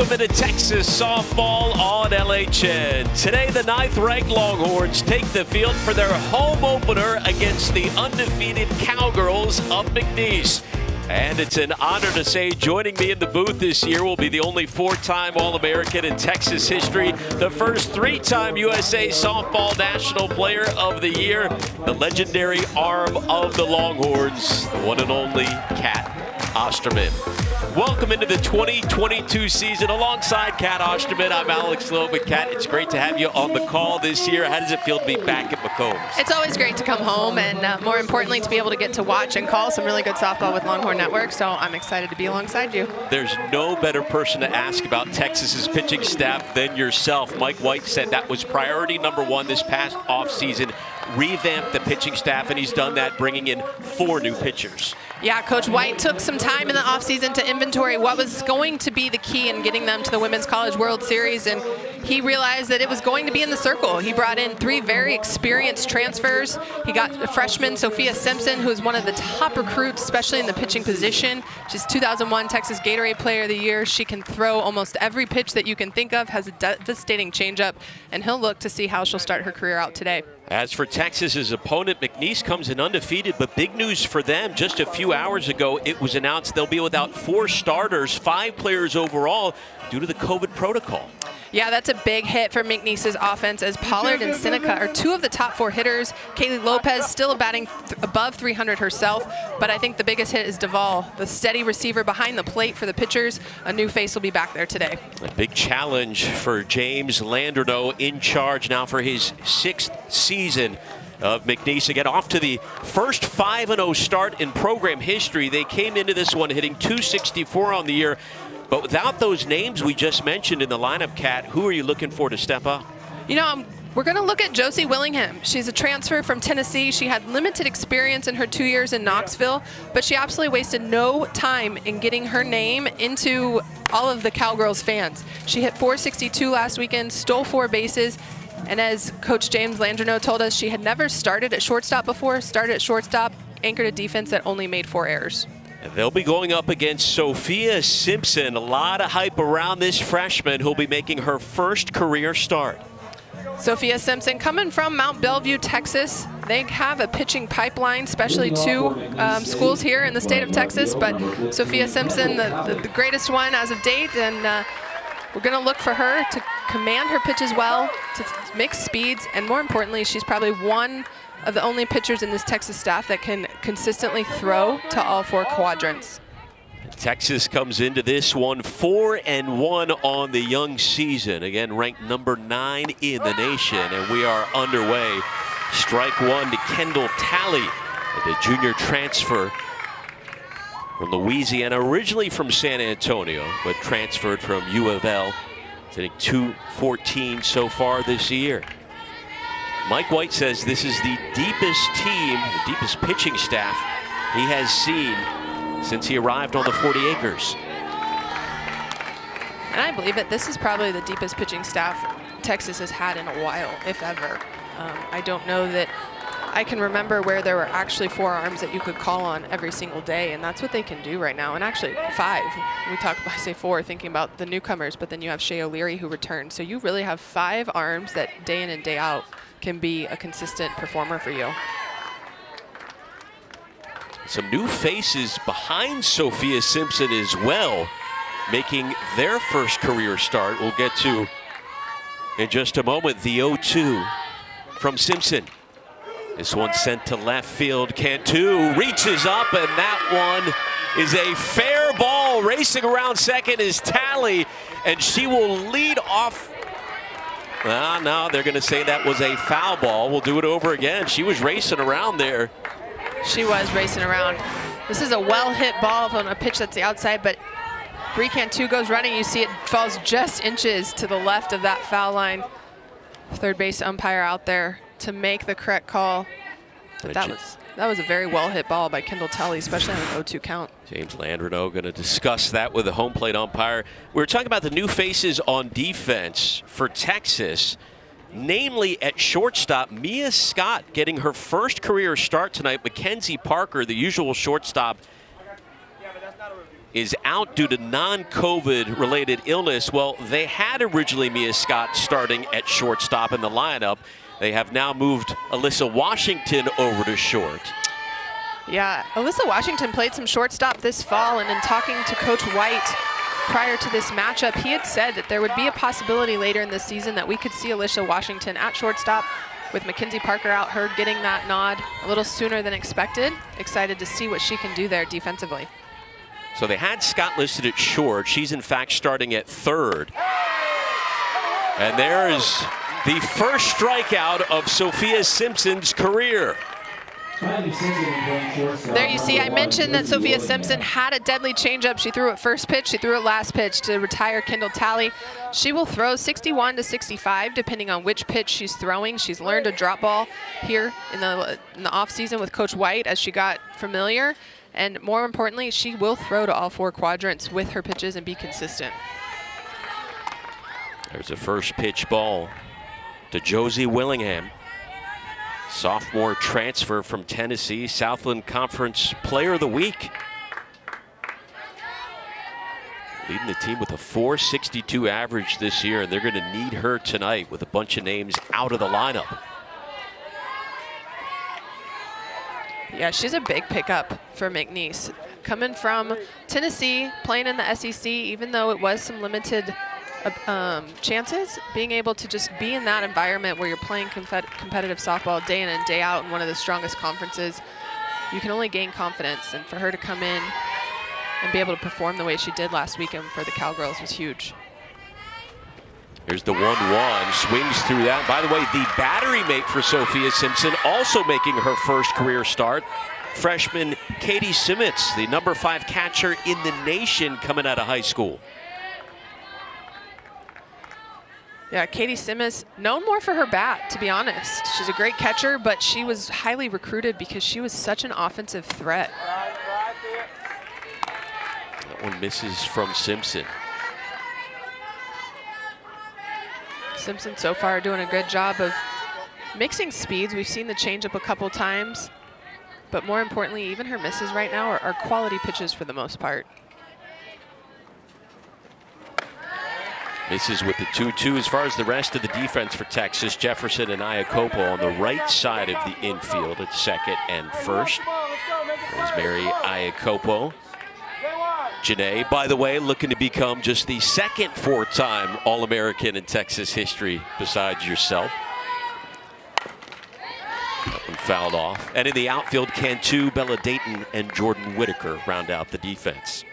Welcome into Texas softball on LHN. Today, the 9th-ranked Longhorns take the field for their home opener against the undefeated Cowgirls of McNeese. And it's an honor to say joining me in the booth this year will be the only 4-time All-American in Texas history, the first 3-time USA Softball National Player of the Year, the legendary arm of the Longhorns, the one and only Kat Osterman. Welcome into the 2022 season alongside Kat Osterman. I'm Alex Loeb. Kat, it's great to have you on the call this year. How does it feel to be back at McCombs? It's always great to come home and more importantly to be able to get to watch and call some really good softball with Longhorn Network, so I'm excited to be alongside you. There's no better person to ask about Texas's pitching staff than yourself. Mike White said that was priority number one this past offseason, revamp the pitching staff, and he's done that, bringing in 4 new pitchers. Yeah, Coach White took some time in the offseason to inventory what was going to be the key in getting them to the Women's College World Series, and he realized that it was going to be in the circle. He brought in 3 very experienced transfers. He got a freshman, Sophia Simpson, who is one of the top recruits, especially in the pitching position. She's 2001 Texas Gatorade Player of the Year. She can throw almost every pitch that you can think of, has a devastating changeup, and he'll look to see how she'll start her career out today. As for Texas's opponent, McNeese comes in undefeated, but big news for them. Just a few hours ago, it was announced they'll be without 4 starters, 5 players overall, due to the COVID protocol. Yeah, that's a big hit for McNeese's offense, as Pollard and Seneca are 2 of the top 4 hitters. Kaylee Lopez still batting above 300 herself, but I think the biggest hit is Duvall, the steady receiver behind the plate for the pitchers. A new face will be back there today. A big challenge for James Landreneau, in charge now for his 6th season of McNeese. Again, off to the first 5-0 start in program history. They came into this one hitting .264 on the year. But without those names we just mentioned in the lineup, Kat, who are you looking for to step up? You know, we're going to look at Josie Willingham. She's a transfer from Tennessee. She had limited experience in her 2 years in Knoxville, but she absolutely wasted no time in getting her name into all of the Cowgirls fans. She hit .462 last weekend, stole 4 bases, and as Coach James Landreneau told us, she had never started at shortstop before, started at shortstop, anchored a defense that only made 4 errors. They'll be going up against Sophia Simpson. A lot of hype around this freshman who'll be making her first career start. Sophia Simpson coming from Mount Bellevue, Texas. They have a pitching pipeline, especially 2 schools here in the state of Texas, but Sophia Simpson, the greatest one as of date, and we're going to look for her to command her pitches well, to mix speeds, and more importantly, she's probably one of the only pitchers in this Texas staff that can consistently throw to all 4 quadrants. Texas comes into this one 4-1 on the young season. Again, ranked number 9 in the nation, and we are underway. Strike 1 to Kendall Talley, the junior transfer from Louisiana, originally from San Antonio, but transferred from U of L. Hitting .214 so far this year. Mike White says this is the deepest team, the deepest pitching staff he has seen since he arrived on the 40 acres. And I believe it. This is probably the deepest pitching staff Texas has had in a while, if ever. I don't know that I can remember where there were actually 4 arms that you could call on every single day, and that's what they can do right now. And actually 5. We talk about, I say 4, thinking about the newcomers, but then you have Shea O'Leary who returned. So you really have 5 arms that day in and day out can be a consistent performer for you. Some new faces behind Sophia Simpson as well, making their first career start. We'll get to in just a moment. The 0-2 from Simpson. This one sent to left field. Cantu reaches up, and that one is a fair ball. Racing around second is Talley, and she will lead off. No, they're going to say that was a foul ball. We'll do it over again. She was racing around there. She was racing around. This is a well-hit ball on a pitch that's the outside, but Bree Cantu goes running. You see it falls just inches to the left of that foul line. Third base umpire out there to make the correct call. But that was a very well-hit ball by Kendall Talley, especially on an 0-2 count. James Landreneau going to discuss that with the home plate umpire. We were talking about the new faces on defense for Texas, namely at shortstop. Mia Scott getting her first career start tonight. Mackenzie Parker, the usual shortstop, is out due to non-COVID related illness. Well, they had originally Mia Scott starting at shortstop in the lineup. They have now moved Alyssa Washington over to short. Yeah, Alyssa Washington played some shortstop this fall, and in talking to Coach White prior to this matchup, he had said that there would be a possibility later in the season that we could see Alyssa Washington at shortstop with Mackenzie Parker out, her getting that nod a little sooner than expected. Excited to see what she can do there defensively. So they had Scott listed at short. She's in fact starting at third. And there is the first strikeout of Sophia Simpson's career. There you see, I mentioned that Sophia Simpson had a deadly changeup. She threw it first pitch, she threw it last pitch to retire Kendall Talley. She will throw 61 to 65 depending on which pitch she's throwing. She's learned a drop ball here in the offseason with Coach White as she got familiar. And more importantly, she will throw to all four quadrants with her pitches and be consistent. There's a first pitch ball to Josie Willingham. Sophomore transfer from Tennessee, Southland Conference Player of the Week. Leading the team with a .462 average this year, and they're going to need her tonight with a bunch of names out of the lineup. Yeah, she's a big pickup for McNeese. Coming from Tennessee, playing in the SEC, even though it was some limited chances, being able to just be in that environment where you're playing competitive softball day in and day out in one of the strongest conferences, you can only gain confidence. And for her to come in and be able to perform the way she did last weekend for the Cowgirls was huge. Here's the 1-1, swings through that. By the way, the battery mate for Sophia Simpson also making her first career start. Freshman Katie Simmons, the number 5 catcher in the nation coming out of high school. Yeah, Katie Simmons, known more for her bat, to be honest. She's a great catcher, but she was highly recruited because she was such an offensive threat. That one misses from Simpson. Simpson so far doing a good job of mixing speeds. We've seen the changeup a couple times, but more importantly, even her misses right now are quality pitches for the most part. Misses with the 2-2. As far as the rest of the defense for Texas, Jefferson and Iacopo on the right side of the infield at second and first. There's Mary Iacopo. Janae, by the way, looking to become just the second 4-time All-American in Texas history besides yourself. That one fouled off. And in the outfield, Cantu, Bella Dayton, and Jordan Whitaker round out the defense.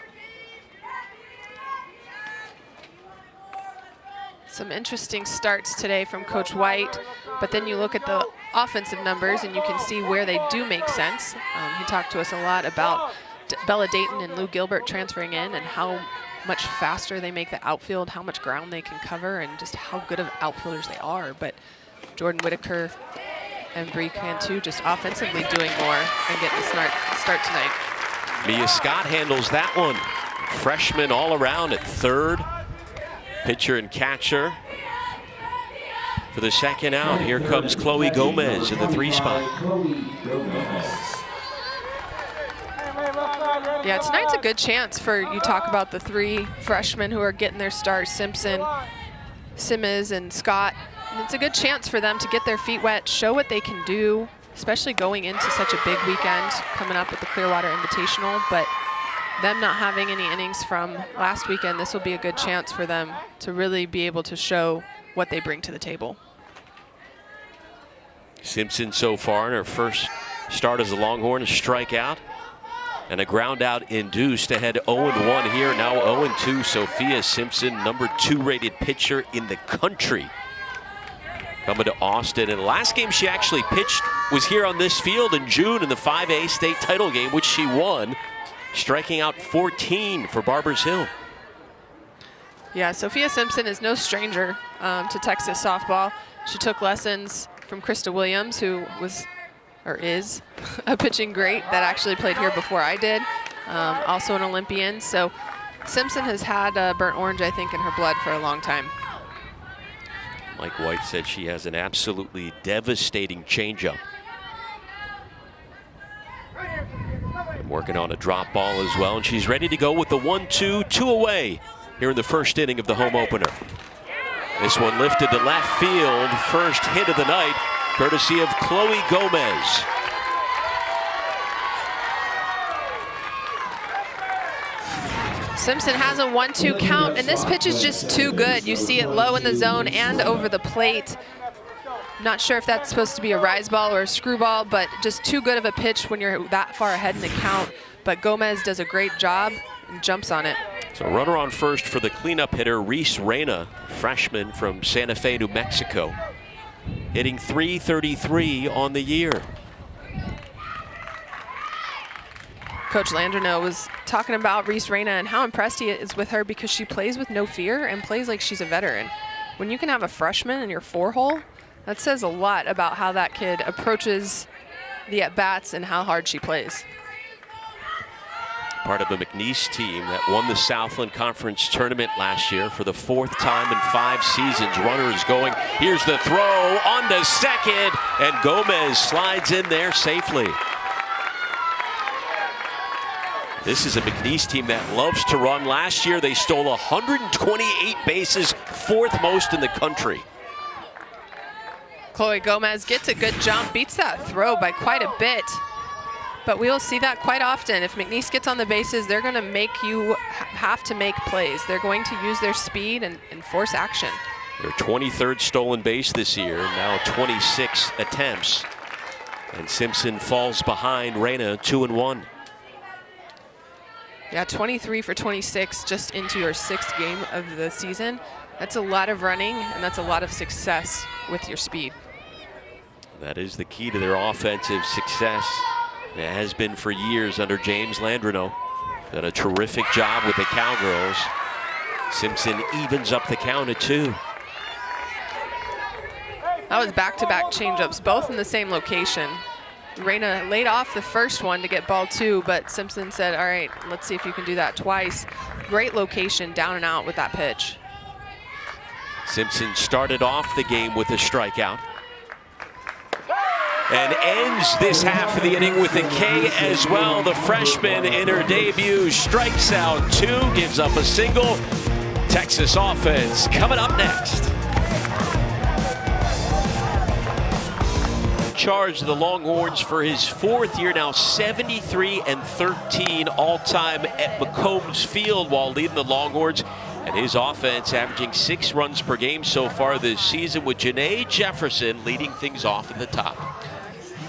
Some interesting starts today from Coach White, but then you look at the offensive numbers and you can see where they do make sense. He talked to us a lot about Bella Dayton and Lou Gilbert transferring in and how much faster they make the outfield, how much ground they can cover, and just how good of outfielders they are. But Jordan Whitaker and Bree Cantu just offensively doing more and getting the start tonight. Mia Scott handles that one. Freshman all around at third. Pitcher and catcher for the second out. Here comes Chloe Gomez in the 3 spot. Yeah, tonight's a good chance for, you talk about the 3 freshmen who are getting their start, Simpson, Simmons, and Scott. And it's a good chance for them to get their feet wet, show what they can do, especially going into such a big weekend coming up with the Clearwater Invitational. But them not having any innings from last weekend, this will be a good chance for them to really be able to show what they bring to the table. Simpson so far in her first start as a Longhorn, a strikeout and a ground out induced to head 0-1 here. Now 0-2. Sophia Simpson, number 2 rated pitcher in the country, coming to Austin. And the last game she actually pitched was here on this field in June in the 5A state title game, which she won, striking out 14 for Barbers Hill. Yeah, Sophia Simpson is no stranger to Texas softball. She took lessons from Krista Williams, who was, or is, a pitching great that actually played here before I did, also an Olympian. So Simpson has had burnt orange, I think, in her blood for a long time. Mike White said she has an absolutely devastating changeup. Working on a drop ball as well, and she's ready to go with the 1-2, 2 away here in the first inning of the home opener. This one lifted to left field, first hit of the night, courtesy of Chloe Gomez. Simpson has a 1-2 count, and this pitch is just too good. You see it low in the zone and over the plate. Not sure if that's supposed to be a rise ball or a screwball, but just too good of a pitch when you're that far ahead in the count. But Gomez does a great job and jumps on it. So runner on first for the cleanup hitter, Reese Reyna, freshman from Santa Fe, New Mexico, hitting .333 on the year. Coach Landreneau was talking about Reese Reyna and how impressed he is with her because she plays with no fear and plays like she's a veteran. When you can have a freshman in your four-hole, that says a lot about how that kid approaches the at-bats and how hard she plays. Part of the McNeese team that won the Southland Conference tournament last year for the 4th time in 5 seasons. Runner is going. Here's the throw on to second, and Gomez slides in there safely. This is a McNeese team that loves to run. Last year, they stole 128 bases, 4th most in the country. Chloe Gomez gets a good jump, beats that throw by quite a bit. But we will see that quite often. If McNeese gets on the bases, they're going to make you have to make plays. They're going to use their speed and force action. Their 23rd stolen base this year, now 26 attempts. And Simpson falls behind Reyna 2-1. Yeah, 23 for 26 just into your 6th game of the season. That's a lot of running, and that's a lot of success with your speed. That is the key to their offensive success. It has been for years under James Landreneau. Done a terrific job with the Cowgirls. Simpson evens up the count at 2. That was back-to-back changeups, both in the same location. Reyna laid off the first one to get ball 2, but Simpson said, all right, let's see if you can do that twice. Great location, down and out with that pitch. Simpson started off the game with a strikeout and ends this half of the inning with a K as well. The freshman in her debut strikes out 2, gives up a single. Texas offense coming up next. Charge the Longhorns for his 4th year now, 73-13 all-time at McCombs Field while leading the Longhorns. And his offense averaging 6 runs per game so far this season, with Janae Jefferson leading things off at the top.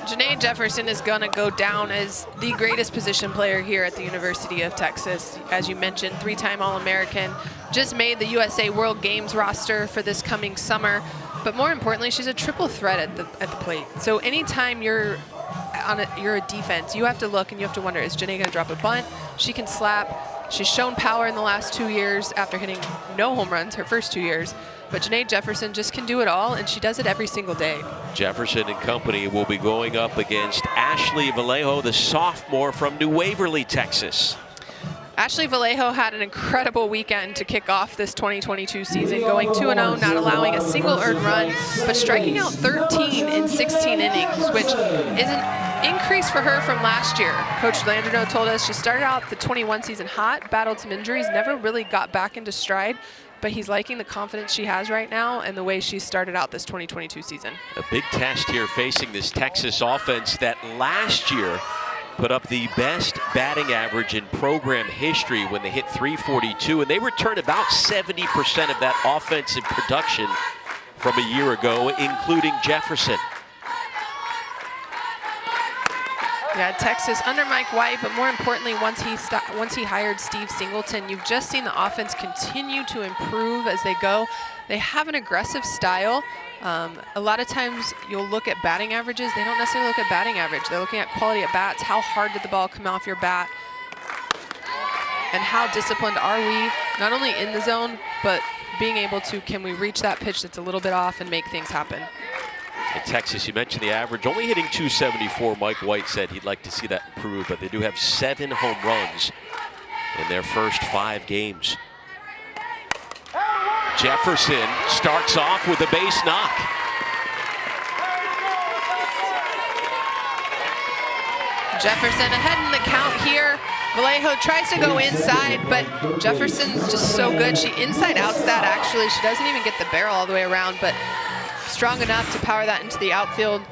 Janae Jefferson is going to go down as the greatest position player here at the University of Texas. As you mentioned, 3-time All-American, just made the USA World Games roster for this coming summer. But more importantly, she's a triple threat at the plate. So anytime you're a defense, you have to look and you have to wonder, is Janae going to drop a bunt? She can slap. She's shown power in the last 2 years after hitting no home runs her first 2 years. But Janae Jefferson just can do it all, and she does it every single day. Jefferson and company will be going up against Ashley Vallejo, the sophomore from New Waverly, Texas. Ashley Vallejo had an incredible weekend to kick off this 2022 season, going 2-0, not allowing a single earned run, but striking out 13 in 16 innings, which is an increase for her from last year. Coach Landreneau told us she started out the 21 season hot, battled some injuries, never really got back into stride, but he's liking the confidence she has right now and the way she started out this 2022 season. A big test here facing this Texas offense that last year put up the best batting average in program history when they hit .342, and they returned about 70% of that offensive production from a year ago, including Jefferson. Yeah, Texas under Mike White, but more importantly, once he hired Steve Singleton, you've just seen the offense continue to improve as they go. They have an aggressive style. A lot of times you'll look at batting averages. They don't necessarily look at batting average. They're looking at quality at bats. How hard did the ball come off your bat? And how disciplined are we, not only in the zone, but being able to, can we reach that pitch that's a little bit off and make things happen? At Texas, you mentioned the average, only hitting .274. Mike White said he'd like to see that improve, but they do have 7 home runs in their first 5 games. Jefferson starts off with a base knock. Jefferson ahead in the count here. Vallejo tries to go inside, but Jefferson's just so good. She inside outs that actually. She doesn't even get the barrel all the way around, but strong enough to power that into the outfield,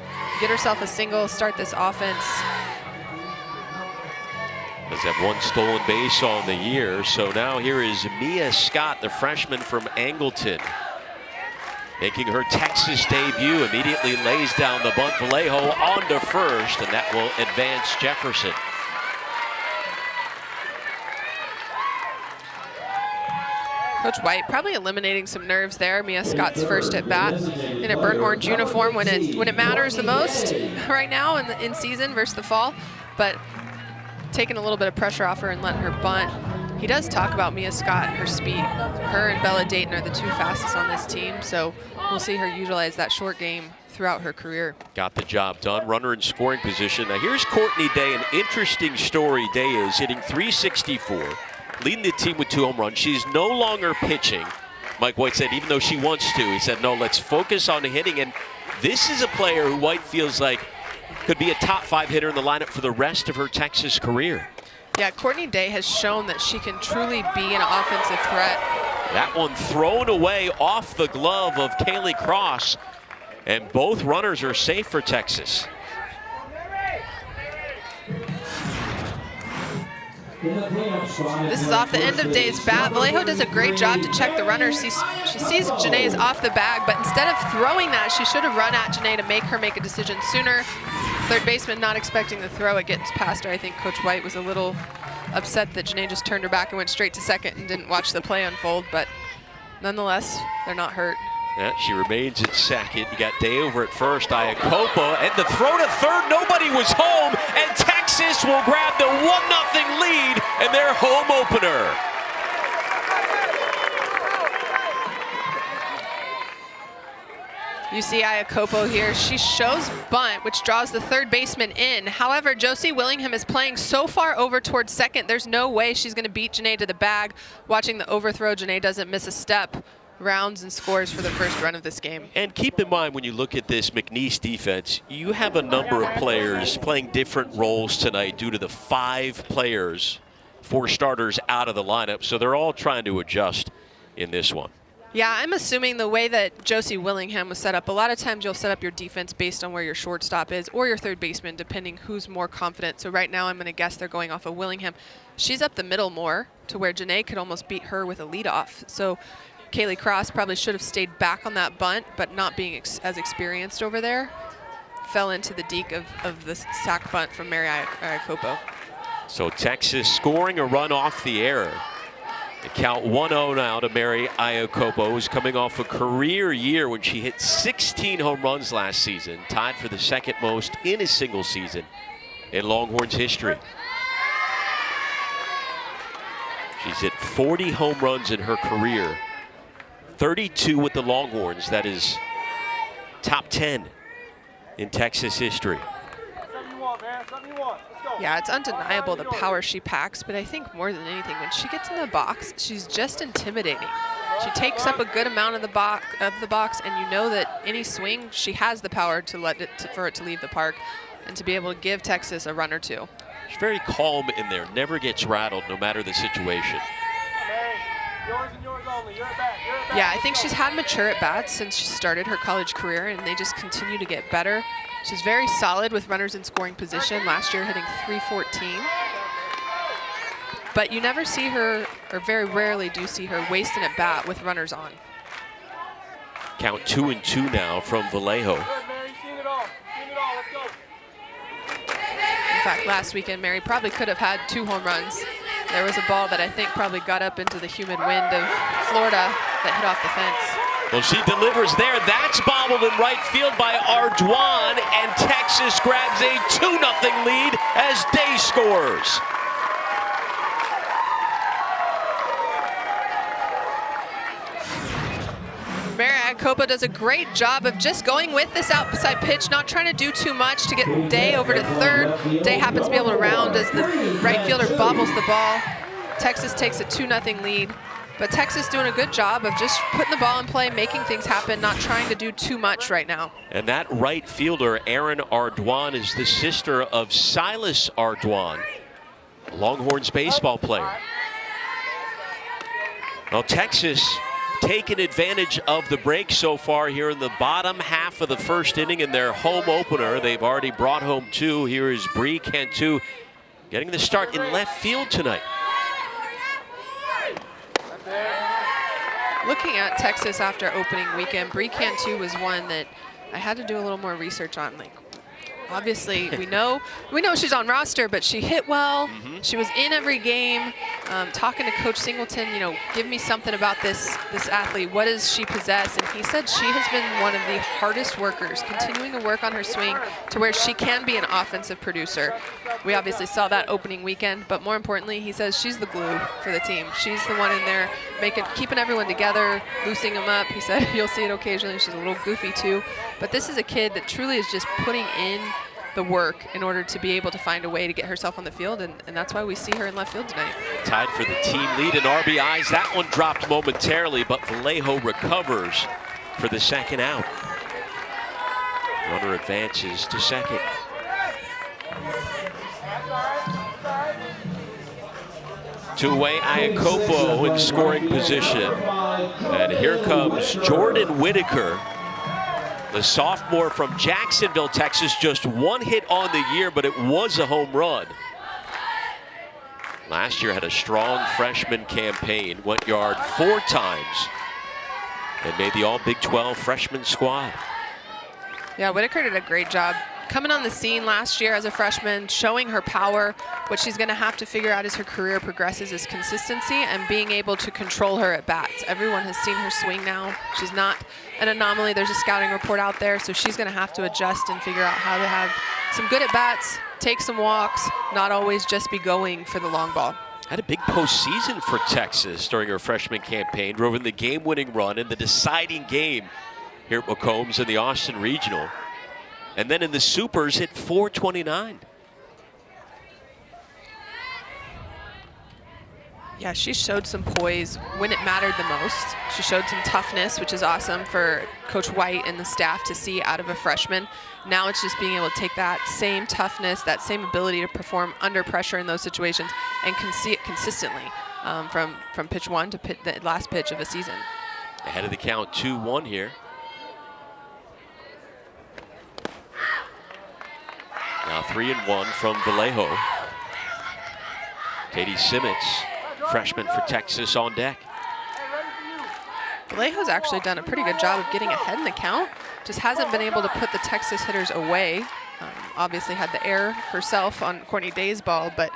get herself a single, start this offense. Does have one stolen base on the year. So now here is Mia Scott, the freshman from Angleton, making her Texas debut. Immediately lays down the bunt. Vallejo on to first, and that will advance Jefferson. Coach White probably eliminating some nerves there. Mia Scott's first at bat in a burnt orange uniform when it matters the most right now in season versus the fall, but taking a little bit of pressure off her and letting her bunt. He does talk about Mia Scott and her speed. Her and Bella Dayton are the two fastest on this team, so we'll see her utilize that short game throughout her career. Got the job done. Runner in scoring position. Now here's Courtney Day. An interesting story. Day is hitting .364, leading the team with 2 home runs. She's no longer pitching. Mike White said even though she wants to, he said, no, let's focus on hitting. And this is a player who White feels like could be a top 5 hitter in the lineup for the rest of her Texas career. Yeah, Courtney Day has shown that she can truly be an offensive threat. That one thrown away off the glove of Kaylee Cross, and both runners are safe for Texas. This is off the end of Day's bat. Vallejo does a great job to check the runner. She sees Janae's off the bag, but instead of throwing that, she should have run at Janae to make her make a decision sooner. Third baseman not expecting the throw. It gets past her. I think Coach White was a little upset that Janae just turned her back and went straight to second and didn't watch the play unfold, but nonetheless, they're not hurt. Yeah, she remains at second. You got Day over at first, Iacopa, and the throw to third, nobody was home, and Texas will grab the 1-0 lead in their home opener. You see Iacopo here. She shows bunt, which draws the third baseman in. However, Josie Willingham is playing so far over towards second, there's no way she's going to beat Janae to the bag. Watching the overthrow, Janae doesn't miss a step. Rounds and scores for the first run of this game. And keep in mind when you look at this McNeese defense, you have a number of players playing different roles tonight due to the 5 players, 4 starters out of the lineup. So they're all trying to adjust in this one. Yeah, I'm assuming the way that Josie Willingham was set up, a lot of times you'll set up your defense based on where your shortstop is or your third baseman, depending who's more confident. So right now I'm going to guess they're going off of Willingham. She's up the middle more to where Janae could almost beat her with a leadoff. So Kaylee Cross probably should have stayed back on that bunt, but not being as experienced over there, fell into the deke of the sack bunt from Mary Iacopo. So Texas scoring a run off the error. The count 1-0 now to Mary Iacopo, who's coming off a career year when she hit 16 home runs last season, tied for the second most in a single season in Longhorns history. She's hit 40 home runs in her career. 32 with the Longhorns. That is top 10 in Texas history. Yeah, it's undeniable the power she packs, but I think more than anything, when she gets in the box, she's just intimidating. She takes up a good amount of the box, and you know that any swing, she has the power to for it to leave the park and to be able to give Texas a run or two. She's very calm in there, never gets rattled no matter the situation. Yeah, I think she's had mature at-bats since she started her college career, and they just continue to get better. She's very solid with runners in scoring position. Last year hitting .314. But you never see her, or very rarely do see her, waste an at-bat with runners on. Count 2-2 now from Vallejo. In fact, last weekend, Mary probably could have had 2 home runs. There was a ball that I think probably got up into the humid wind of Florida that hit off the fence. Well, she delivers there. That's bobbled in right field by Ardoin, and Texas grabs a 2-0 lead as Day scores. Mary Iacopo does a great job of just going with this outside pitch, not trying to do too much to get Day over to third. Day happens to be able to round as the right fielder bobbles the ball. Texas takes a 2-0 lead. But Texas doing a good job of just putting the ball in play, making things happen, not trying to do too much right now. And that right fielder, Erin Ardoin, is the sister of Silas Ardoin, a Longhorns baseball player. Well, Texas taking advantage of the break so far here in the bottom half of the first inning in their home opener. They've already brought home 2. Here is Bree Cantu getting the start in left field tonight. Looking at Texas after opening weekend, Bree Cantu was one that I had to do a little more research on. Like, obviously, we know she's on roster, but she hit well. She was in every game. Talking to Coach Singleton, give me something about this athlete. What does she possess? And he said she has been one of the hardest workers, continuing to work on her swing to where she can be an offensive producer. We obviously saw that opening weekend, but more importantly, he says she's the glue for the team. She's the one in there keeping everyone together, loosening them up. He said you'll see it occasionally. She's a little goofy too, but this is a kid that truly is just putting in the work in order to be able to find a way to get herself on the field, and that's why we see her in left field tonight. Tied for the team lead in RBIs. That one dropped momentarily, but Vallejo recovers for the second out. Runner advances to second. Two-way Iacopo in scoring position. And here comes Jordan Whitaker, the sophomore from Jacksonville, Texas. Just 1 hit on the year, but it was a home run. Last year had a strong freshman campaign, went yard 4 times, and made the All-Big 12 freshman squad. Yeah, Whitaker did a great job coming on the scene last year as a freshman, showing her power. What she's going to have to figure out as her career progresses is consistency and being able to control her at bats. Everyone has seen her swing now. She's not an anomaly. There's a scouting report out there, so she's going to have to adjust and figure out how to have some good at bats, take some walks, not always just be going for the long ball. Had a big postseason for Texas during her freshman campaign, drove in the game-winning run in the deciding game here at McCombs in the Austin Regional. And then in the Supers, hit .429. Yeah, she showed some poise when it mattered the most. She showed some toughness, which is awesome for Coach White and the staff to see out of a freshman. Now it's just being able to take that same toughness, that same ability to perform under pressure in those situations, and can see it consistently from pitch 1 to the last pitch of a season. Ahead of the count, 2-1 here. Now 3-1 from Vallejo. Katie Simmons, freshman for Texas, on deck. Vallejo's actually done a pretty good job of getting ahead in the count. Just hasn't been able to put the Texas hitters away. Obviously had the error herself on Courtney Day's ball, but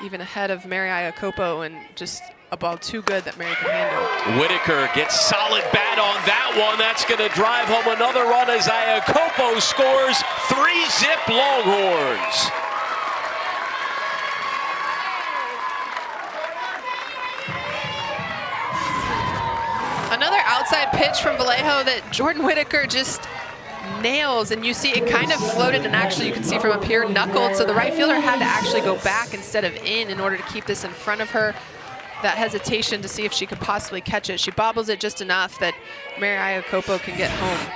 even ahead of Mary Iacopo, and just a ball too good that Mary can handle. Whitaker gets solid bat on that one. That's going to drive home another run as Iacopo scores. 3-zip Longhorns. Another outside pitch from Vallejo that Jordan Whitaker just nails, and you see it kind of floated, and actually you can see from up here, knuckled, so the right fielder had to actually go back instead of in order to keep this in front of her. That hesitation to see if she could possibly catch it. She bobbles it just enough that Mary Iacopo can get home.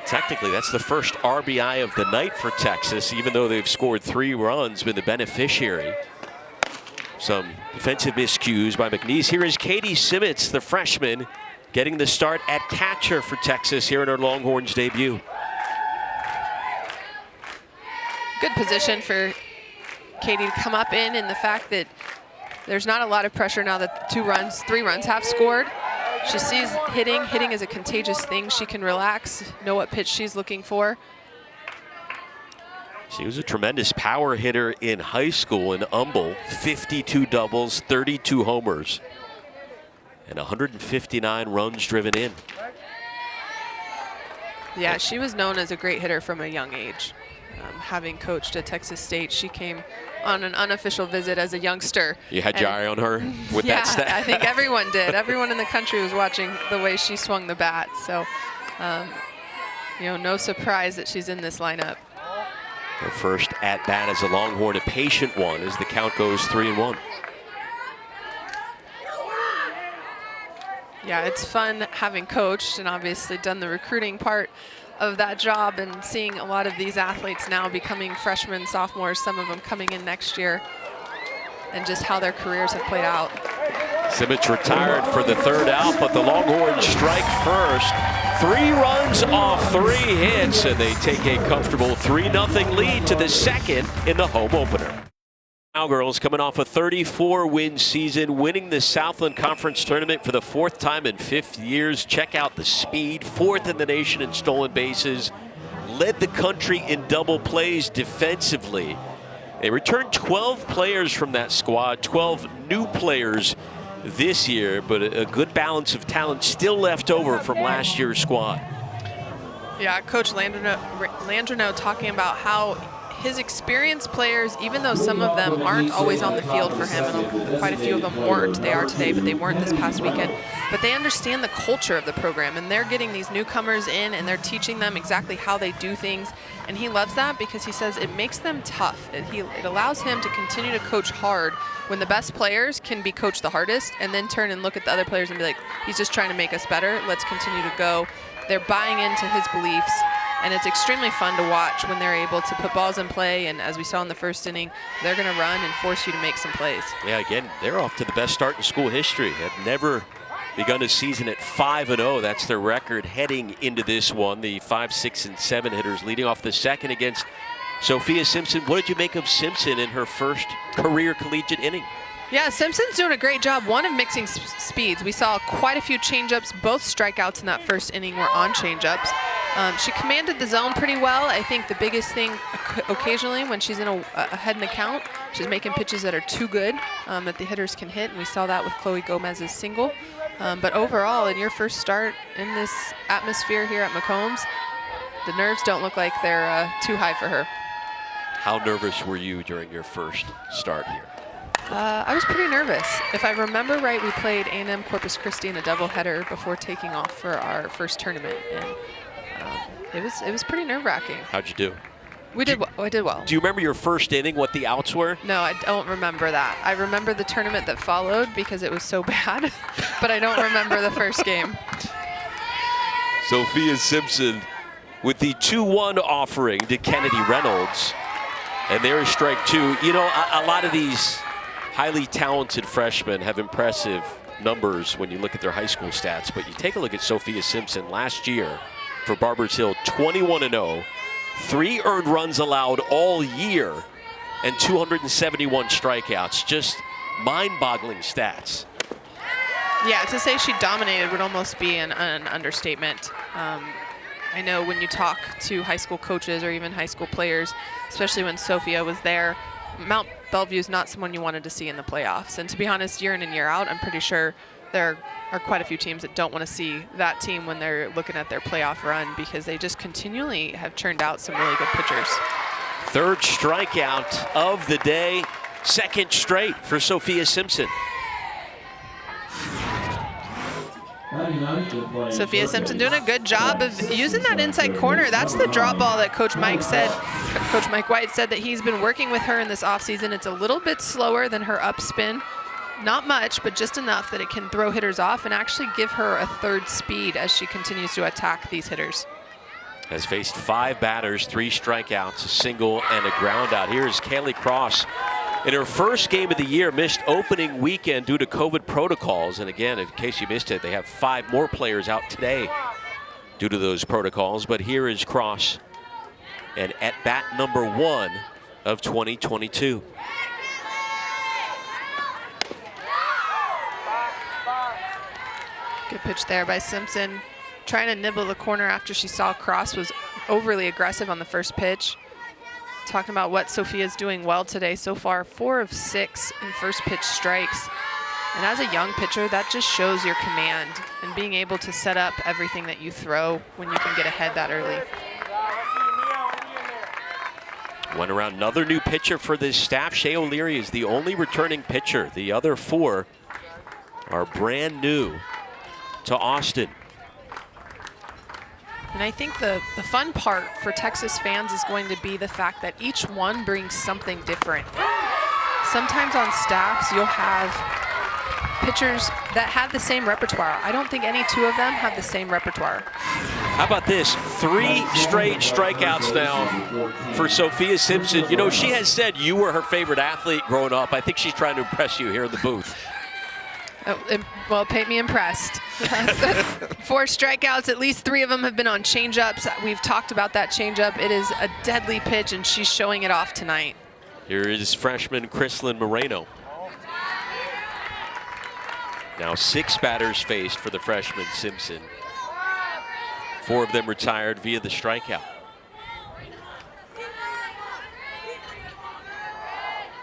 Technically, that's the first RBI of the night for Texas, even though they've scored 3 runs, been the beneficiary. Some defensive miscues by McNeese. Here is Katie Simmons, the freshman, getting the start at catcher for Texas here in her Longhorns debut. Good position for Katie to come up in the fact that there's not a lot of pressure now that 3 runs have scored. She sees hitting. Hitting is a contagious thing. She can relax, know what pitch she's looking for. She was a tremendous power hitter in high school in Humble. 52 doubles, 32 homers, and 159 runs driven in. Yeah, she was known as a great hitter from a young age. Having coached at Texas State, she came on an unofficial visit as a youngster. You had your eye on her with that stat? Yeah, I think everyone did. Everyone in the country was watching the way she swung the bat. So, no surprise that she's in this lineup. Her first at-bat as a Longhorn, a patient one as the count goes 3-1. Yeah, it's fun having coached and obviously done the recruiting part of that job and seeing a lot of these athletes now becoming freshmen, sophomores, some of them coming in next year, and just how their careers have played out. Simmons retired for the third out, but the Longhorns strike first. 3 runs off 3 hits, and they take a comfortable 3-0 lead to the second in the home opener. Cowgirls coming off a 34-win season, winning the Southland Conference Tournament for the 4th time in 5 years. Check out the speed, 4th in the nation in stolen bases, led the country in double plays defensively. They returned 12 players from that squad, 12 new players this year, but a good balance of talent still left over from last year's squad. Yeah, Coach Landreneau talking about how his experienced players, even though some of them aren't always on the field for him, and quite a few of them weren't, they are today, but they weren't this past weekend, but they understand the culture of the program, and they're getting these newcomers in, and they're teaching them exactly how they do things, and he loves that because he says it makes them tough. It allows him to continue to coach hard when the best players can be coached the hardest, and then turn and look at the other players and be like, he's just trying to make us better, let's continue to go. They're buying into his beliefs. And it's extremely fun to watch when they're able to put balls in play. And as we saw in the first inning, they're going to run and force you to make some plays. Yeah, again, they're off to the best start in school history. Have never begun a season at 5-0. That's their record heading into this one. The 5, 6, and 7 hitters leading off the second against Sophia Simpson. What did you make of Simpson in her first career collegiate inning? Yeah, Simpson's doing a great job, one of mixing speeds. We saw quite a few changeups. Both strikeouts in that first inning were on changeups. She commanded the zone pretty well. I think the biggest thing occasionally when she's in ahead in the count, she's making pitches that are too good that the hitters can hit, and we saw that with Chloe Gomez's single. But overall, in your first start in this atmosphere here at McCombs, the nerves don't look like they're too high for her. How nervous were you during your first start here? I was pretty nervous. If I remember right, we played A&M Corpus Christi in a doubleheader before taking off for our first tournament, and it was pretty nerve-wracking. How'd you do? I did well. Do you remember your first inning, what the outs were? No, I don't remember that. I remember the tournament that followed because it was so bad, but I don't remember the first game. Sophia Simpson with the 2-1 offering to Kennedy Reynolds, and there's strike 2. You know, a lot of these highly talented freshmen have impressive numbers when you look at their high school stats, but you take a look at Sophia Simpson last year for Barbers Hill, 21-0, 3 earned runs allowed all year, and 271 strikeouts. Just mind-boggling stats. Yeah, to say she dominated would almost be an understatement. I know when you talk to high school coaches or even high school players, especially when Sophia was there, Mount Bellevue is not someone you wanted to see in the playoffs. And to be honest, year in and year out, I'm pretty sure there are quite a few teams that don't want to see that team when they're looking at their playoff run because they just continually have churned out some really good pitchers. Third strikeout of the day, second straight for Sophia Simpson. Sophia Simpson doing a good job of using that inside corner. That's the drop ball that Coach Mike White said that he's been working with her in this offseason. It's a little bit slower than her up spin. Not much, but just enough that it can throw hitters off and actually give her a third speed as she continues to attack these hitters. Has faced 5 batters, 3 strikeouts, a single, and a ground out. Here's Kaylee Cross. In her first game of the year, missed opening weekend due to COVID protocols. And again, in case you missed it, they have 5 more players out today due to those protocols. But here is Cross, and at bat number 1 of 2022. Good pitch there by Simpson. Trying to nibble the corner after she saw Cross was overly aggressive on the first pitch. Talking about what Sophia's doing well today so far, 4 of 6 in first pitch strikes. And as a young pitcher, that just shows your command and being able to set up everything that you throw when you can get ahead that early. Went around another new pitcher for this staff. Shea O'Leary is the only returning pitcher. The other 4 are brand new to Austin. And I think the fun part for Texas fans is going to be the fact that each one brings something different. Sometimes on staffs, you'll have pitchers that have the same repertoire. I don't think any two of them have the same repertoire. How about this? 3 straight strikeouts now for Sophia Simpson. You know, she has said you were her favorite athlete growing up. I think she's trying to impress you here in the booth. Well, paint me impressed. 4 strikeouts, at least 3 of them have been on changeups. We've talked about that changeup. It is a deadly pitch, and she's showing it off tonight. Here is freshman Chrislyn Moreno. Now 6 batters faced for the freshman Simpson. 4 of them retired via the strikeout.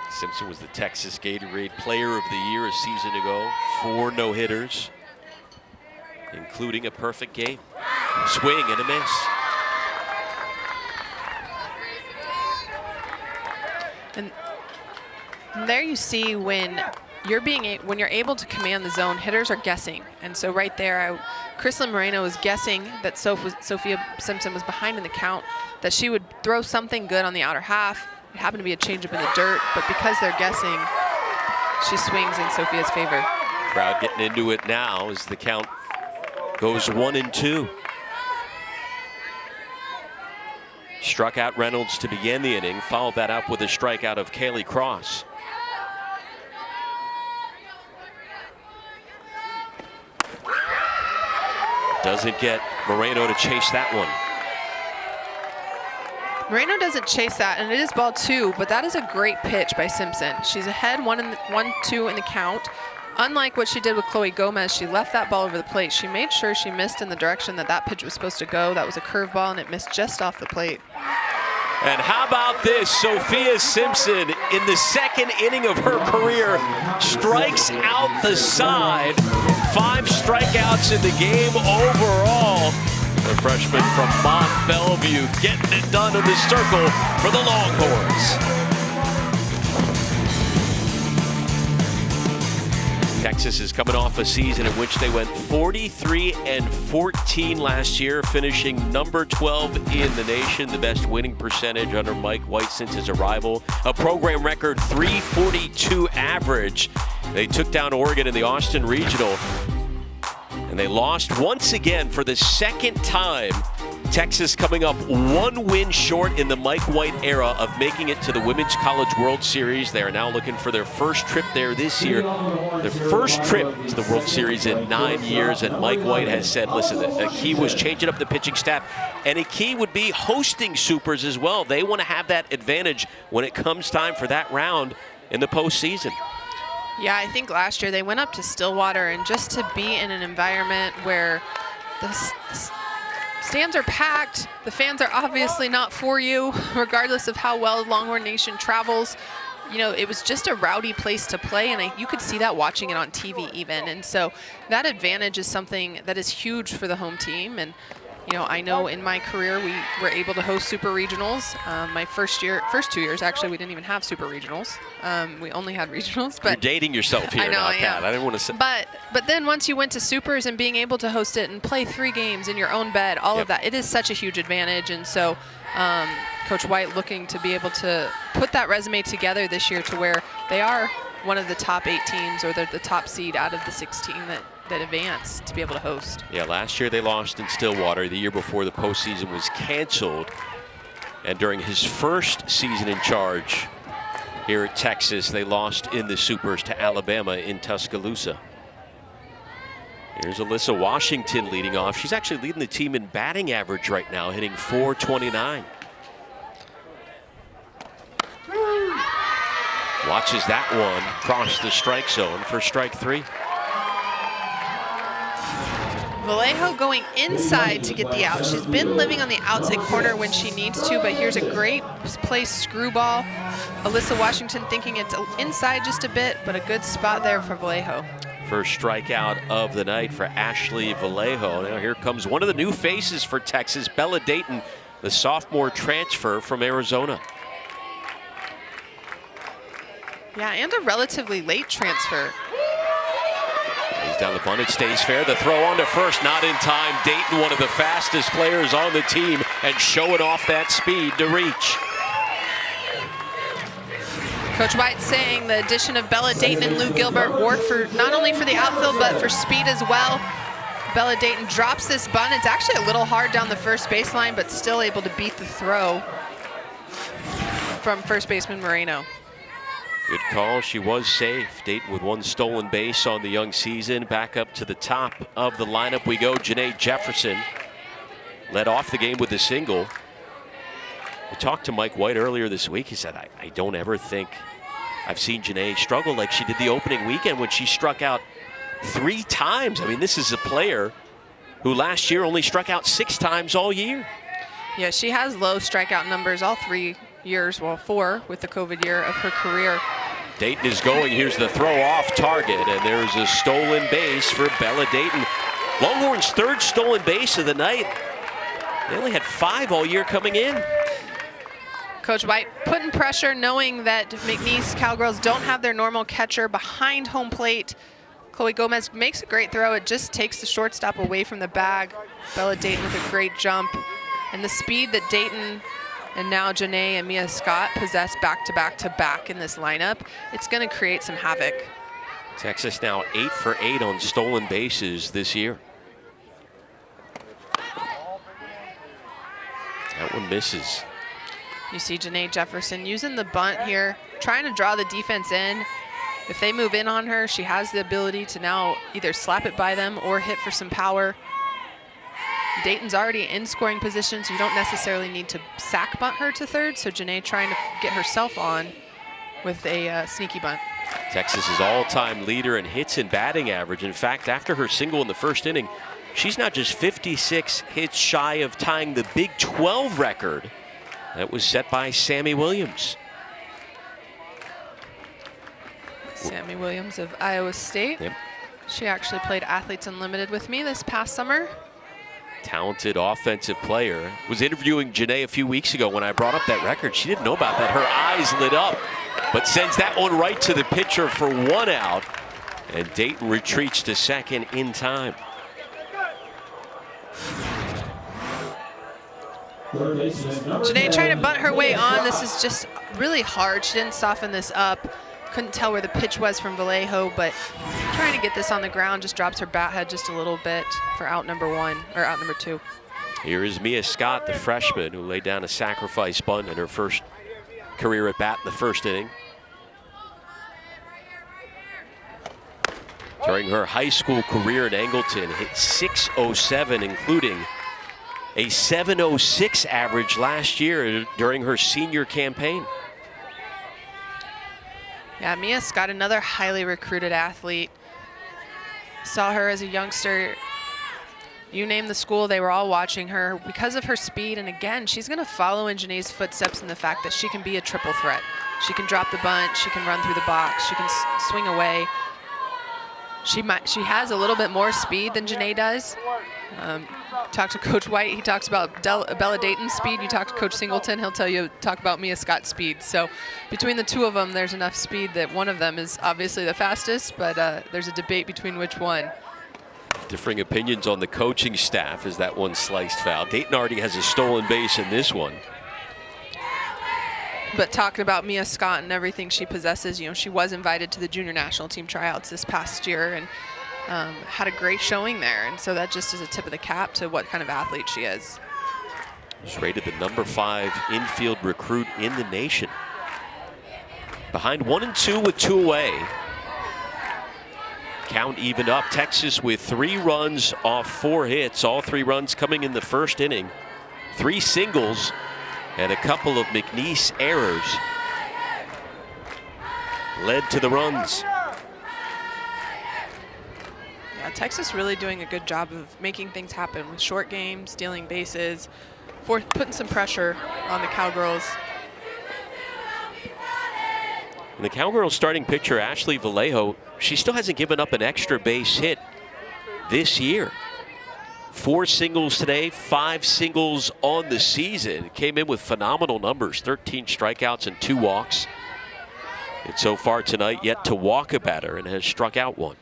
Simpson was the Texas Gatorade Player of the Year a season ago. 4 no-hitters, including a perfect game. Swing and a miss. And there you see when you're able to command the zone, hitters are guessing. And so right there, Chrislyn Moreno was guessing that Sophia Simpson was behind in the count, that she would throw something good on the outer half. It happened to be a changeup in the dirt, but because they're guessing, she swings in Sophia's favor. Crowd getting into it now as the count goes 1-2. Struck out Reynolds to begin the inning, followed that up with a strikeout of Kaylee Cross. Doesn't get Moreno to chase that one. Moreno doesn't chase that, and it is ball 2, but that is a great pitch by Simpson. She's ahead 1-2 in the count. Unlike what she did with Chloe Gomez, she left that ball over the plate. She made sure she missed in the direction that pitch was supposed to go. That was a curveball, and it missed just off the plate. And how about this? Sophia Simpson, in the 2nd inning of her career, strikes out the side. 5 strikeouts in the game overall. The freshman from Mont Bellevue getting it done in the circle for the Longhorns. Texas is coming off a season in which they went 43-14 last year, finishing number 12 in the nation, the best winning percentage under Mike White since his arrival. A program record .342 average. They took down Oregon in the Austin Regional, and they lost once again for the 2nd time. Texas coming up 1 win short in the Mike White era of making it to the Women's College World Series. They are now looking for their first trip there this year. Their first trip to the World Series in 9 years, and Mike White has said, listen, a key was changing up the pitching staff, and a key would be hosting Supers as well. They want to have that advantage when it comes time for that round in the postseason. Yeah, I think last year they went up to Stillwater, and just to be in an environment where the stands are packed, the fans are obviously not for you, regardless of how well Longhorn Nation travels. You know, it was just a rowdy place to play, and you could see that watching it on TV even. And so that advantage is something that is huge for the home team. And you know, I know in my career we were able to host super regionals. My first 2 years, actually, we didn't even have super regionals. We only had regionals. But you're dating yourself here now, Kat. I didn't want to say. But then once you went to supers and being able to host it and play 3 games in your own bed, all of that, it is such a huge advantage. And so Coach White looking to be able to put that resume together this year to where they are one of the top 8 teams, or they're the top seed out of the 16 that advanced to be able to host. Yeah, last year they lost in Stillwater. The year before, the postseason was canceled. And during his first season in charge here at Texas, they lost in the Supers to Alabama in Tuscaloosa. Here's Alyssa Washington leading off. She's actually leading the team in batting average right now, hitting .429. Watches that one cross the strike zone for strike 3. Vallejo going inside to get the out. She's been living on the outside corner when she needs to, but here's a great play screwball. Alyssa Washington thinking it's inside just a bit, but a good spot there for Vallejo. First strikeout of the night for Ashley Vallejo. Now here comes one of the new faces for Texas, Bella Dayton, the sophomore transfer from Arizona. Yeah, and a relatively late transfer. He's down the bunt, it stays fair. The throw on to first, not in time. Dayton, one of the fastest players on the team, and showing off that speed to reach. Coach White saying the addition of Bella Dayton and Lou Gilbert work for not only for the outfield, but for speed as well. Bella Dayton drops this bunt. It's actually a little hard down the first baseline, but still able to beat the throw from first baseman Moreno. Good call. She was safe. Dayton with 1 stolen base on the young season. Back up to the top of the lineup we go. Janae Jefferson led off the game with a single. I talked to Mike White earlier this week. He said, I don't ever think I've seen Janae struggle like she did the opening weekend when she struck out 3 times. I mean, this is a player who last year only struck out 6 times all year. Yeah, she has low strikeout numbers all 3 years, well, 4 with the COVID year of her career. Dayton is going. Here's the throw off target, and there's a stolen base for Bella Dayton. Longhorns' 3rd stolen base of the night. They only had 5 all year coming in. Coach White putting pressure, knowing that McNeese Cowgirls don't have their normal catcher behind home plate. Chloe Gomez makes a great throw. It just takes the shortstop away from the bag. Bella Dayton with a great jump. And the speed that Dayton and now Janae and Mia Scott possess back to back to back in this lineup, it's going to create some havoc. Texas now 8 for 8 on stolen bases this year. That one misses. You see Janae Jefferson using the bunt here, trying to draw the defense in. If they move in on her, she has the ability to now either slap it by them or hit for some power. Dayton's already in scoring position, so you don't necessarily need to sack bunt her to third. So Janae trying to get herself on with a sneaky bunt. Texas's all-time leader in hits and batting average. In fact, after her single in the first inning, she's now just 56 hits shy of tying the Big 12 record that was set by Sammy Williams. Sammy Williams of Iowa State. Yep. She actually played Athletes Unlimited with me this past summer. Talented offensive player. Was interviewing Janae a few weeks ago when I brought up that record. She didn't know about that. Her eyes lit up, but sends that one right to the pitcher for 1 out. And Dayton retreats to second in time. Janae trying to bunt her way on. This is just really hard. She didn't soften this up. Couldn't tell where the pitch was from Vallejo, but trying to get this on the ground, just drops her bat head just a little bit for out number 1, or out number 2. Here is Mia Scott, the freshman, who laid down a sacrifice bunt in her first career at bat in the first inning. During her high school career at Angleton, hit .607, including a .706 average last year during her senior campaign. Yeah, Mia Scott, another highly recruited athlete. Saw her as a youngster. You name the school, they were all watching her because of her speed. And again, she's going to follow in Janae's footsteps in the fact that she can be a triple threat. She can drop the bunt, she can run through the box, she can swing away. She has a little bit more speed than Janae does. Talk to Coach White, he talks about Bella Dayton's speed. You talk to Coach Singleton, he'll talk about Mia Scott's speed. So between the 2 of them, there's enough speed that one of them is obviously the fastest, but there's a debate between which one. Differing opinions on the coaching staff as that one sliced foul. Dayton already has a stolen base in this one. But talking about Mia Scott and everything she possesses, you know, she was invited to the junior national team tryouts this past year and had a great showing there. And so that just is a tip of the cap to what kind of athlete she is. She's rated the number 5 infield recruit in the nation. Behind 1 and 2 with 2 away. Count even up. Texas with 3 runs off 4 hits. All 3 runs coming in the first inning. 3 singles and a couple of McNeese errors led to the runs. Yeah, Texas really doing a good job of making things happen with short games, stealing bases, putting some pressure on the Cowgirls. And the Cowgirls starting pitcher, Ashley Vallejo, she still hasn't given up an extra base hit this year. 4 singles today, 5 singles on the season. Came in with phenomenal numbers, 13 strikeouts and 2 walks. And so far tonight, yet to walk a batter and has struck out 1.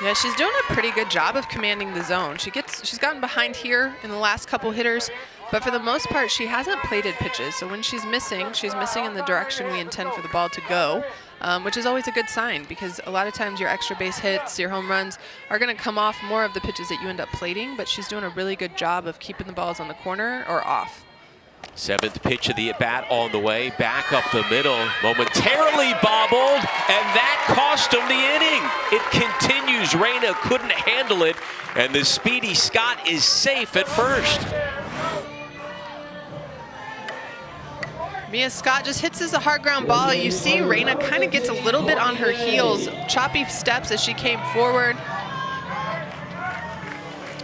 Yeah, she's doing a pretty good job of commanding the zone. She's gotten behind here in the last couple hitters, But for the most part, she hasn't plated pitches. So when she's missing in the direction we intend for the ball to go, which is always a good sign because a lot of times your extra base hits, your home runs are going to come off more of the pitches that you end up plating, but she's doing a really good job of keeping the balls on the corner or off. 7th pitch of the at-bat on the way, back up the middle, momentarily bobbled, and that cost him the inning. It continues. Reyna couldn't handle it, and the speedy Scott is safe at first. Mia Scott just hits as a hard ground ball. You see Reyna kind of gets a little bit on her heels, choppy steps as she came forward.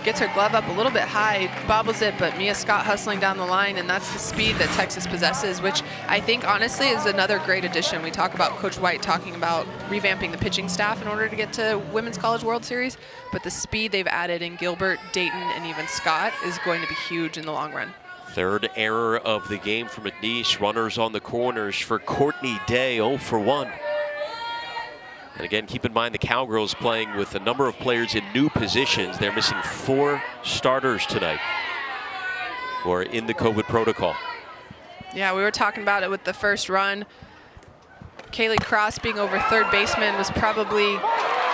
Gets her glove up a little bit high, bobbles it, but Mia Scott hustling down the line, and that's the speed that Texas possesses, which I think honestly is another great addition. We talk about Coach White talking about revamping the pitching staff in order to get to Women's College World Series, but the speed they've added in Gilbert, Dayton, and even Scott is going to be huge in the long run. 3rd error of the game for McNeese. Runners on the corners for Courtney Day, 0 for 1. And again, keep in mind the Cowgirls playing with a number of players in new positions. They're missing 4 starters tonight who are in the COVID protocol. Yeah, we were talking about it with the first run. Kaylee Cross being over third baseman was probably...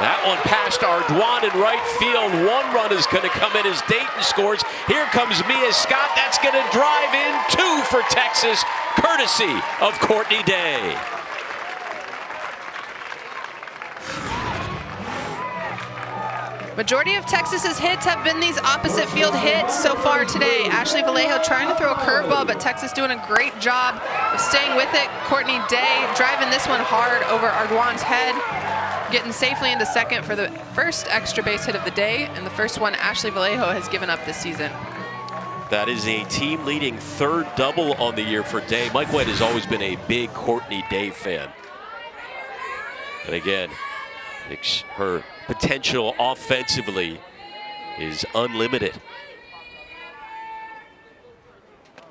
That one past Ardoin in right field. 1 run is going to come in as Dayton scores. Here comes Mia Scott. That's going to drive in 2 for Texas, courtesy of Courtney Day. Majority of Texas's hits have been these opposite field hits so far today. Ashley Vallejo trying to throw a curveball, but Texas doing a great job of staying with it. Courtney Day driving this one hard over Ardoin's head, getting safely into second for the first extra base hit of the day, and the first one Ashley Vallejo has given up this season. That is a team-leading 3rd double on the year for Day. Mike White has always been a big Courtney Day fan. And again, her potential offensively is unlimited.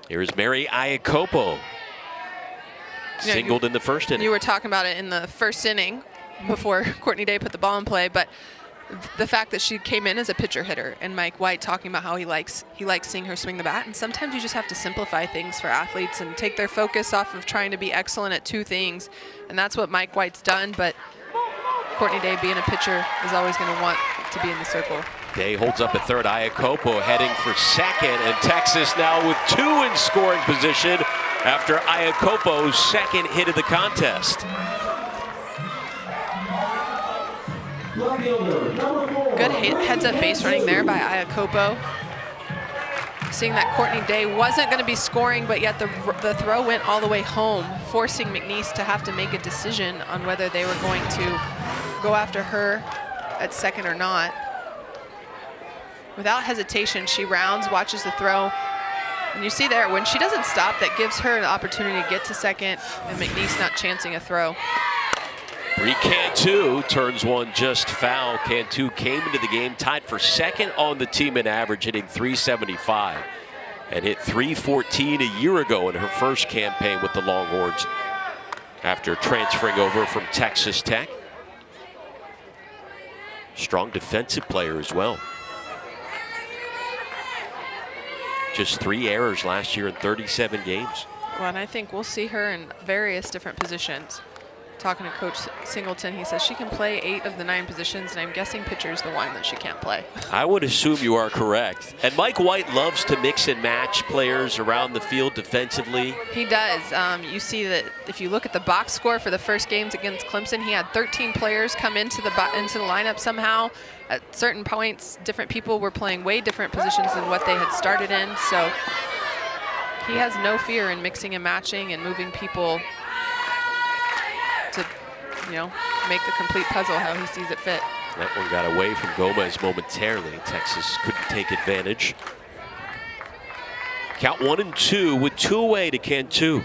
Here's Mary Iacopo, singled in the first inning. You were talking about it in the first inning before Courtney Day put the ball in play, but the fact that she came in as a pitcher hitter, and Mike White talking about how he likes seeing her swing the bat, and sometimes you just have to simplify things for athletes and take their focus off of trying to be excellent at 2 things, and that's what Mike White's done. But Courtney Day, being a pitcher, is always going to want to be in the circle. Day holds up at third. Iacopo heading for second, and Texas now with 2 in scoring position after Iacopo's second hit of the contest. Good heads-up base running there by Iacopo. Seeing that Courtney Day wasn't going to be scoring, but yet the throw went all the way home, forcing McNeese to have to make a decision on whether they were going to go after her at second or not. Without hesitation, she rounds, watches the throw. And you see there, when she doesn't stop, that gives her an opportunity to get to second, and McNeese not chancing a throw. Bree Cantu turns one just foul. Cantu came into the game tied for second on the team in average, hitting .375, and hit .314 a year ago in her first campaign with the Longhorns after transferring over from Texas Tech. Strong defensive player as well. Just 3 errors last year in 37 games. Well, and I think we'll see her in various different positions. Talking to Coach Singleton, he says she can play 8 of the 9 positions, and I'm guessing pitcher is the one that she can't play. I would assume you are correct. And Mike White loves to mix and match players around the field defensively. He does. You see that if you look at the box score for the first games against Clemson, he had 13 players come into the lineup somehow. At certain points, different people were playing way different positions than what they had started in. So he has no fear in mixing and matching and moving people to, make the complete puzzle how he sees it fit. That one got away from Gomez momentarily. Texas couldn't take advantage. Count 1-2 with 2 away to Cantu.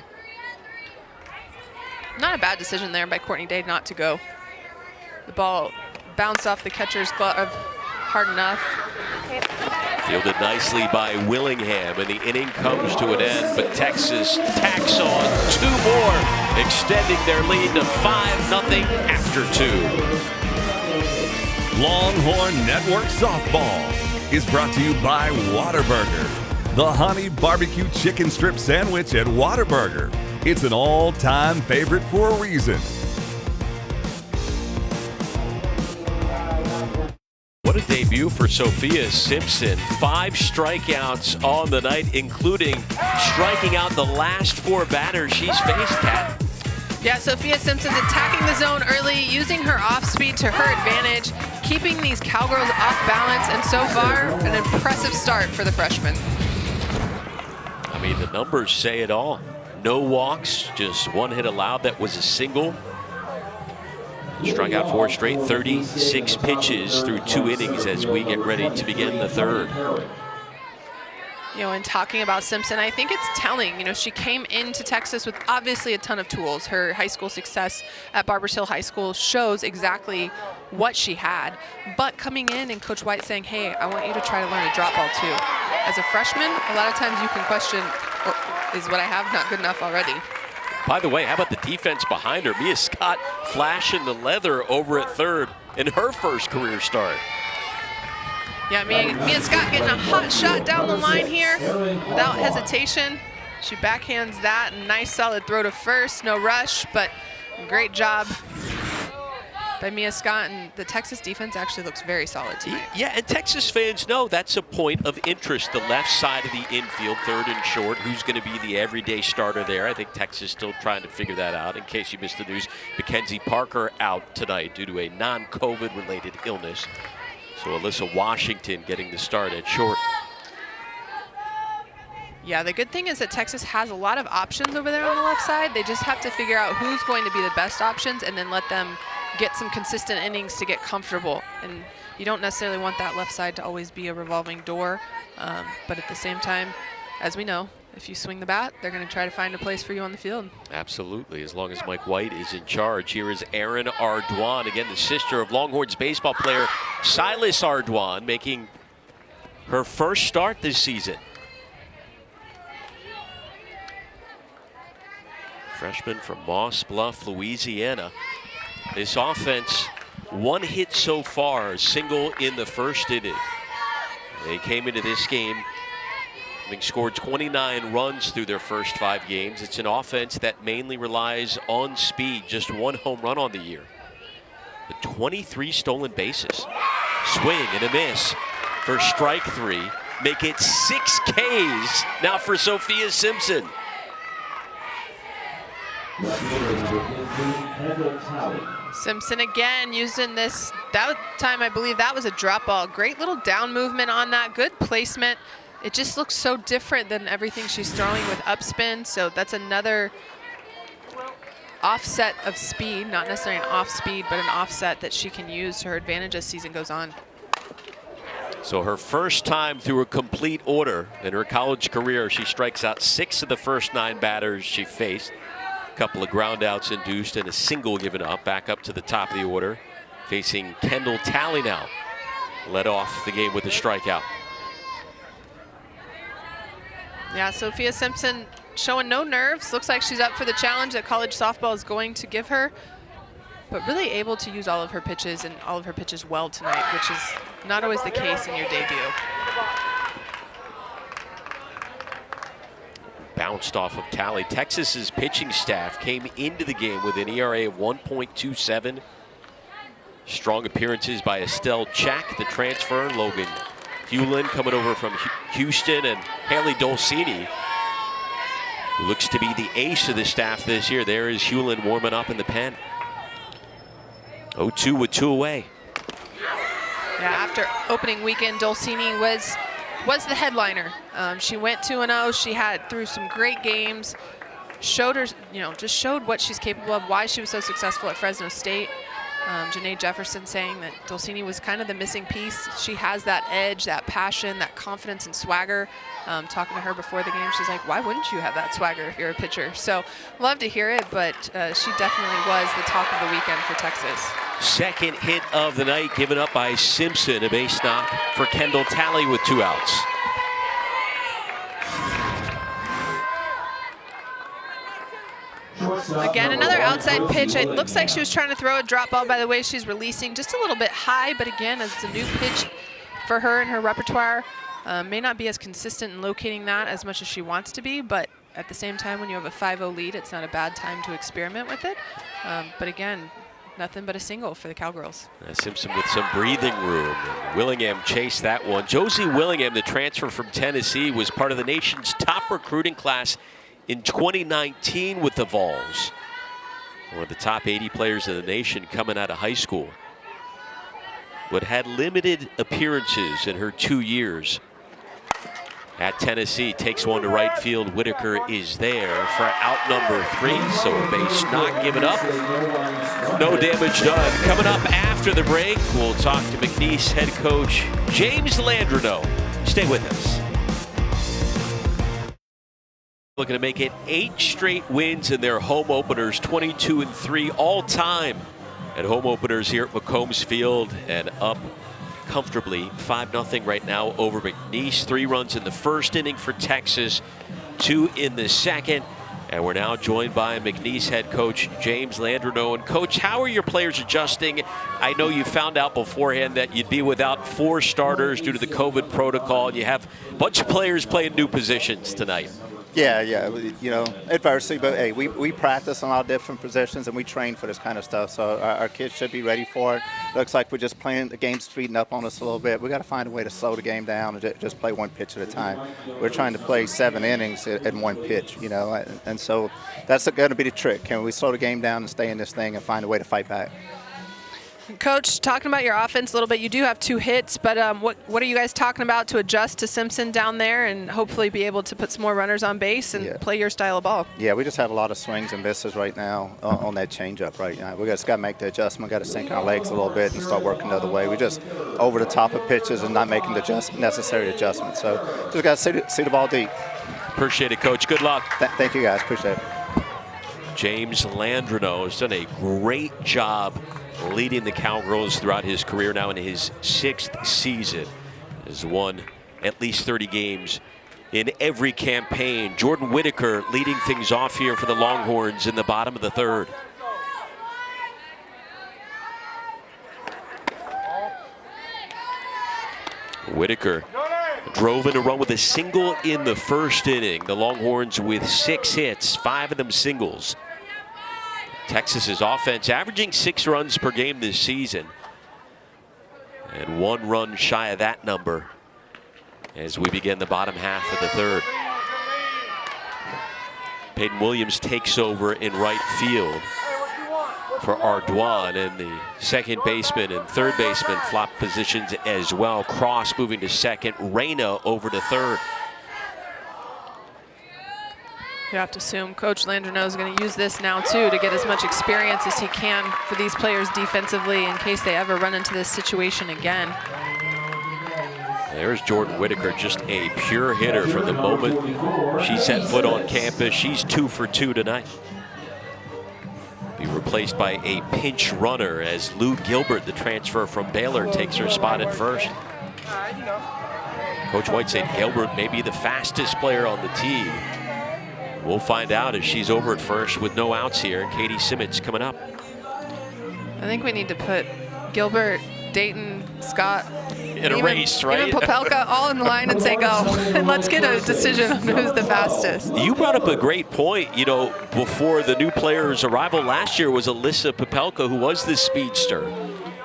Not a bad decision there by Courtney Day not to go. The ball bounced off the catcher's glove hard enough. Fielded nicely by Willingham, and the inning comes to an end, but Texas tacks on 2 more, extending their lead to 5-0 after 2. Longhorn Network Softball is brought to you by Whataburger. the Honey Barbecue Chicken Strip Sandwich at Whataburger. It's an all-time favorite for a reason. What a debut for Sophia Simpson. 5 strikeouts on the night, including striking out the last 4 batters she's faced, Kat. Yeah, Sophia Simpson's attacking the zone early, using her off-speed to her advantage, keeping these Cowgirls off balance, and so far, an impressive start for the freshman. I mean, the numbers say it all. No walks, just 1 hit allowed. That was a single. Struck out 4 straight, 36 pitches through 2 innings as we get ready to begin the third. You know, in talking about Simpson, I think it's telling. You know, she came into Texas with obviously a ton of tools. Her high school success at Barbers Hill High School shows exactly what she had. But coming in and Coach White saying, hey, I want you to try to learn a drop ball too. As a freshman, a lot of times you can question, is what I have not good enough already? By the way, how about the defense behind her? Mia Scott flashing the leather over at third in her first career start. Yeah, Mia Scott getting a hot shot down the line here without hesitation. She backhands that. Nice solid throw to first. No rush, but great job by Mia Scott. And the Texas defense actually looks very solid tonight. Yeah, and Texas fans know that's a point of interest. The left side of the infield, third and short. Who's going to be the everyday starter there? I think Texas still trying to figure that out. In case you missed the news, Mackenzie Parker out tonight due to a non-COVID related illness. So Alyssa Washington getting the start at short. Yeah, the good thing is that Texas has a lot of options over there on the left side. They just have to figure out who's going to be the best options and then let them get some consistent innings to get comfortable. And you don't necessarily want that left side to always be a revolving door. But at the same time, as we know, if you swing the bat, they're going to try to find a place for you on the field. Absolutely, as long as Mike White is in charge. Here is Erin Ardoin, again the sister of Longhorns baseball player Silas Ardoin, making her first start this season. Freshman from Moss Bluff, Louisiana. This offense, 1 hit so far, a single in the first inning. They came into this game having scored 29 runs through their first 5 games. It's an offense that mainly relies on speed, just 1 home run on the year. The 23 stolen bases. Swing and a miss for strike 3. Make it 6 Ks now for Sophia Simpson. Simpson again using this, that time I believe that was a drop ball. Great little down movement on that, good placement. It just looks so different than everything she's throwing with upspin. So that's another offset of speed, not necessarily an off speed, but an offset that she can use to her advantage as season goes on. So her first time through a complete order in her college career, she strikes out 6 of the first 9 batters she faced. A couple of ground outs induced and a single given up. Back up to the top of the order, facing Kendall Talley now. Led off the game with a strikeout. Yeah, Sophia Simpson showing no nerves. Looks like she's up for the challenge that college softball is going to give her, but really able to use all of her pitches and all of her pitches well tonight, which is not always the case in your debut. Bounced off of Talley. Texas's pitching staff came into the game with an ERA of 1.27. Strong appearances by Estelle Chack, the transfer, Logan Hewlin coming over from Houston, and Haley Dolcini, who looks to be the ace of the staff this year. There is Hewlin warming up in the pen. 0-2 with 2 away. Yeah, after opening weekend, Dolcini was the headliner. She went 2-0. She had through some great games, showed her, just showed what she's capable of, why she was so successful at Fresno State. Janae Jefferson saying that Dolcini was kind of the missing piece. She has that edge, that passion, that confidence and swagger. Talking to her before the game, she's like, why wouldn't you have that swagger if you're a pitcher? So love to hear it, but she definitely was the talk of the weekend for Texas. Second hit of the night given up by Simpson, a base knock for Kendall Talley with 2 outs. Again, another outside pitch. It looks like she was trying to throw a drop ball by the way she's releasing. Just a little bit high, but again, it's a new pitch for her in her repertoire. May not be as consistent in locating that as much as she wants to be, but at the same time, when you have a 5-0 lead, it's not a bad time to experiment with it. But again, nothing but a single for the Cowgirls. Simpson with some breathing room. Willingham chased that one. Josie Willingham, the transfer from Tennessee, was part of the nation's top recruiting class in 2019 with the Vols. One of the top 80 players in the nation coming out of high school, but had limited appearances in her 2 years at Tennessee. Takes one to right field. Whitaker is there for out number 3, so a base not given up. No damage done. Coming up after the break, we'll talk to McNeese head coach James Landreneau. Stay with us. Looking to make it 8 straight wins in their home openers, 22-3 all time at home openers here at McCombs Field, and up comfortably 5-0 right now over McNeese. 3 runs in the first inning for Texas, 2 in the second. And we're now joined by McNeese head coach James Landreneau. And coach, how are your players adjusting? I know you found out beforehand that you'd be without 4 starters due to the COVID protocol. You have a bunch of players playing new positions tonight. Yeah, you know, adversity, but hey, we practice on all different positions and we train for this kind of stuff, so our kids should be ready for it. Looks like we're just playing, the game's speeding up on us a little bit. We got to find a way to slow the game down and just play 1 pitch at a time. We're trying to play 7 innings in 1 pitch, you know, and so that's going to be the trick. Can we slow the game down and stay in this thing and find a way to fight back? Coach, talking about your offense a little bit, you do have 2 hits, but what are you guys talking about to adjust to Simpson down there and hopefully be able to put some more runners on base and play your style of ball? Yeah, we just have a lot of swings and misses right now on that changeup right now. We just got to make the adjustment, got to sink our legs a little bit and start working the other way. We just over the top of pitches and not making the necessary adjustments. So just got to see the ball deep. Appreciate it, Coach. Good luck. Thank you, guys. Appreciate it. James Landreneau has done a great job leading the Cowgirls throughout his career, now in his 6th season. Has won at least 30 games in every campaign. Jordan Whitaker leading things off here for the Longhorns in the bottom of the 3rd. Whitaker drove in a run with a single in the first inning. The Longhorns with 6 hits, 5 of them singles. Texas's offense averaging 6 runs per game this season, and 1 run shy of that number as we begin the bottom half of the 3rd. Peyton Williams takes over in right field for Ardoin, and the second baseman and third baseman flop positions as well. Cross moving to second, Reyna over to third. You have to assume Coach Landreneau is going to use this now, too, to get as much experience as he can for these players defensively in case they ever run into this situation again. There's Jordan Whitaker, just a pure hitter from the moment she set foot on campus. She's 2 for 2 tonight. Be replaced by a pinch runner as Lou Gilbert, the transfer from Baylor, takes her spot at first. Coach White said Gilbert may be the fastest player on the team. We'll find out as she's over at first with no outs here. Katie Simmons coming up. I think we need to put Gilbert, Dayton, Scott in a race, right? Even Popelka all in the line and say go. And let's get a decision on who's the fastest. You brought up a great point. You know, before the new player's arrival last year was Alyssa Popelka, who was the speedster.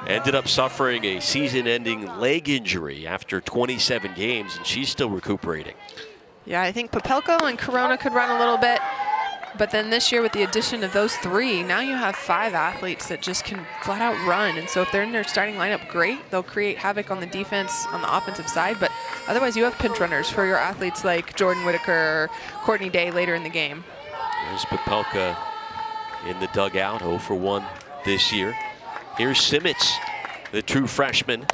Ended up suffering a season-ending leg injury after 27 games, and she's still recuperating. Yeah, I think Popelka and Corona could run a little bit. But then this year with the addition of those 3, now you have 5 athletes that just can flat out run. And so if they're in their starting lineup, great. They'll create havoc on the defense, on the offensive side. But otherwise you have pinch runners for your athletes like Jordan Whitaker or Courtney Day later in the game. There's Popelka in the dugout, 0 for 1 this year. Here's Simmons, the true freshman.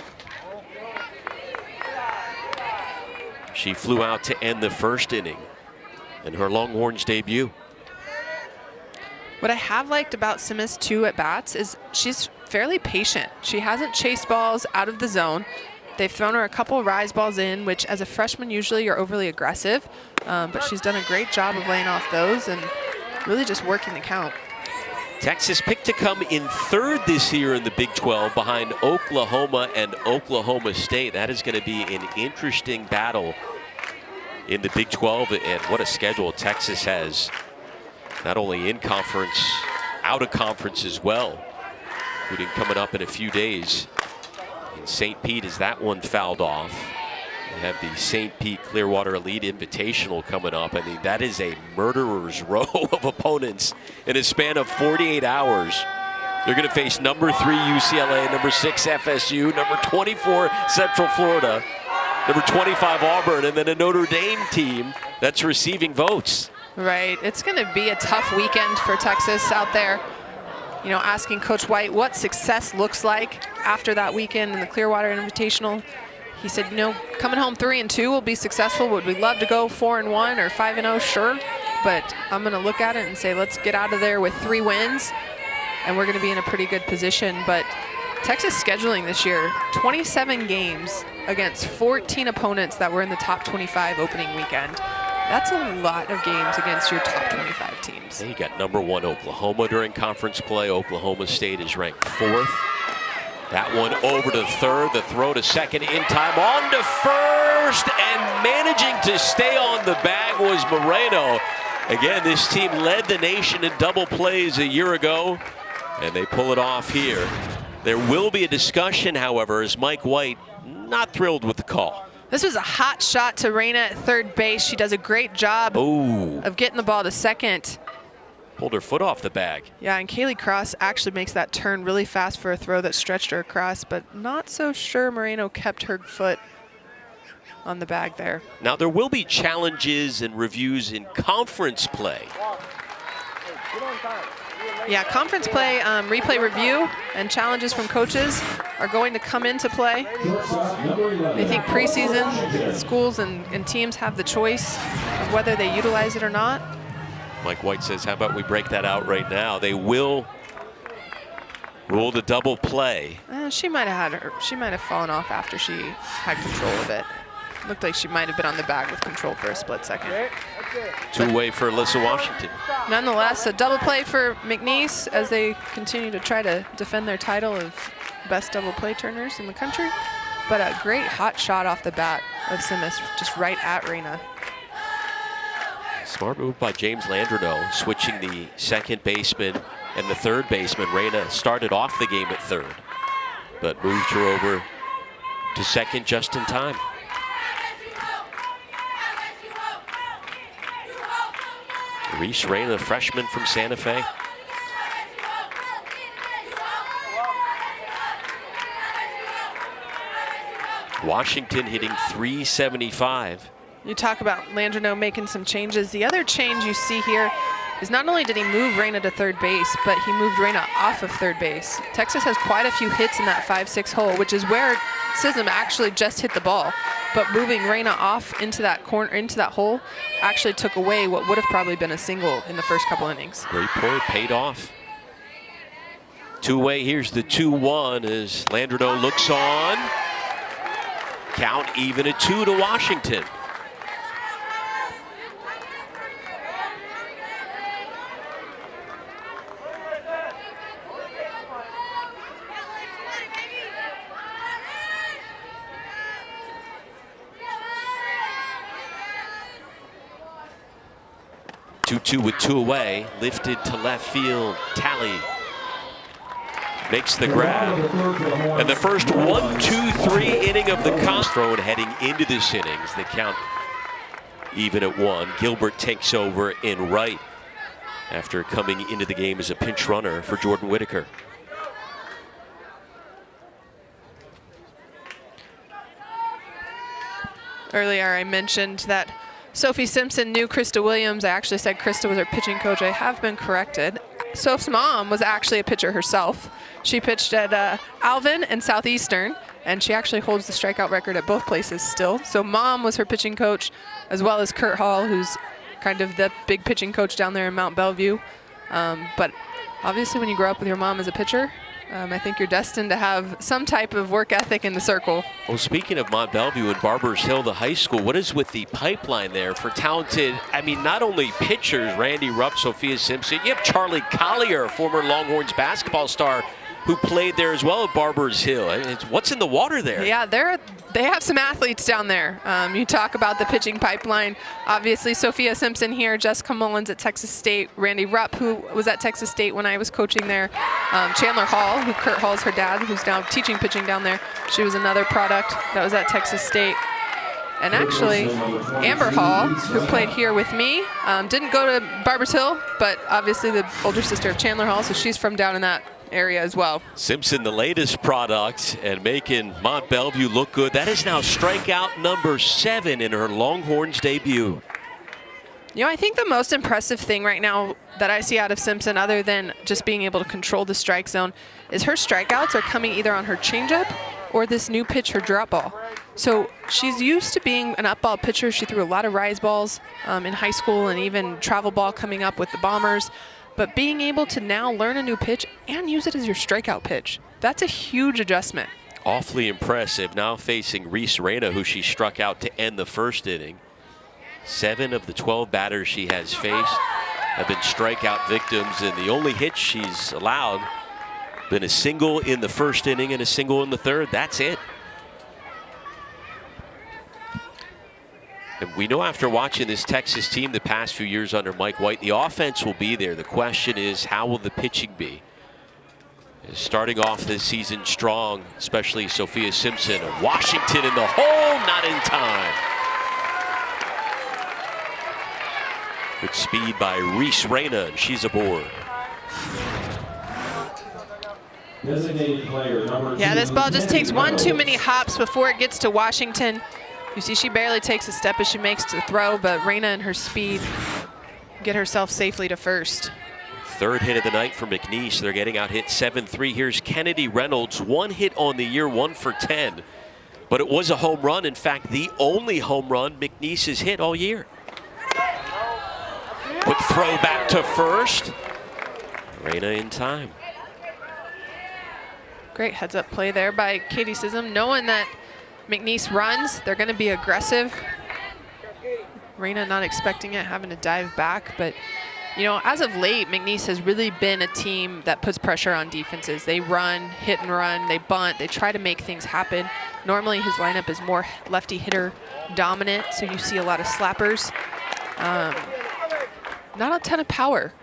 She flew out to end the first inning in her Longhorns debut. What I have liked about Simmons too at bats is she's fairly patient. She hasn't chased balls out of the zone. They've thrown her a couple rise balls in, which as a freshman usually you're overly aggressive, but she's done a great job of laying off those and really just working the count. Texas picked to come in third this year in the Big 12 behind Oklahoma and Oklahoma State. That is going to be an interesting battle in the Big 12, and what a schedule Texas has, not only in conference, out of conference as well, including coming up in a few days in St. Pete as that one fouled off. We have the St. Pete Clearwater Elite Invitational coming up. I mean, that is a murderer's row of opponents in a span of 48 hours. They're going to face number 3 UCLA, number 6 FSU, number 24 Central Florida, number 25 Auburn, and then a Notre Dame team that's receiving votes. Right. It's going to be a tough weekend for Texas out there. You know, asking Coach White what success looks like after that weekend in the Clearwater Invitational. He said, you know, coming home 3-2 will be successful. Would we love to go 4-1 or 5-0? Sure. But I'm going to look at it and say, let's get out of there with 3 wins, and we're going to be in a pretty good position. But Texas scheduling this year, 27 games against 14 opponents that were in the top 25 opening weekend. That's a lot of games against your top 25 teams. You got number 1 Oklahoma during conference play. Oklahoma State is ranked 4th. That one over to third, the throw to second in time, on to first, and managing to stay on the bag was Moreno. Again, this team led the nation in double plays a year ago, and they pull it off here. There will be a discussion, however, as Mike White not thrilled with the call. This was a hot shot to Reyna at third base. She does a great job of getting the ball to second. Pulled her foot off the bag. Yeah, and Kaylee Cross actually makes that turn really fast for a throw that stretched her across, but not so sure Moreno kept her foot on the bag there. Now, there will be challenges and reviews in conference play. Yeah, conference play, replay review, and challenges from coaches are going to come into play. I think preseason schools and teams have the choice of whether they utilize it or not. Mike White says, how about we break that out right now? They will rule the double play. She might have fallen off after she had control of it. Looked like she might have been on the bag with control for a split second. 2-way for Alyssa Washington. Nonetheless, a double play for McNeese as they continue to try to defend their title of best double play turners in the country. But a great hot shot off the bat of Simis, just right at Reyna. Smart move by James Landreneau, switching the second baseman and the third baseman. Reyna started off the game at third, but moved her over to second just in time. Reese Reyna, the freshman from Santa Fe. Washington hitting .375. You talk about Landreneau making some changes. The other change you see here is not only did he move Reyna to third base, but he moved Reyna off of third base. Texas has quite a few hits in that 5-6 hole, which is where Sism actually just hit the ball. But moving Reyna off into that corner, into that hole, actually took away what would have probably been a single in the first couple innings. Great play, paid off. 2-way, here's the 2-1 as Landreneau looks on. Count even at 2 to Washington. Two with 2 away, lifted to left field. Tally makes the grab. And the first 1-2-3 inning of the thrown heading into this innings. They count even at 1. Gilbert takes over in right after coming into the game as a pinch runner for Jordan Whitaker. Earlier I mentioned that Sophie Simpson knew Krista Williams. I actually said Krista was her pitching coach. I have been corrected. Soph's mom was actually a pitcher herself. She pitched at Alvin and Southeastern, and she actually holds the strikeout record at both places still. So mom was her pitching coach, as well as Kurt Hall, who's kind of the big pitching coach down there in Mount Bellevue. But obviously when you grow up with your mom as a pitcher, I think you're destined to have some type of work ethic in the circle. Well, speaking of Mont Bellevue and Barbers Hill, the high school, what is with the pipeline there for talented, I mean, not only pitchers, Randy Rupp, Sophia Simpson, you have Charlie Collier, former Longhorns basketball star, who played there as well at Barbers Hill. What's in the water there? Yeah, they have some athletes down there. You talk about the pitching pipeline. Obviously, Sophia Simpson here, Jessica Mullins at Texas State, Randy Rupp, who was at Texas State when I was coaching there, Chandler Hall, who Kurt Hall's her dad, who's now teaching pitching down there. She was another product that was at Texas State. And actually, Amber Hall, who played here with me, didn't go to Barbers Hill, but obviously the older sister of Chandler Hall, so she's from down in that area as well. Simpson, the latest product, and making Mont Bellevue look good. That is now strikeout number 7 in her Longhorns debut. You know, I think the most impressive thing right now that I see out of Simpson, other than just being able to control the strike zone, is her strikeouts are coming either on her changeup or this new pitch, her drop ball. So she's used to being an up ball pitcher. She threw a lot of rise balls in high school and even travel ball coming up with the Bombers. But being able to now learn a new pitch and use it as your strikeout pitch, that's a huge adjustment. Awfully impressive. Now facing Reese Reyna, who she struck out to end the first inning. 7 of the 12 batters she has faced have been strikeout victims, and the only hit she's allowed been a single in the first inning and a single in the third. That's it. And we know after watching this Texas team the past few years under Mike White, the offense will be there. The question is, how will the pitching be? Starting off this season strong, especially Sophia Simpson. Washington in the hole, not in time. Good speed by Reese Reyna, and she's aboard. Yeah, this ball just takes one too many hops before it gets to Washington. You see she barely takes a step as she makes to throw, but Reyna and her speed get herself safely to first. Third hit of the night for McNeese. They're getting out hit 7-3. Here's Kennedy Reynolds, 1 hit on the year, 1 for 10. But it was a home run. In fact, the only home run McNeese has hit all year. Quick throw back to first. Reyna in time. Great heads-up play there by Katie Sissom, knowing that McNeese runs, they're going to be aggressive. Reyna not expecting it, having to dive back. But, you know, as of late, McNeese has really been a team that puts pressure on defenses. They run, hit and run, they bunt, they try to make things happen. Normally his lineup is more lefty hitter dominant, so you see a lot of slappers. Not a ton of power.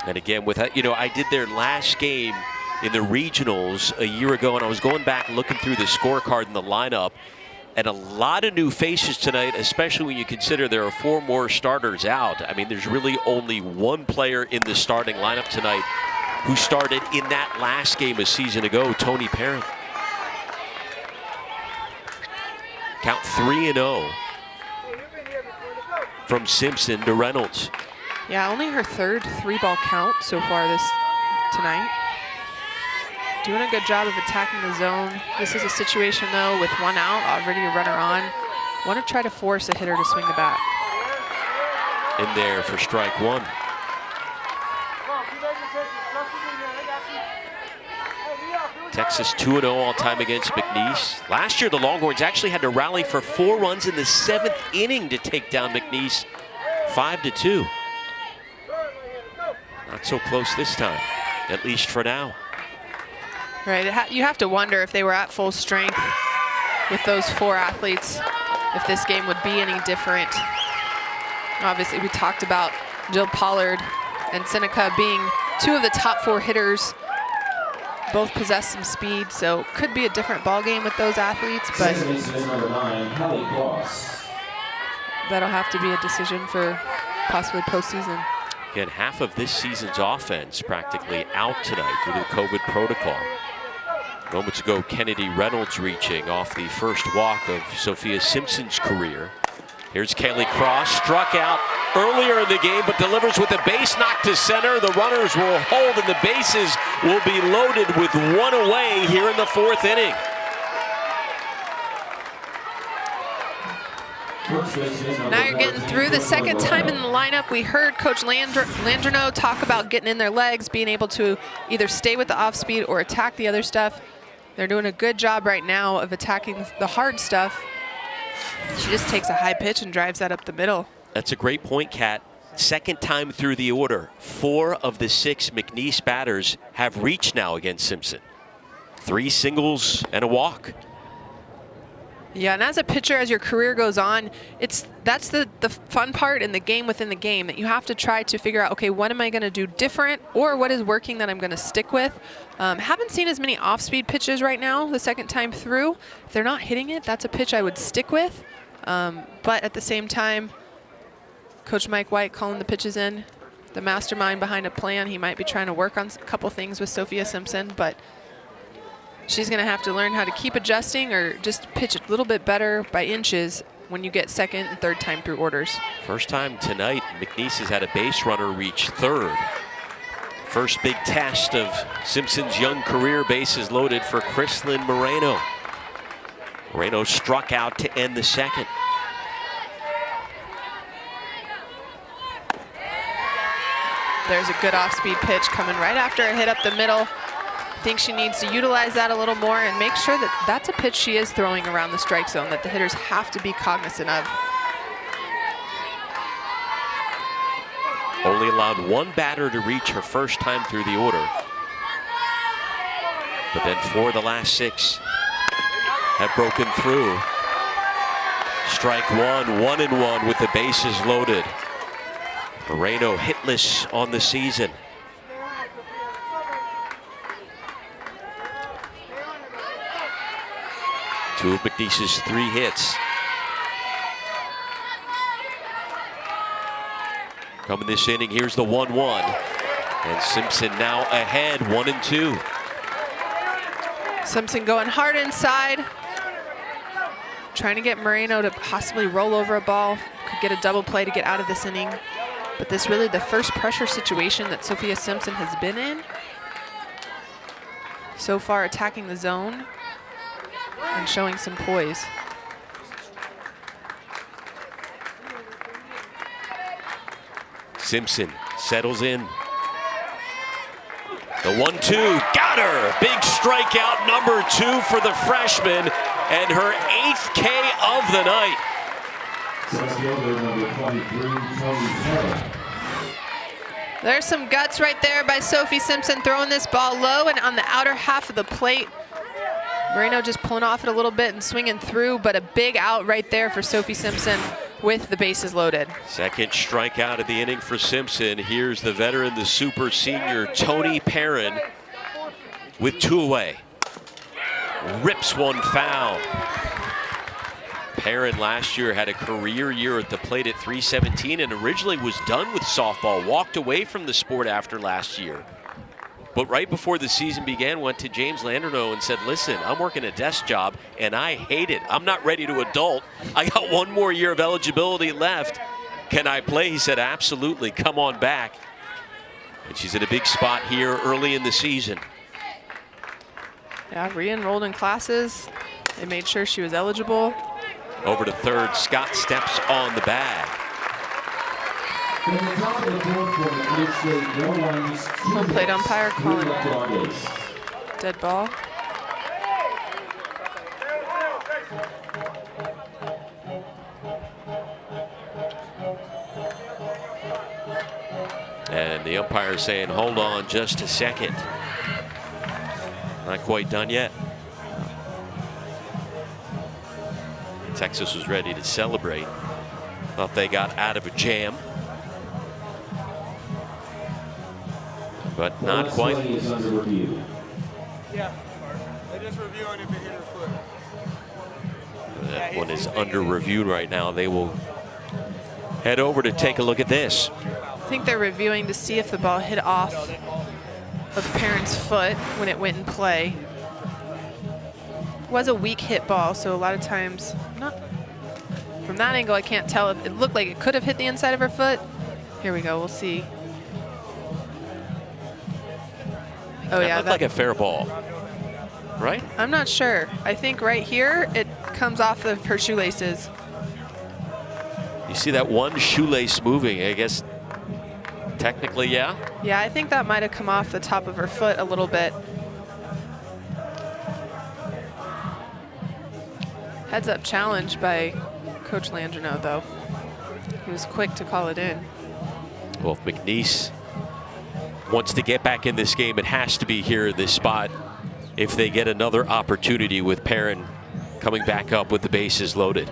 And again, with that, you know, I did their last game in the regionals a year ago, and I was going back looking through the scorecard and the lineup, and a lot of new faces tonight, especially when you consider there are 4 more starters out. I mean, there's really only 1 player in the starting lineup tonight who started in that last game a season ago, Tony Parent. Count 3-0 from Simpson to Reynolds. Yeah, only her third 3-ball count so far tonight. Doing a good job of attacking the zone. This is a situation, though, with 1 out, already a runner on. Want to try to force a hitter to swing the bat. In there for strike 1. Texas 2-0 all time against McNeese. Last year, the Longhorns actually had to rally for 4 runs in the 7th inning to take down McNeese 5-2. Not so close this time, at least for now. Right, you have to wonder if they were at full strength with those 4 athletes, if this game would be any different. Obviously, we talked about Jill Pollard and Seneca being 2 of the top 4 hitters. Both possess some speed, so could be a different ball game with those athletes, but that'll have to be a decision for possibly postseason. Again, half of this season's offense practically out tonight due to the COVID protocol. Moments ago, Kennedy Reynolds reaching off the first walk of Sophia Simpson's career. Here's Kaylee Cross, struck out earlier in the game, but delivers with a base knock to center. The runners will hold, and the bases will be loaded with 1 away here in the 4th inning. Now you're getting through the second time in the lineup. We heard Coach Landreneau talk about getting in their legs, being able to either stay with the off speed or attack the other stuff. They're doing a good job right now of attacking the hard stuff. She just takes a high pitch and drives that up the middle. That's a great point, Kat. Second time through the order. 4 of the 6 McNeese batters have reached now against Simpson. 3 singles and a walk. Yeah, and as a pitcher, as your career goes on, that's the fun part in the game within the game, that you have to try to figure out, okay, what am I going to do different, or what is working that I'm going to stick with. Haven't seen as many off-speed pitches right now the second time through. If they're not hitting it, that's a pitch I would stick with. But at the same time, Coach Mike White calling the pitches in, the mastermind behind a plan. He might be trying to work on a couple things with Sophia Simpson, but she's going to have to learn how to keep adjusting or just pitch a little bit better by inches when you get second and third time through orders. First time tonight, McNeese has had a base runner reach third. First big test of Simpson's young career. Bases loaded for Chrislyn Moreno. Moreno struck out to end the second. There's a good off-speed pitch coming right after a hit up the middle. I think she needs to utilize that a little more and make sure that that's a pitch she is throwing around the strike zone that the hitters have to be cognizant of. Only allowed 1 batter to reach her first time through the order. But then 4 of the last 6 have broken through. Strike 1, 1-1 with the bases loaded. Moreno hitless on the season. Two of McNeese's 3 hits. Coming this inning, here's the 1-1. And Simpson now ahead, 1-2. Simpson going hard inside. Trying to get Moreno to possibly roll over a ball. Could get a double play to get out of this inning. But this really the first pressure situation that Sophia Simpson has been in. So far attacking the zone and showing some poise. Simpson settles in. The 1-2, got her! Big strikeout, number 2 for the freshman, and her 8th K of the night. There's some guts right there by Sophie Simpson, throwing this ball low and on the outer half of the plate. Moreno just pulling off it a little bit and swinging through, but a big out right there for Sophie Simpson with the bases loaded. Second strikeout of the inning for Simpson. Here's the veteran, the super senior, Tony Perrin, with 2 away. Rips one foul. Perrin last year had a career year at the plate at .317 and originally was done with softball, walked away from the sport after last year. But right before the season began, went to James Landreneau and said, listen, I'm working a desk job and I hate it. I'm not ready to adult. I got 1 more year of eligibility left. Can I play? He said, absolutely, come on back. And she's in a big spot here early in the season. Yeah, re-enrolled in classes. They made sure she was eligible. Over to third, Scott steps on the bag. Home plate umpire calling dead ball. And the umpire saying, hold on just a second. Not quite done yet. Texas was ready to celebrate. Thought they got out of a jam. But not quite. Yeah, they're just reviewing if it hit her foot. That one is under review right now. They will head over to take a look at this. I think they're reviewing to see if the ball hit off of Perrin's foot when it went in play. It was a weak hit ball, so a lot of times, not from that angle, I can't tell if it looked like it could have hit the inside of her foot. Here we go, we'll see. Oh That yeah, looked like a fair ball, right? I'm not sure. I think right here it comes off of her shoelaces. You see that one shoelace moving, I guess. Technically, yeah. Yeah, I think that might have come off the top of her foot a little bit. Heads up challenge by Coach Landreneau, though. He was quick to call it in. Well, if McNeese wants to get back in this game, it has to be here in this spot if they get another opportunity with Perrin coming back up with the bases loaded.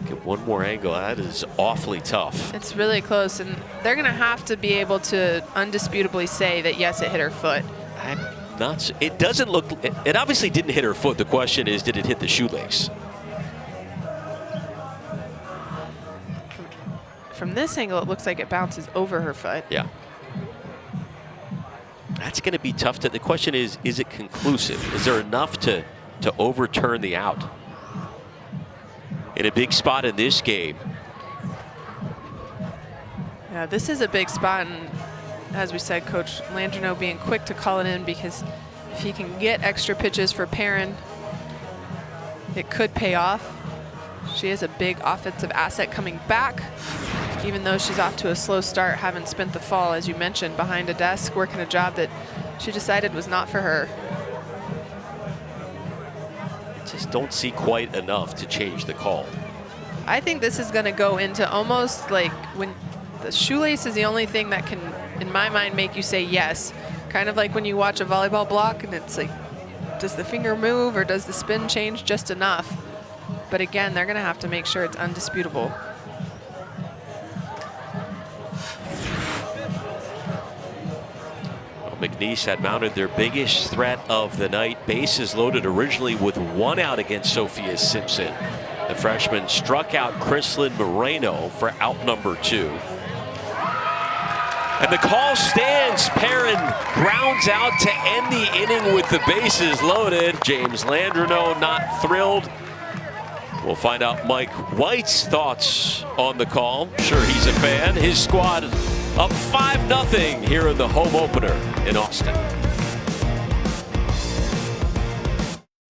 Get one more angle. That is awfully tough. It's really close, and they're going to have to be able to undisputably say that, yes, it hit her foot. I'm not. It doesn't look. It obviously didn't hit her foot. The question is, did it hit the shoelace? From this angle, it looks like it bounces over her foot. Yeah. That's going to be tough. The question is it conclusive? Is there enough to overturn the out? In a big spot in this game. Yeah, this is a big spot, and as we said, Coach Landreneau being quick to call it in, because if he can get extra pitches for Perrin, it could pay off. She is a big offensive asset coming back, even though she's off to a slow start, having spent the fall, as you mentioned, behind a desk, working a job that she decided was not for her. Just don't see quite enough to change the call. I think this is going to go into almost like when the shoelace is the only thing that can, in my mind, make you say yes. Kind of like when you watch a volleyball block and it's like, does the finger move or does the spin change just enough? But again, they're going to have to make sure it's undisputable. McNeese had mounted their biggest threat of the night. Bases loaded originally with one out against Sophia Simpson. The freshman struck out Chrislyn Moreno for out number 2. And the call stands. Perrin grounds out to end the inning with the bases loaded. James Landreneau not thrilled. We'll find out Mike White's thoughts on the call. I'm sure he's a fan. His squad up 5-0 here in the home opener in Austin.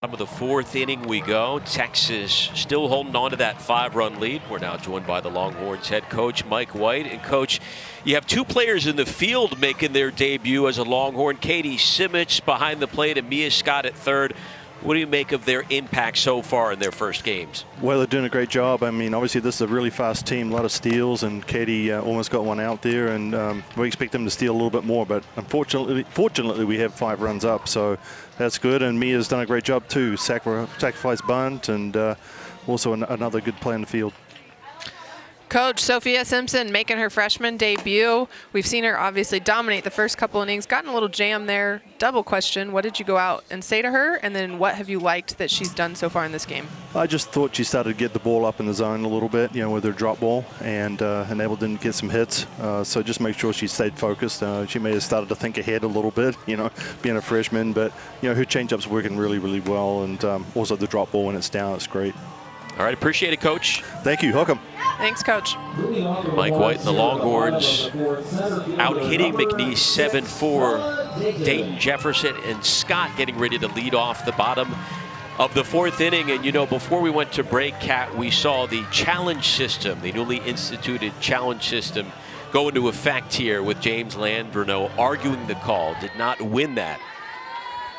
Top of the 4th inning we go. Texas still holding on to that 5-run lead. We're now joined by the Longhorns head coach Mike White. And coach, you have 2 players in the field making their debut as a Longhorn. Katie Simic behind the plate and Mia Scott at third. What do you make of their impact so far in their first games? Well, they're doing a great job. I mean, obviously this is a really fast team, a lot of steals, and Katie almost got one out there, and we expect them to steal a little bit more, but fortunately we have 5 runs up, so that's good. And Mia's done a great job too, sacrifice bunt, and also another good play in the field. Coach, Sophia Simpson making her freshman debut. We've seen her obviously dominate the first couple innings, gotten a little jam there. Double question, what did you go out and say to her? And then what have you liked that she's done so far in this game? I just thought she started to get the ball up in the zone a little bit, with her drop ball, and enabled them to get some hits. So just make sure she stayed focused. She may have started to think ahead a little bit, being a freshman, but, her changeup's working really, really well. And also the drop ball when it's down, it's great. All right, appreciate it, Coach. Thank you. Welcome. Thanks, Coach. Mike White and the Longhorns out hitting McNeese 7-4. Dayton Jefferson and Scott getting ready to lead off the bottom of the 4th inning. And, before we went to break, Kat, we saw the challenge system, the newly instituted challenge system, go into effect here with James Landreneau arguing the call. Did not win that.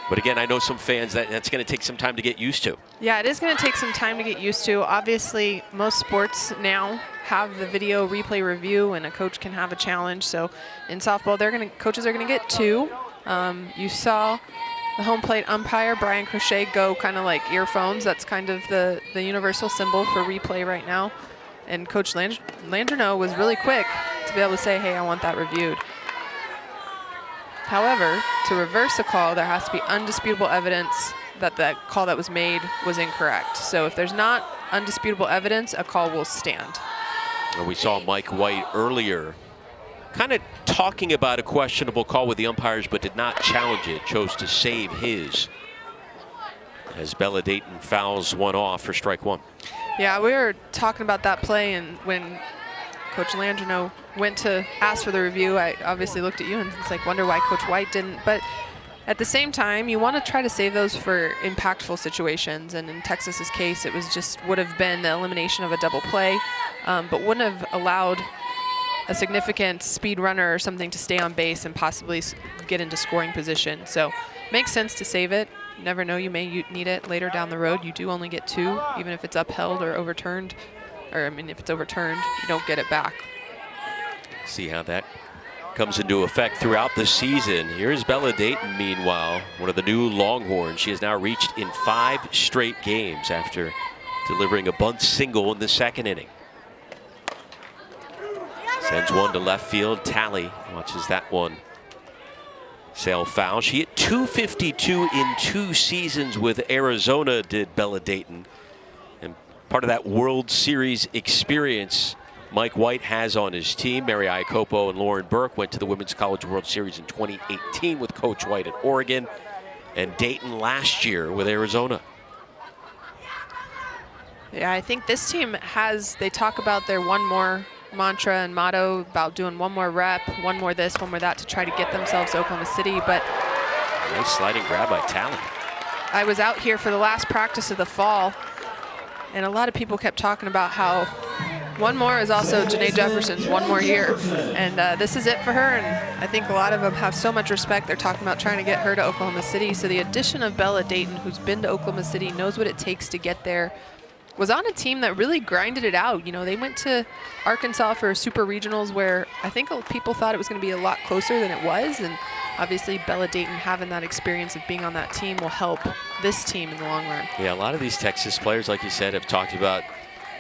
But again, I know some fans that's going to take some time to get used to. Yeah, it is going to take some time to get used to. Obviously, most sports now have the video replay review, and a coach can have a challenge. So in softball, coaches are going to get 2. You saw the home plate umpire, Brian Crochet, go kind of like earphones. That's kind of the universal symbol for replay right now. And Coach Landreneau was really quick to be able to say, hey, I want that reviewed. However, to reverse a call, there has to be undisputable evidence that the call that was made was incorrect. So if there's not undisputable evidence, a call will stand. And we saw Mike White earlier kind of talking about a questionable call with the umpires, but did not challenge it, chose to save his. As Bella Dayton fouls one off for strike 1. Yeah, we were talking about that play, and when Coach Landreneau went to ask for the review, I obviously looked at you and it's like, wonder why Coach White didn't. But At the same time, you want to try to save those for impactful situations. And in Texas's case, it would have been the elimination of a double play, but wouldn't have allowed a significant speed runner or something to stay on base and possibly get into scoring position. So makes sense to save it. You never know, you may need it later down the road. You do only get 2, even if it's upheld or overturned. Or, I mean, if it's overturned, you don't get it back. See how that comes into effect throughout the season. Here's Bella Dayton, meanwhile, one of the new Longhorns. She has now reached in 5 straight games after delivering a bunt single in the 2nd inning. Sends one to left field. Talley watches that one sail foul. She hit .252 in 2 seasons with Arizona, did Bella Dayton. And part of that World Series experience Mike White has on his team. Mary Iacopo and Lauren Burke went to the Women's College World Series in 2018 with Coach White at Oregon, and Dayton last year with Arizona. Yeah, I think this team they talk about their one more mantra and motto about doing one more rep, one more this, one more that to try to get themselves to Oklahoma City. But nice sliding grab by Talley. I was out here for the last practice of the fall, and a lot of people kept talking about how one more is also Janae Jefferson's one more year. And this is it for her. And I think a lot of them have so much respect. They're talking about trying to get her to Oklahoma City. So the addition of Bella Dayton, who's been to Oklahoma City, knows what it takes to get there, was on a team that really grinded it out. You know, they went to Arkansas for super regionals where I think people thought it was going to be a lot closer than it was. And obviously Bella Dayton having that experience of being on that team will help this team in the long run. Yeah, a lot of these Texas players, like you said, have talked about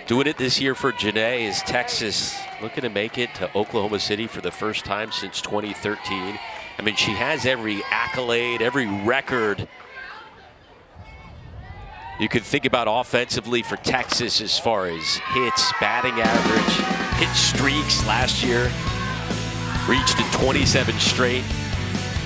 doing it this year for Janae. Is Texas looking to make it to Oklahoma City for the first time since 2013? I mean, she has every accolade, every record you could think about offensively for Texas as far as hits, batting average, hit streaks last year. Reached in 27 straight.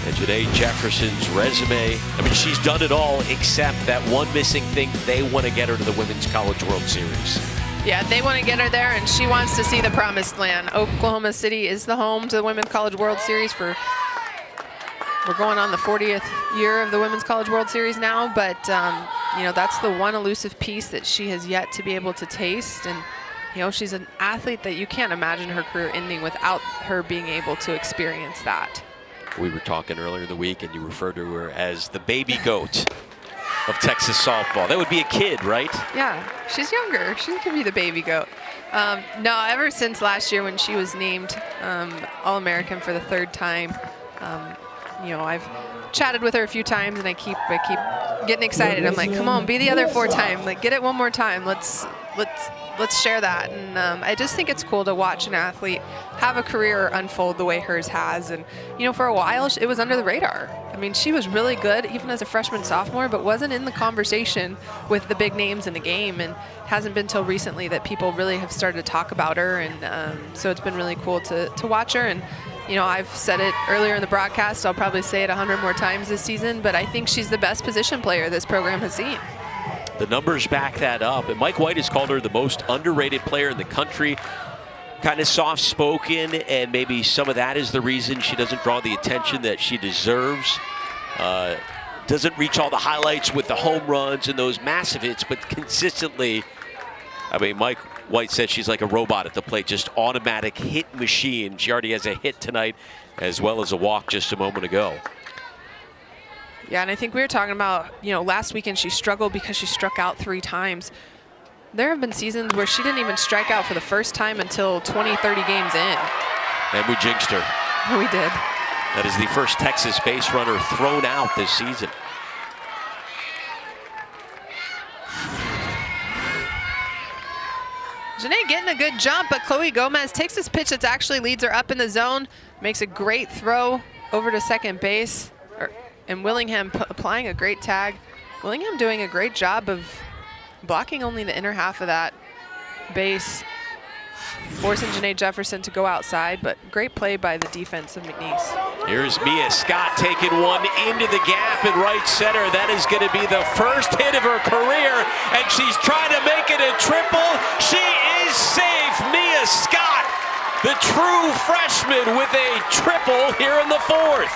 And Janae Jefferson's resume, I mean, she's done it all except that one missing thing. They want to get her to the Women's College World Series. Yeah, they want to get her there, and she wants to see the promised land. Oklahoma City is the home to the Women's College World Series we're going on the 40th year of the Women's College World Series now, but you know, that's the one elusive piece that she has yet to be able to taste. And you know, she's an athlete that you can't imagine her career ending without her being able to experience that. We were talking earlier in the week, and you referred to her as the baby goat of Texas softball. That would be a kid, right? Yeah, she's younger. She could be the baby goat. No, ever since last year when she was named All-American for the 3rd time, you know, I've chatted with her a few times, and I keep getting excited. I'm like, come on, be the other 4 time. Like, get it one more time. Let's share that. And I just think it's cool to watch an athlete have a career unfold the way hers has. And, you know, for a while, it was under the radar. I mean, she was really good, even as a freshman, sophomore, but wasn't in the conversation with the big names in the game. And hasn't been till recently that people really have started to talk about her. And so it's been really cool to watch her. And, you know, I've said it earlier in the broadcast. I'll probably say it 100 more times this season, but I think she's the best position player this program has seen. The numbers back that up, and Mike White has called her the most underrated player in the country. Kind of soft-spoken, and maybe some of that is the reason she doesn't draw the attention that she deserves. Doesn't reach all the highlights with the home runs and those massive hits, but consistently, I mean, Mike White said she's like a robot at the plate, just automatic hit machine. She already has a hit tonight as well as a walk just a moment ago. Yeah, and I think we were talking about, you know, last weekend she struggled because she struck out 3 times. There have been seasons where she didn't even strike out for the first time until 20, 30 games in. And we jinxed her. We did. That is the first Texas base runner thrown out this season. Janae getting a good jump, but Chloe Gomez takes this pitch that actually leads her up in the zone, makes a great throw over to second base, and Willingham applying a great tag. Willingham doing a great job of blocking only the inner half of that base, forcing Janae Jefferson to go outside, but great play by the defense of McNeese. Here's Mia Scott taking one into the gap in right center. That is going to be the first hit of her career, and she's trying to make it a triple. She is safe. Mia Scott, the true freshman, with a triple here in the 4th.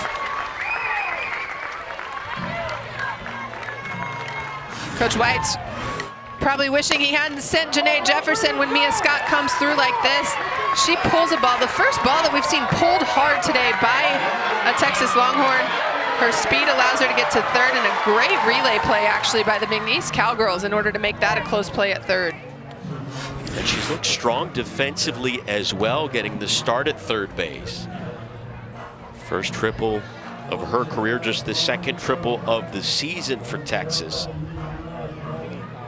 Coach White's probably wishing he hadn't sent Janae Jefferson when Mia Scott comes through like this. She pulls a ball, the first ball that we've seen pulled hard today by a Texas Longhorn. Her speed allows her to get to third, and a great relay play actually by the McNeese Cowgirls in order to make that a close play at third. And she's looked strong defensively as well, getting the start at third base. First triple of her career, just the second triple of the season for Texas.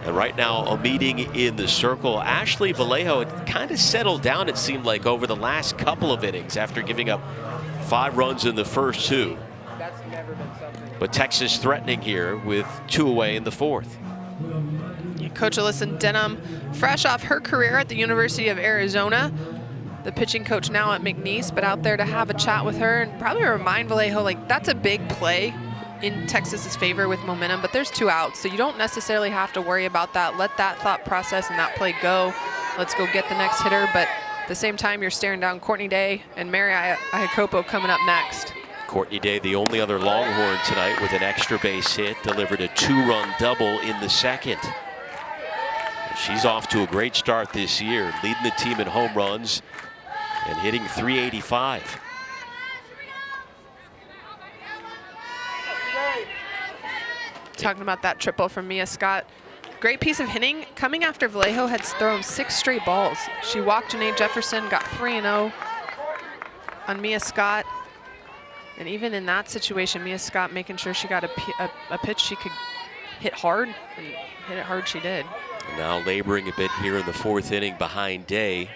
And right now, a meeting in the circle. Ashley Vallejo had kind of settled down, it seemed like, over the last couple of innings after giving up 5 runs in the first 2. But Texas threatening here with 2 away in the 4th. Coach Alyssa Denham, fresh off her career at the University of Arizona, the pitching coach now at McNeese, but out there to have a chat with her and probably remind Vallejo, like, that's a big play in Texas's favor with momentum, but there's 2 outs, so you don't necessarily have to worry about that. Let that thought process and that play go. Let's go get the next hitter, but at the same time, you're staring down Courtney Day and Mary Iacopo coming up next. Courtney Day, the only other Longhorn tonight with an extra base hit, delivered a 2-run double in the second. She's off to a great start this year, leading the team in home runs and hitting .385. Talking about that triple from Mia Scott. Great piece of hitting coming after Vallejo had thrown 6 straight balls. She walked Janae Jefferson, got 3-0 on Mia Scott. And even in that situation, Mia Scott making sure she got a pitch she could hit hard, and hit it hard she did. Now laboring a bit here in the 4th inning behind Day.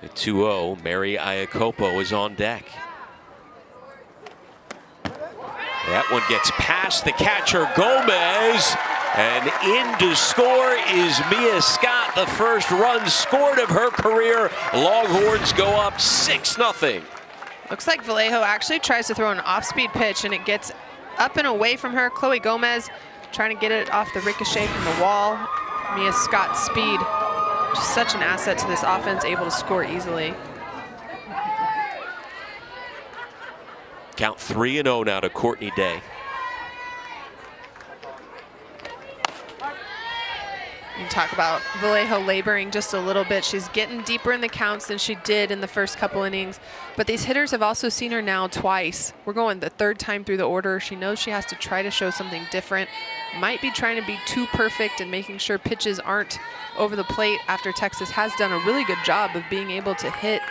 At 2-0, Mary Iacopo is on deck. That one gets past the catcher, Gomez, and in to score is Mia Scott. The first run scored of her career. Longhorns go up 6-0. Looks like Vallejo actually tries to throw an off-speed pitch, and it gets up and away from her. Chloe Gomez trying to get it off the ricochet from the wall. Mia Scott's speed, just such an asset to this offense, able to score easily. Count 3-0 now to Courtney Day. You talk about Vallejo laboring just a little bit. She's getting deeper in the counts than she did in the first couple innings. But these hitters have also seen her now twice. We're going the 3rd time through the order. She knows she has to try to show something different. Might be trying to be too perfect and making sure pitches aren't over the plate after Texas has done a really good job of being able to hit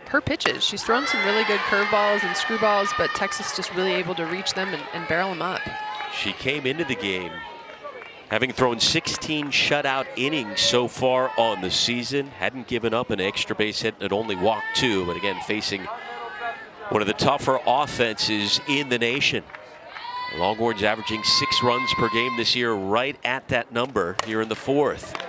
her pitches. She's thrown some really good curveballs and screwballs, but Texas just really able to reach them and barrel them up. She came into the game having thrown 16 shutout innings so far on the season. Hadn't given up an extra base hit and only walked 2, but again facing one of the tougher offenses in the nation. The Longhorns averaging 6 runs per game this year, right at that number here in the 4th.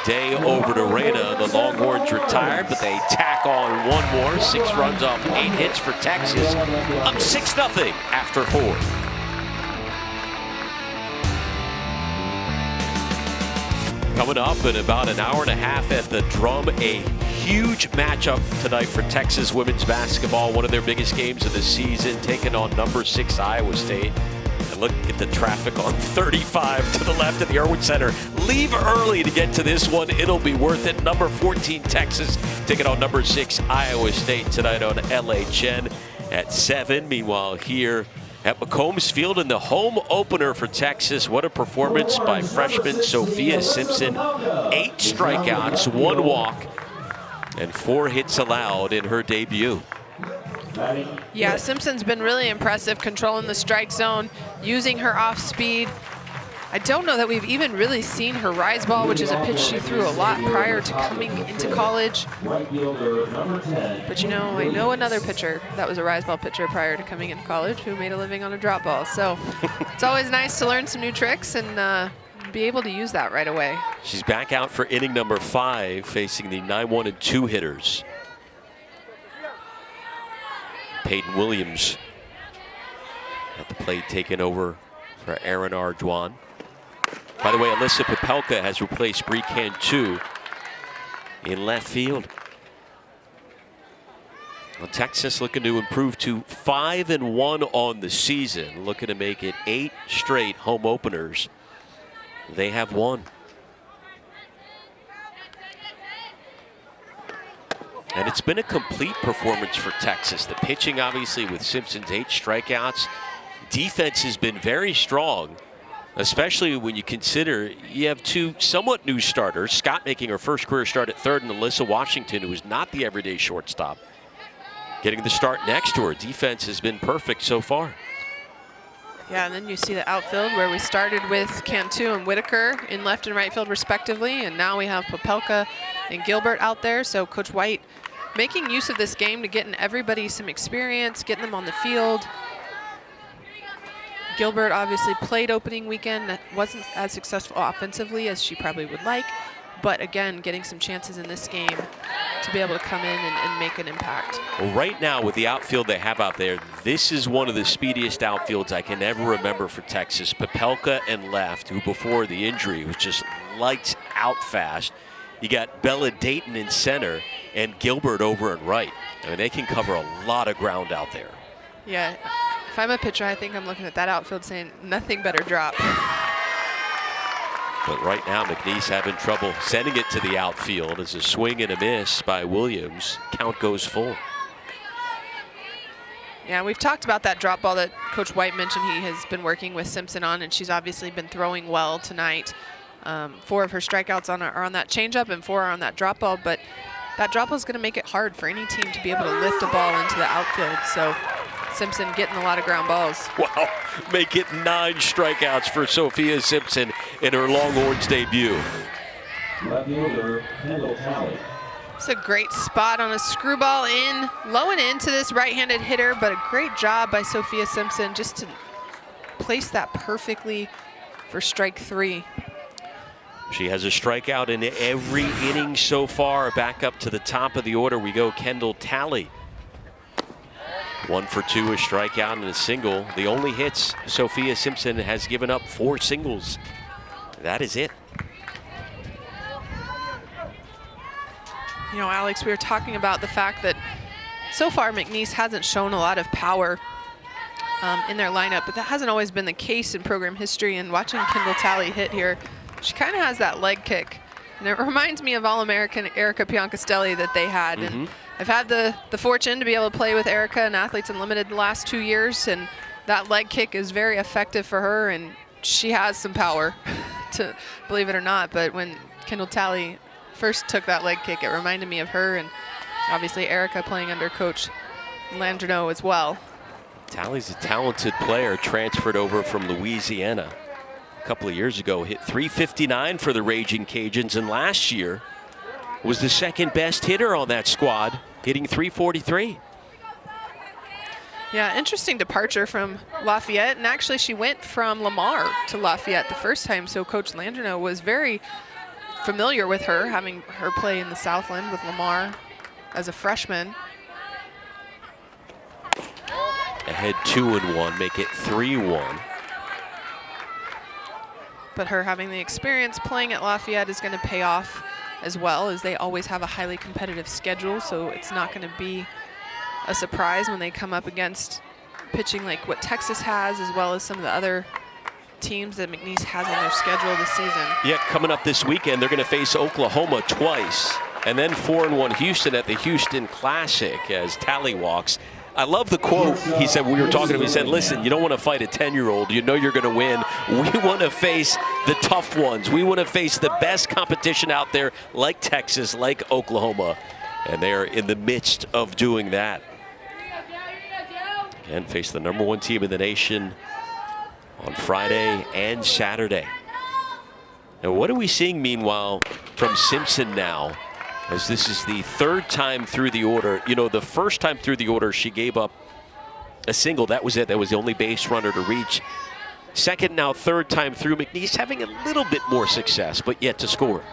Day over to Reyna. The Longhorns retired, but they tack on 1 more. 6 runs off 8 hits for Texas. Up 6-0 after 4. Coming up in about an hour and a half at the Drum, a huge matchup tonight for Texas women's basketball. One of their biggest games of the season, taking on number 6 Iowa State. And look at the traffic on 35 to the left of the Irwin Center. Leave early to get to this one. It'll be worth it. Number 14 Texas taking on number 6 Iowa State tonight on LHN at 7. Meanwhile, here at McCombs Field in the home opener for Texas. What a performance by freshman Sophia Simpson. 8 strikeouts, 1 walk, and 4 hits allowed in her debut. Yeah, Simpson's been really impressive, controlling the strike zone, using her off speed. I don't know that we've even really seen her rise ball, which is a pitch she threw a lot prior to coming into college. But you know, I know another pitcher that was a rise ball pitcher prior to coming into college who made a living on a drop ball. So it's always nice to learn some new tricks and be able to use that right away. She's back out for inning number 5, facing the 9-1 and 2 hitters. Peyton Williams at the plate, taking over for Aaron Arjuan. By the way, Alyssa Popelka has replaced Bree Cantu in left field. Well, Texas looking to improve to 5-1 on the season, looking to make it 8 straight home openers they have won. And it's been a complete performance for Texas. The pitching, obviously, with Simpson's 8 strikeouts. Defense has been very strong, especially when you consider you have 2 somewhat new starters. Scott making her first career start at third, and Alyssa Washington, who is not the everyday shortstop, getting the start next to her. Defense has been perfect so far. Yeah, and then you see the outfield where we started with Cantu and Whitaker in left and right field respectively, and now we have Popelka and Gilbert out there. So Coach White making use of this game to getting everybody some experience, getting them on the field. Gilbert obviously played opening weekend. That wasn't as successful offensively as she probably would like, but again, getting some chances in this game to be able to come in and make an impact. Well, right now with the outfield they have out there, this is one of the speediest outfields I can ever remember for Texas. Popelka and left, who before the injury was just lights out fast. You got Bella Dayton in center and Gilbert over and right. I mean, they can cover a lot of ground out there. Yeah, if I'm a pitcher, I think I'm looking at that outfield saying nothing better drop. But right now, McNeese having trouble sending it to the outfield as a swing and a miss by Williams. Count goes full. Yeah, we've talked about that drop ball that Coach White mentioned he has been working with Simpson on, and she's obviously been throwing well tonight. 4 of her strikeouts are on that changeup and 4 are on that drop ball, but that drop ball is going to make it hard for any team to be able to lift a ball into the outfield. So Simpson getting a lot of ground balls. Wow, make it 9 strikeouts for Sophia Simpson in her Longhorns debut. It's a great spot on a screwball in, low and into this right-handed hitter, but a great job by Sophia Simpson just to place that perfectly for strike 3. She has a strikeout in every inning so far. Back up to the top of the order we go. Kendall Talley. 1 for 2, a strikeout and a single. The only hits Sophia Simpson has given up 4 singles. That is it. You know, Alex, we were talking about the fact that so far McNeese hasn't shown a lot of power in their lineup, but that hasn't always been the case in program history. And watching Kendall Talley hit here, she kind of has that leg kick. And it reminds me of All-American Erica Piancastelli that they had. And I've had the fortune to be able to play with Erica and Athletes Unlimited the last 2 years, and that leg kick is very effective for her, and she has some power, to believe it or not. But when Kendall Talley first took that leg kick, it reminded me of her, and obviously Erica playing under Coach Landreneau as well. Talley's a talented player, transferred over from Louisiana a couple of years ago, hit .359 for the Raging Cajuns, and last year was the second best hitter on that squad, hitting .343. Yeah, interesting departure from Lafayette, and actually she went from Lamar to Lafayette the first time, so Coach Landreneau was very familiar with her, having her play in the Southland with Lamar as a freshman. Ahead 2-1, make it 3-1. But her having the experience playing at Lafayette is going to pay off as well, as they always have a highly competitive schedule, so it's not going to be a surprise when they come up against pitching like what Texas has, as well as some of the other teams that McNeese has on their schedule this season. Yeah, coming up this weekend, they're going to face Oklahoma twice, and then 4-1 Houston at the Houston Classic as Talley walks. I love the quote. He said, we were talking to him, he said, listen, you don't want to fight a 10-year-old. You know you're going to win. We want to face the tough ones. We want to face the best competition out there, like Texas, like Oklahoma. And they're in the midst of doing that. Again, face the #1 team in the nation on Friday and Saturday. Now, what are we seeing, meanwhile, from Simpson now? As this is the 3rd time through the order. You know, the first time through the order, she gave up a single. That was it. That was the only base runner to reach. Second, now 3rd time through. McNeese having a little bit more success, but yet to score.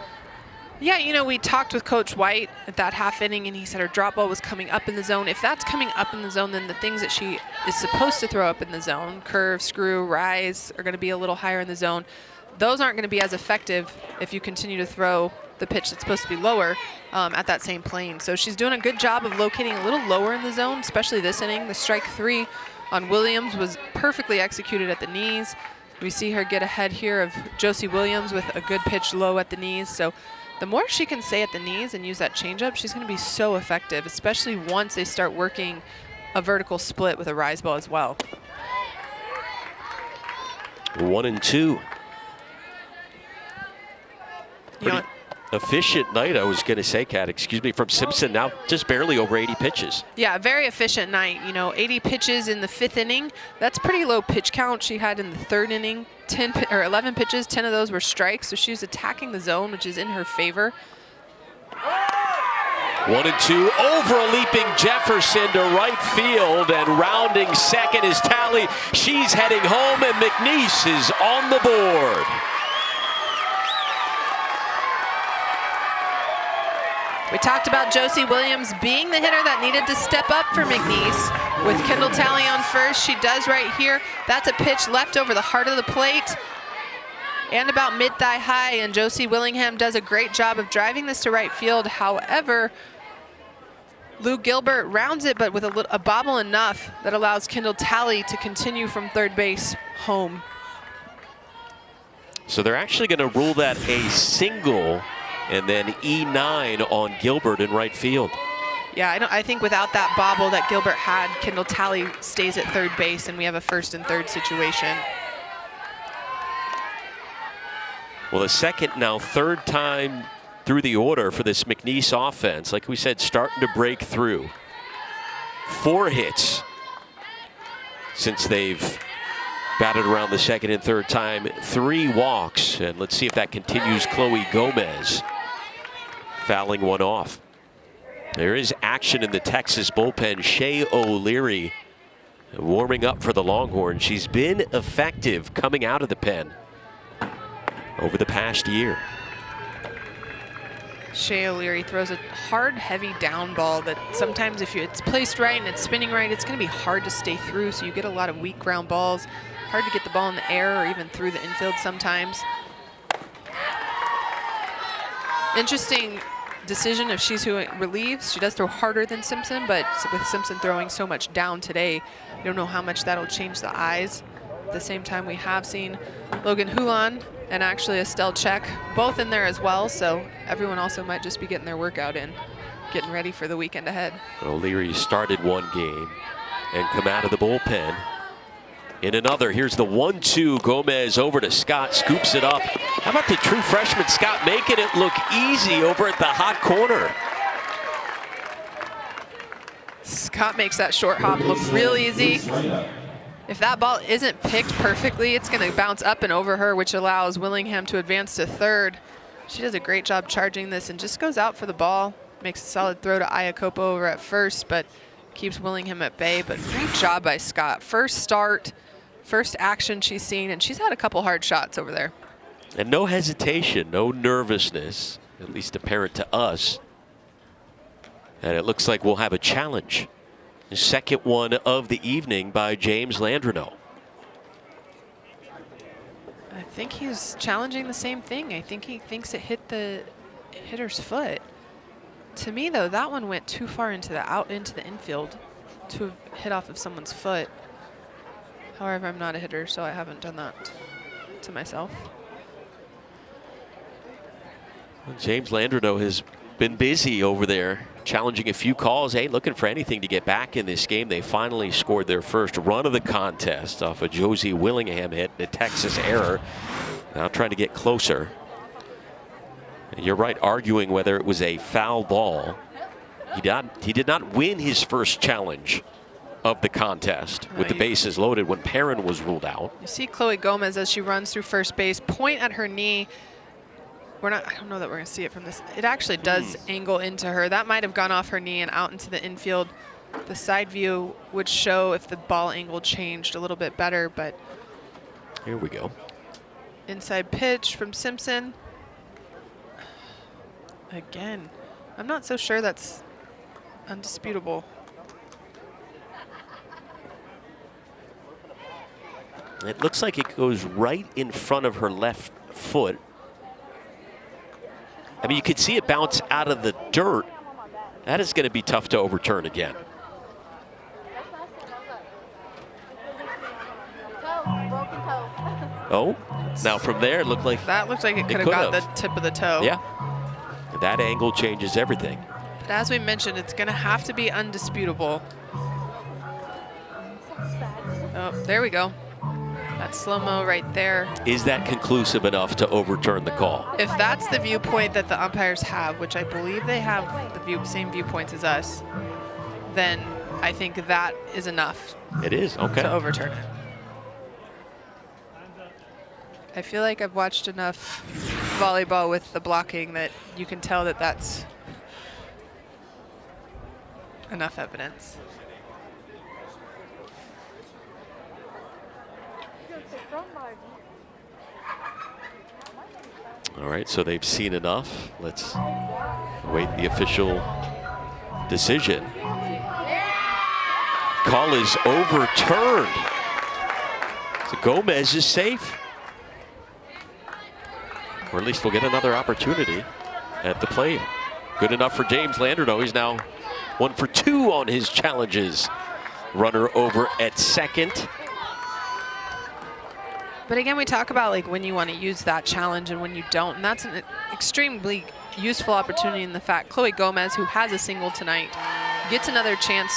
Yeah, you know, we talked with Coach White at that half inning, and he said her drop ball was coming up in the zone. If that's coming up in the zone, then the things that she is supposed to throw up in the zone, curve, screw, rise, are going to be a little higher in the zone. Those aren't going to be as effective if you continue to throw the pitch that's supposed to be lower at that same plane. So she's doing a good job of locating a little lower in the zone, especially this inning. The strike 3 on Williams was perfectly executed at the knees. We see her get ahead here of Josie Williams with a good pitch low at the knees. So the more she can stay at the knees and use that changeup, she's going to be so effective, especially once they start working a vertical split with a rise ball as well. 1-2. Pretty efficient night, I was going to say, Kat, excuse me, from Simpson. Now just barely over 80 pitches. Yeah, very efficient night. 80 pitches in the 5th inning. That's pretty low pitch count she had in the 3rd inning. 11 pitches, 10 of those were strikes. So she was attacking the zone, which is in her favor. 1-2 over a leaping Jefferson to right field, and rounding second is Talley. She's heading home, and McNeese is on the board. We talked about Josie Williams being the hitter that needed to step up for McNeese. With Kendall Talley on first, she does right here. That's a pitch left over the heart of the plate and about mid-thigh high, and Josie Willingham does a great job of driving this to right field. However, Lou Gilbert rounds it, but with a bobble enough that allows Kendall Talley to continue from third base home. So they're actually going to rule that a single, and then E9 on Gilbert in right field. Yeah, I think without that bobble that Gilbert had, Kendall Talley stays at third base, and we have a 1st and 3rd situation. Well, the second, now 3rd time through the order for this McNeese offense. Like we said, starting to break through. 4 hits since they've batted around the 2nd and 3rd time. 3 walks, and let's see if that continues. Chloe Gomez fouling one off. There is action in the Texas bullpen. Shea O'Leary warming up for the Longhorns. She's been effective coming out of the pen over the past year. Shea O'Leary throws a hard, heavy down ball that sometimes if it's placed right and it's spinning right, it's going to be hard to stay through, so you get a lot of weak ground balls. Hard to get the ball in the air or even through the infield sometimes. Interesting decision if she's who relieves. She does throw harder than Simpson, but with Simpson throwing so much down today, you don't know how much that'll change the eyes. At the same time, we have seen Logan Hulan and actually Estelle Check both in there as well, so everyone also might just be getting their workout in, getting ready for the weekend ahead. O'Leary started one game and come out of the bullpen in another. Here's the 1-2. Gomez over to Scott, scoops it up. How about the true freshman Scott making it look easy over at the hot corner? Scott makes that short hop look real easy. If that ball isn't picked perfectly, it's going to bounce up and over her, which allows Willingham to advance to 3rd. She does a great job charging this and just goes out for the ball. Makes a solid throw to Iacopo over at first, but keeps Willingham at bay. But great job by Scott. First start, first action she's seen, and she's had a couple hard shots over there. And no hesitation, no nervousness, at least apparent to us. And it looks like we'll have a challenge. The second one of the evening by James Landreneau. I think he's challenging the same thing. I think he thinks it hit the hitter's foot. To me, though, that one went too far into the infield to have hit off of someone's foot. However, I'm not a hitter, so I haven't done that to myself. Well, James Landreneau has been busy over there, challenging a few calls. Hey, looking for anything to get back in this game. They finally scored their first run of the contest off a Josie Willingham hit, a Texas error. Now trying to get closer. You're right, arguing whether it was a foul ball. He did not win his first challenge of the contest with the bases loaded when Perrin was ruled out. You see Chloe Gomez as she runs through first base, point at her knee. I don't know that we're going to see it from this. It actually does angle into her. That might have gone off her knee and out into the infield. The side view would show if the ball angle changed a little bit better, but here we go. Inside pitch from Simpson. Again, I'm not so sure that's undisputable. It looks like it goes right in front of her left foot. I mean, you could see it bounce out of the dirt. That is going to be tough to overturn again. Oh, now from there, it looked like That looked like it could have got the tip of the toe. Yeah, that angle changes everything. But as we mentioned, it's going to have to be undisputable. Oh, there we go. That slow-mo right there. Is that conclusive enough to overturn the call? If that's the viewpoint that the umpires have, which I believe they have the same viewpoints as us, then I think that is enough. It is, okay. To overturn it. I feel like I've watched enough volleyball with the blocking that you can tell that that's enough evidence. All right, so they've seen enough. Let's await the official decision. Call is overturned. So Gomez is safe. Or at least we'll get another opportunity at the plate. Good enough for James Landerneau. He's now 1 for 2 on his challenges. Runner over at second. But again, we talk about like when you want to use that challenge and when you don't, and that's an extremely useful opportunity in the fact Chloe Gomez, who has a single tonight, gets another chance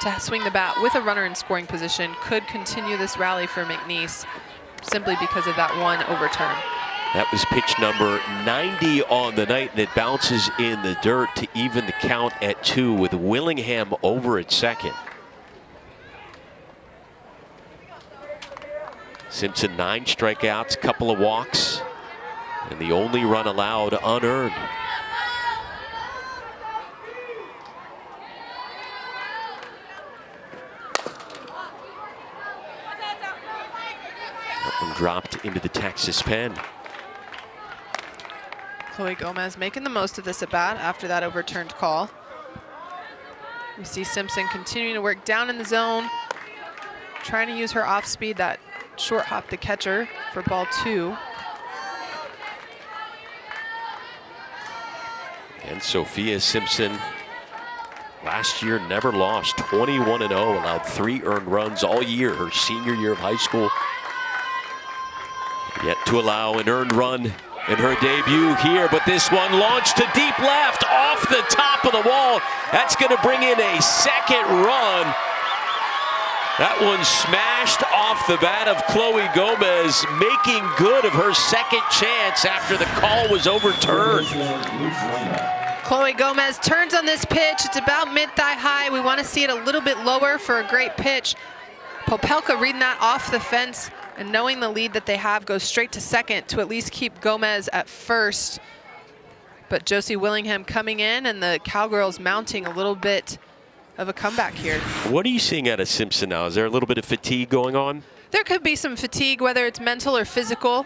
to swing the bat with a runner in scoring position, could continue this rally for McNeese simply because of that one overturn. That was pitch number 90 on the night, and it bounces in the dirt to even the count at 2 with Willingham over at second. Simpson 9 strikeouts, couple of walks, and the only run allowed unearned. That one dropped into the Texas pen. Chloe Gomez making the most of this at bat after that overturned call. We see Simpson continuing to work down in the zone, trying to use her off speed, that short hop the catcher for ball 2. And Sophia Simpson last year never lost, 21-0, allowed 3 earned runs all year, her senior year of high school. Yet to allow an earned run in her debut here, but this one launched to deep left off the top of the wall. That's going to bring in a second run. That one smashed off the bat of Chloe Gomez, making good of her second chance after the call was overturned. Chloe Gomez turns on this pitch. It's about mid-thigh high. We want to see it a little bit lower for a great pitch. Popelka reading that off the fence and knowing the lead that they have, goes straight to second to at least keep Gomez at first. But Josie Willingham coming in, and the Cowgirls mounting a little bit of a comeback here. What are you seeing out of Simpson now? Is there a little bit of fatigue going on? There could be some fatigue, whether it's mental or physical.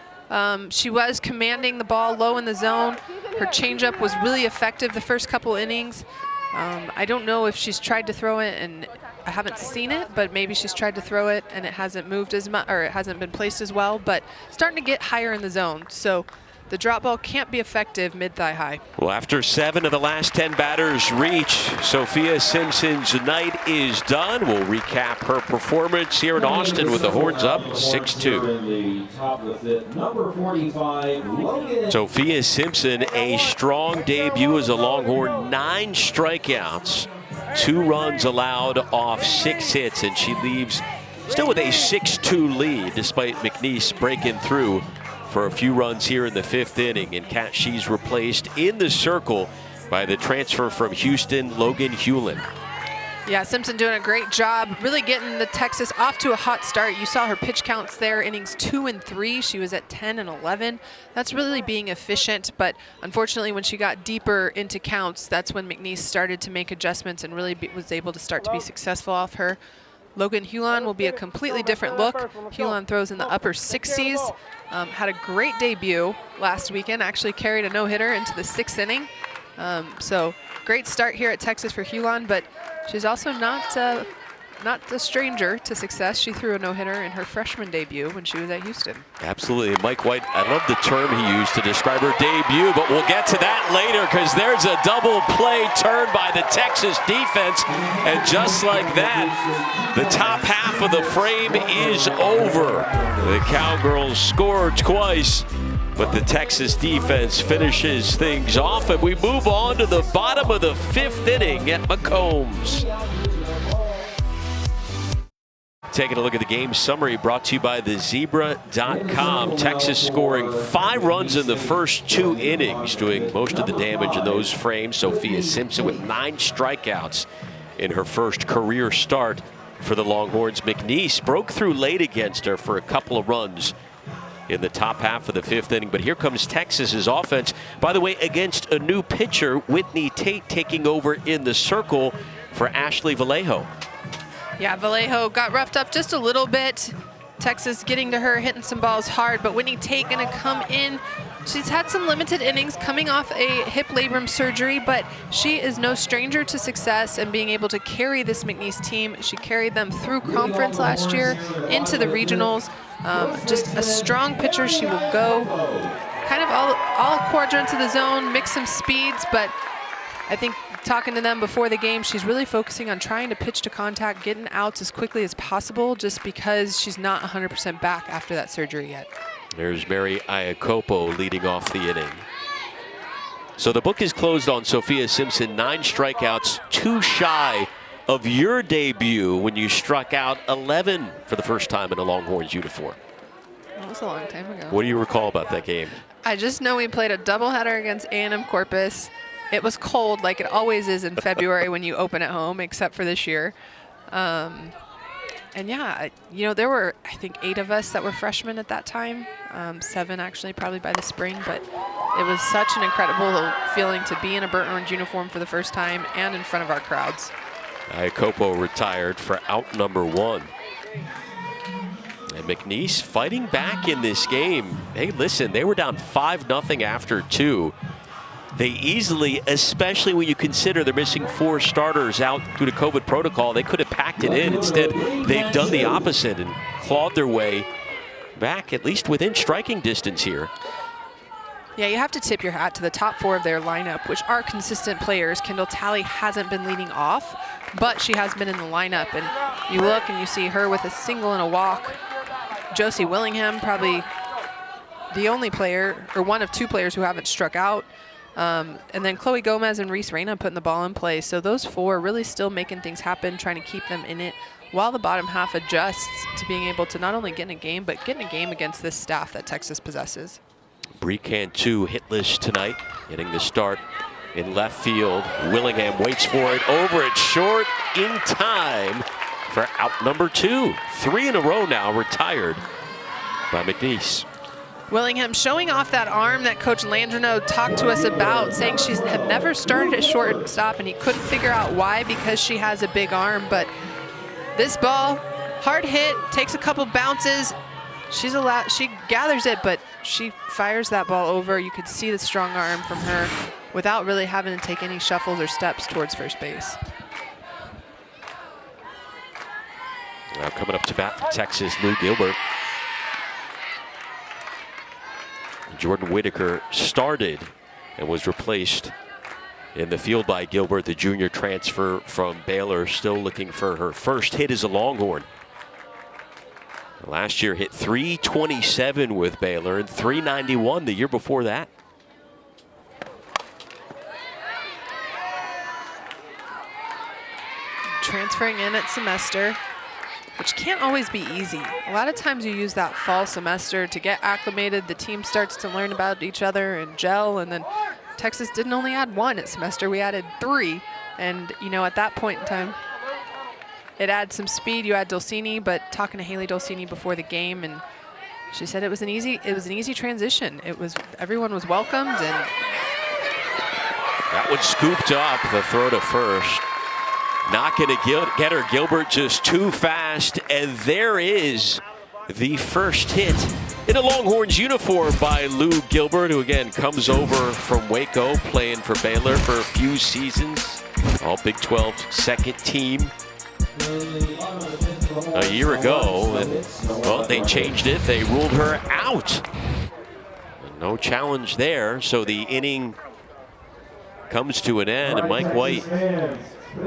She was commanding the ball low in the zone. Her changeup was really effective the first couple innings. I don't know if she's tried to throw it, and I haven't seen it, but maybe she's tried to throw it and it hasn't moved as much, or it hasn't been placed as well, but starting to get higher in the zone. So the drop ball can't be effective mid-thigh high. Well, after 7 of the last 10 batters reach, Sophia Simpson's night is done. We'll recap her performance here in Austin with the Horns up 6-2. Sophia Simpson, a strong debut as a Longhorn, 9 strikeouts, 2 runs allowed off 6 hits, and she leaves still with a 6-2 lead despite McNeese breaking through for a few runs here in the 5th inning. And she's replaced in the circle by the transfer from Houston, Logan Hewlin. Yeah, Simpson doing a great job, really getting the Texas off to a hot start. You saw her pitch counts there, innings 2 and 3. She was at 10 and 11. That's really being efficient, but unfortunately when she got deeper into counts, that's when McNeese started to make adjustments and really was able to start to be successful off her. Logan Hewlin will be a completely different look. Hewlin throws in the upper 60s. Had a great debut last weekend, actually carried a no-hitter into the 6th inning. So great start here at Texas for Hewlin, but she's also not not a stranger to success. She threw a no-hitter in her freshman debut when she was at Houston. Absolutely. Mike White, I love the term he used to describe her debut, but we'll get to that later because there's a double play turn by the Texas defense. And just like that, the top half of the frame is over. The Cowgirls scored twice, but the Texas defense finishes things off, and we move on to the bottom of the 5th inning at McCombs. Taking a look at the game summary brought to you by thezebra.com. Texas scoring 5 runs in the first 2 innings, doing most of the damage in those frames. Sophia Simpson with 9 strikeouts in her first career start for the Longhorns. McNeese broke through late against her for a couple of runs in the top half of the 5th inning. But here comes Texas's offense. By the way, against a new pitcher, Whitney Tate taking over in the circle for Ashley Vallejo. Yeah, Vallejo got roughed up just a little bit. Texas getting to her, hitting some balls hard, but Whitney Tate going to come in. She's had some limited innings coming off a hip labrum surgery, but she is no stranger to success and being able to carry this McNeese team. She carried them through conference last year into the regionals. Just a strong pitcher. She will go kind of all quadrants of the zone, mix some speeds, but I think talking to them before the game, she's really focusing on trying to pitch to contact, getting outs as quickly as possible, just because she's not 100% back after that surgery yet. There's Mary Iacopo leading off the inning. So the book is closed on Sophia Simpson. 9 strikeouts, 2 shy of your debut when you struck out 11 for the first time in a Longhorns uniform. That was a long time ago. What do you recall about that game? I just know we played a doubleheader against A&M Corpus. It was cold, like it always is in February when you open at home, except for this year. And yeah, you know, there were, I think, 8 of us that were freshmen at that time. 7 actually, probably by the spring. But it was such an incredible feeling to be in a burnt orange uniform for the first time and in front of our crowds. Iacopo retired for out number 1. And McNeese fighting back in this game. Hey, listen, they were down 5-0 after 2. They easily, especially when you consider they're missing 4 starters out due to COVID protocol, they could have packed it in. Instead, they've done the opposite and clawed their way back, at least within striking distance here. Yeah, you have to tip your hat to the top 4 of their lineup, which are consistent players. Kendall Talley hasn't been leading off, but she has been in the lineup. And you look and you see her with a single and a walk. Josie Willingham, probably the only player, or one of 2 players who haven't struck out. And then Chloe Gomez and Reese Reyna putting the ball in play. So those 4 really still making things happen, trying to keep them in it, while the bottom half adjusts to being able to not only get in a game, but get in a game against this staff that Texas possesses. Bree Cantu hitless tonight, getting the start in left field. Willingham waits for it, over it short, in time for out number 2. 3 in a row now retired by McNeese. Willingham showing off that arm that Coach Landreneau talked to us about, saying she had never started at shortstop and he couldn't figure out why, because she has a big arm. But this ball, hard hit, takes a couple bounces. She gathers it, but she fires that ball over. You could see the strong arm from her without really having to take any shuffles or steps towards first base. Now coming up to bat for Texas, Lou Gilbert. Jordan Whitaker started and was replaced in the field by Gilbert, the junior transfer from Baylor, still looking for her first hit as a Longhorn. Last year hit .327 with Baylor and .391 the year before that. Transferring in at semester, which can't always be easy. A lot of times you use that fall semester to get acclimated. The team starts to learn about each other and gel, and then Texas didn't only add 1 at semester, we added 3. And, you know, at that point in time, it adds some speed. You add Dulcini, but talking to Haley Dulcini before the game, and she said it was an easy transition. Everyone was welcomed, and that one scooped up, the throw to first. Not going to get her. Gilbert just too fast, and there is the first hit in a Longhorns uniform by Lou Gilbert, who again comes over from Waco, playing for Baylor for a few seasons. All Big 12 second team. a year ago. And, well, they changed it. They ruled her out. No challenge there. So the inning comes to an end. And Mike White,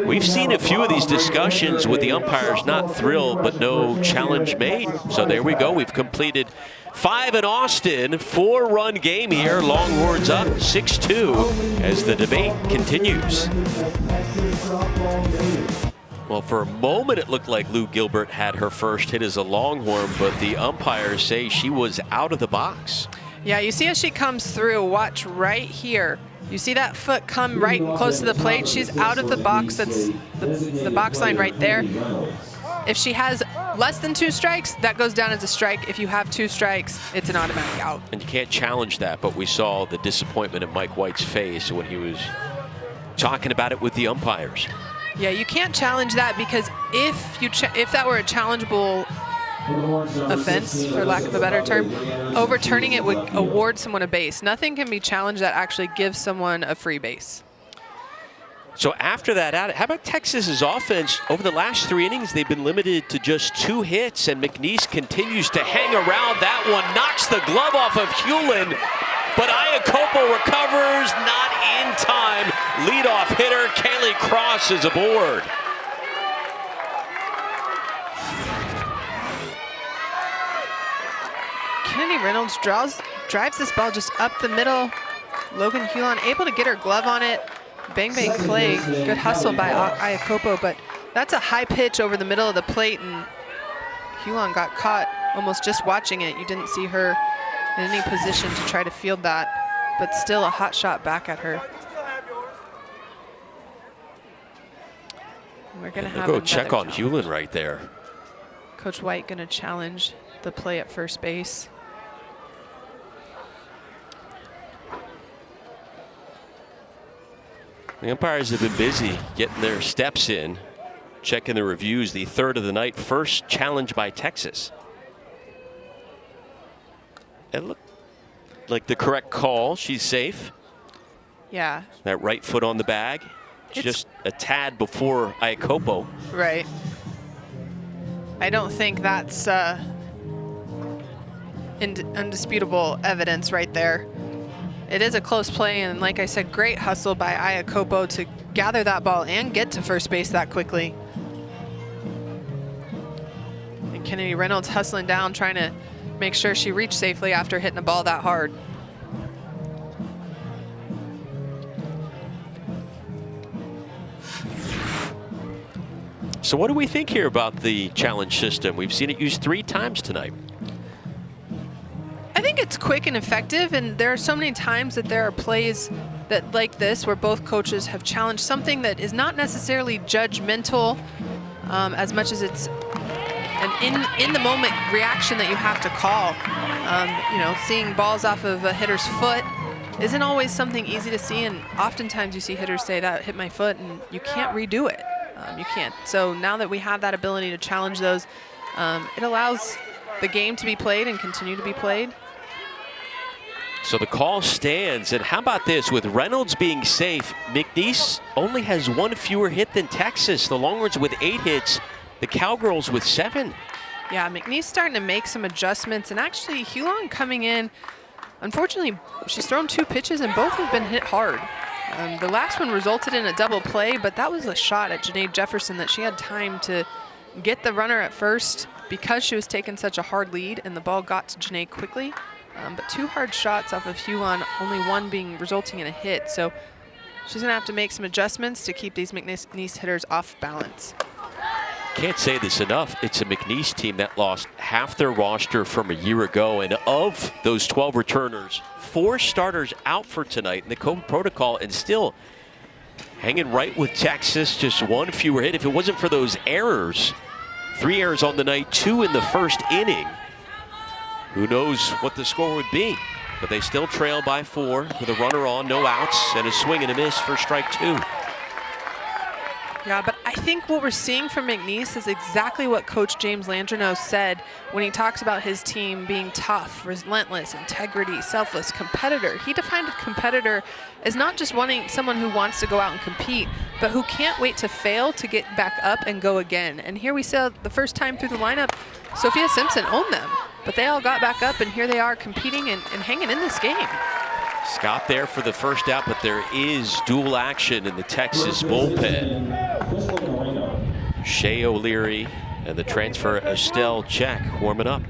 we've seen a few of these discussions with the umpires not thrilled, but no challenge made. So there we go. We've completed 5 in Austin, 4-run game here. Longhorns up 6-2 as the debate continues. Well, for a moment it looked like Lou Gilbert had her first hit as a Longhorn, but the umpires say she was out of the box. Yeah, you see as she comes through, watch right here. You see that foot come right close to the plate. She's out of the box. That's the box line right there. If she has less than 2 strikes, that goes down as a strike. If you have 2 strikes, it's an automatic out. And you can't challenge that, but we saw the disappointment in Mike White's face when he was talking about it with the umpires. Yeah, you can't challenge that because if that were a challengeable offense, for lack of a better term, overturning it would award someone a base. Nothing can be challenged that actually gives someone a free base. So after that out, how about Texas's offense? Over the last 3 innings, they've been limited to just 2 hits, and McNeese continues to hang around. That one knocks the glove off of Hewlin, but Iacopo recovers, not in time. Leadoff hitter Kaylee Cross is aboard. Kennedy Reynolds drives this ball just up the middle. Logan Hewlin able to get her glove on it. Bang, bang play. Good hustle by Iacopo, but that's a high pitch over the middle of the plate, and Hewlin got caught almost just watching it. You didn't see her in any position to try to field that, but still a hot shot back at her. We're going to have go check on Hewlin right there. Coach White going to challenge the play at first base. The umpires have been busy getting their steps in, checking the reviews. The 3rd of the night, first challenge by Texas. It looked like the correct call. She's safe. Yeah. That right foot on the bag. Just a tad before Iacopo. Right. I don't think that's undisputable evidence right there. It is a close play, and like I said, great hustle by Iacopo to gather that ball and get to first base that quickly. And Kennedy Reynolds hustling down, trying to make sure she reached safely after hitting the ball that hard. So what do we think here about the challenge system? We've seen it used 3 times tonight. I think it's quick and effective, and there are so many times that there are plays that like this where both coaches have challenged something that is not necessarily judgmental as much as it's an in the moment reaction that you have to call. You know, seeing balls off of a hitter's foot isn't always something easy to see, and oftentimes you see hitters say that hit my foot, and you can't redo it. You can't. So now that we have that ability to challenge those, it allows the game to be played and continue to be played. So the call stands, and how about this? With Reynolds being safe, McNeese only has 1 fewer hit than Texas. The Longhorns with 8 hits, the Cowgirls with 7. Yeah, McNeese starting to make some adjustments, and actually Hewlin coming in. Unfortunately, she's thrown 2 pitches, and both have been hit hard. The last one resulted in a double play, but that was a shot at Janae Jefferson that she had time to get the runner at first because she was taking such a hard lead, and the ball got to Janae quickly. But 2 hard shots off of Hewlin, only 1 being resulting in a hit. So she's going to have to make some adjustments to keep these McNeese hitters off balance. Can't say this enough. It's a McNeese team that lost half their roster from a year ago, and of those 12 returners, 4 starters out for tonight in the COVID protocol, and still hanging right with Texas, just 1 fewer hit. If it wasn't for those errors, 3 errors on the night, 2 in the first inning, who knows what the score would be. But they still trail by 4 with a runner on, no outs, and a swing and a miss for strike 2. Yeah, but I think what we're seeing from McNeese is exactly what Coach James Landreneau said when he talks about his team being tough, relentless, integrity, selfless, competitor. He defined a competitor as not just wanting someone who wants to go out and compete, but who can't wait to fail to get back up and go again. And here we saw the first time through the lineup, Sophia Simpson owned them, but they all got back up, and here they are competing and hanging in this game. Scott there for the first out, but there is dual action in the Texas bullpen. Shea O'Leary and the transfer Estelle Check warming up.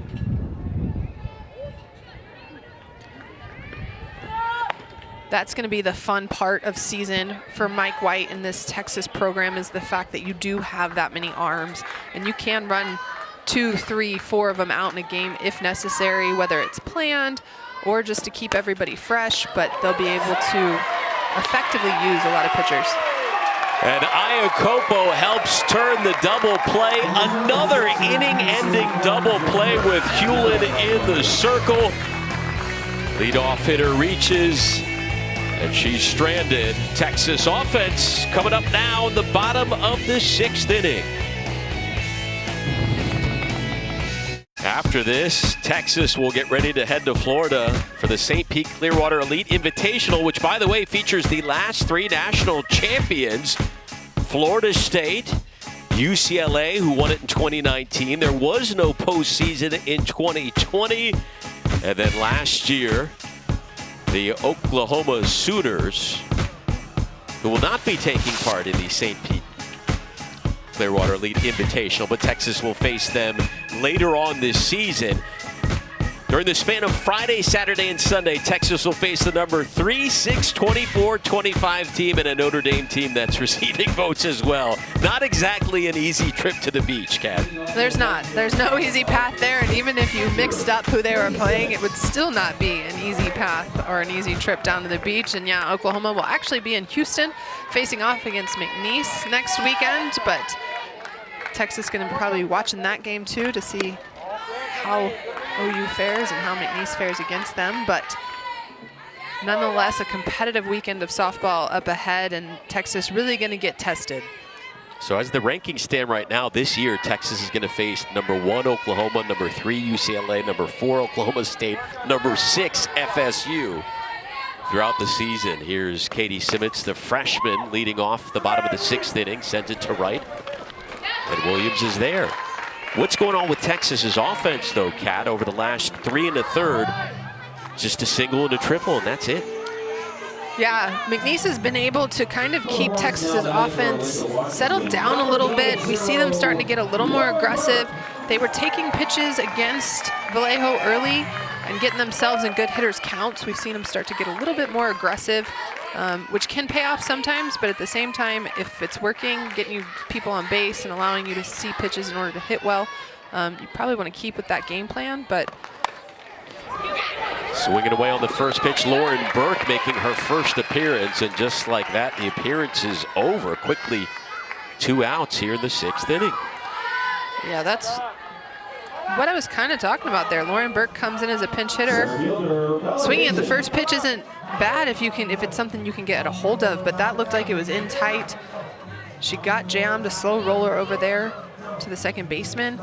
That's going to be the fun part of season for Mike White in this Texas program, is the fact that you do have that many arms and you can run 2, 3, 4 of them out in a game if necessary, whether it's planned or just to keep everybody fresh, but they'll be able to effectively use a lot of pitchers. And Iacopo helps turn the double play. Another inning-ending double play with Hewlin in the circle. Leadoff hitter reaches, and she's stranded. Texas offense coming up now in the bottom of the 6th inning. After this, Texas will get ready to head to Florida for the St. Pete Clearwater Elite Invitational, which, by the way, features the last 3 national champions. Florida State, UCLA, who won it in 2019. There was no postseason in 2020. And then last year, the Oklahoma Sooners, who will not be taking part in the St. Pete Clearwater Elite Invitational, but Texas will face them later on this season. During the span of Friday, Saturday, and Sunday, Texas will face the number 3, 6, 24, 25 team and a Notre Dame team that's receiving votes as well. Not exactly an easy trip to the beach, Kat. There's not. There's no easy path there, and even if you mixed up who they were playing, it would still not be an easy path or an easy trip down to the beach. And yeah, Oklahoma will actually be in Houston facing off against McNeese next weekend, but Texas is going to probably be watching that game too to see how OU fares and how McNeese fares against them. But nonetheless, a competitive weekend of softball up ahead, and Texas really going to get tested. So as the rankings stand right now, this year, Texas is going to face number 1 Oklahoma, number 3 UCLA, number 4 Oklahoma State, number 6 FSU throughout the season. Here's Katie Simmons, the freshman, leading off the bottom of the 6th inning, sent it to right. And Williams is there. What's going on with Texas's offense, though, Kat, over the last 3 1/3? Just a single and a triple, and that's it. Yeah, McNeese has been able to kind of keep Texas's offense settled down a little bit. We see them starting to get a little more aggressive. They were taking pitches against Vallejo early and getting themselves in good hitters' counts. We've seen them start to get a little bit more aggressive, which can pay off sometimes, but at the same time, if it's working, getting you people on base and allowing you to see pitches in order to hit well, you probably want to keep with that game plan. But swinging away on the first pitch, Lauren Burke making her first appearance, and just like that, the appearance is over. Quickly, 2 outs here in the 6th inning. Yeah, that's what I was kind of talking about there. Lauren Burke comes in as a pinch hitter. Swinging at the first pitch isn't bad if it's something you can get a hold of, but that looked like it was in tight. She got jammed, a slow roller over there to the second baseman.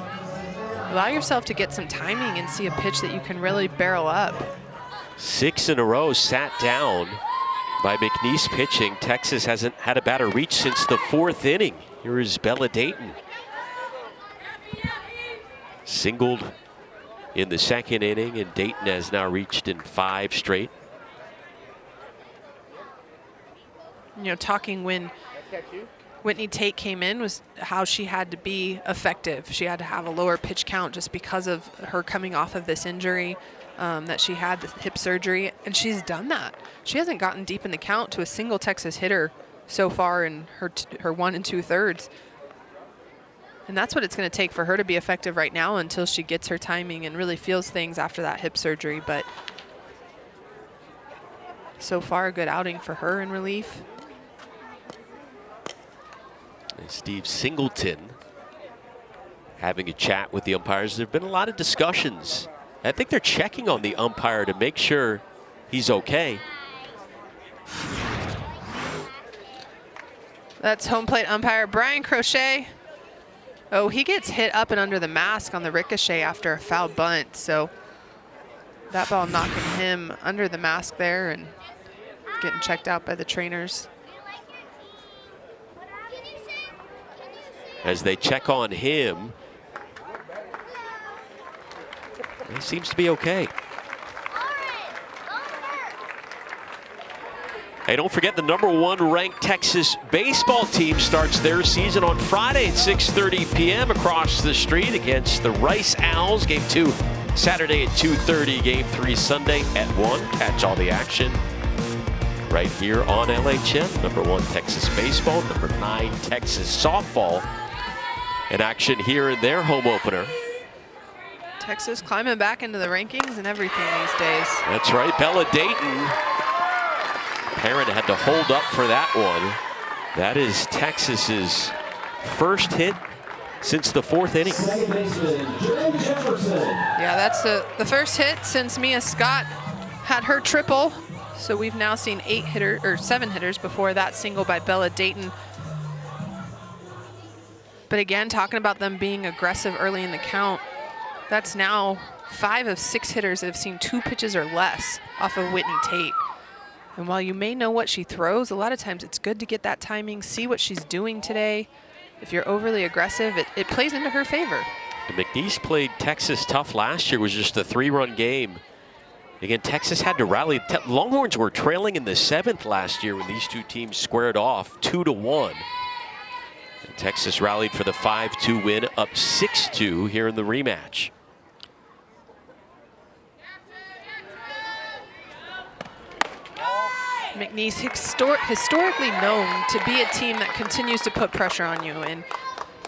Allow yourself to get some timing and see a pitch that you can really barrel up. 6 in a row sat down by McNeese pitching. Texas hasn't had a batter reach since the 4th inning. Here is Bella Dayton. Singled in the 2nd inning, and Dayton has now reached in 5 straight. You know, talking when Whitney Tate came in was how she had to be effective. She had to have a lower pitch count just because of her coming off of this injury that she had, the hip surgery, and she's done that. She hasn't gotten deep in the count to a single Texas hitter so far in her 1 2/3. And that's what it's going to take for her to be effective right now until she gets her timing and really feels things after that hip surgery. But so far, a good outing for her in relief. And Steve Singleton having a chat with the umpires. There have been a lot of discussions. I think they're checking on the umpire to make sure he's okay. That's home plate umpire Brian Crochet. Oh, he gets hit up and under the mask on the ricochet after a foul bunt. So that ball knocking him under the mask there and getting checked out by the trainers. As they check on him, he seems to be okay. Hey, don't forget the #1 ranked Texas baseball team starts their season on Friday at 6:30 p.m. across the street against the Rice Owls. Game 2 Saturday at 2:30. Game 3 Sunday at 1. Catch all the action right here on LHN. #1 Texas baseball, #9 Texas softball in action here in their home opener. Texas climbing back into the rankings and everything these days. That's right, Bella Dayton. Perrin had to hold up for that one. That is Texas's first hit since the 4th inning. Yeah, that's the first hit since Mia Scott had her triple. So we've now seen 7 hitters before that single by Bella Dayton. But again, talking about them being aggressive early in the count, that's now 5 of 6 hitters that have seen 2 pitches or less off of Whitney Tate. And while you may know what she throws, a lot of times it's good to get that timing, see what she's doing today. If you're overly aggressive, it plays into her favor. And McNeese played Texas tough last year. It was just a 3-run game. Again, Texas had to rally. Longhorns were trailing in the 7th last year when these two teams squared off 2-1. And Texas rallied for the 5-2 win, up 6-2 here in the rematch. McNeese historically known to be a team that continues to put pressure on you. And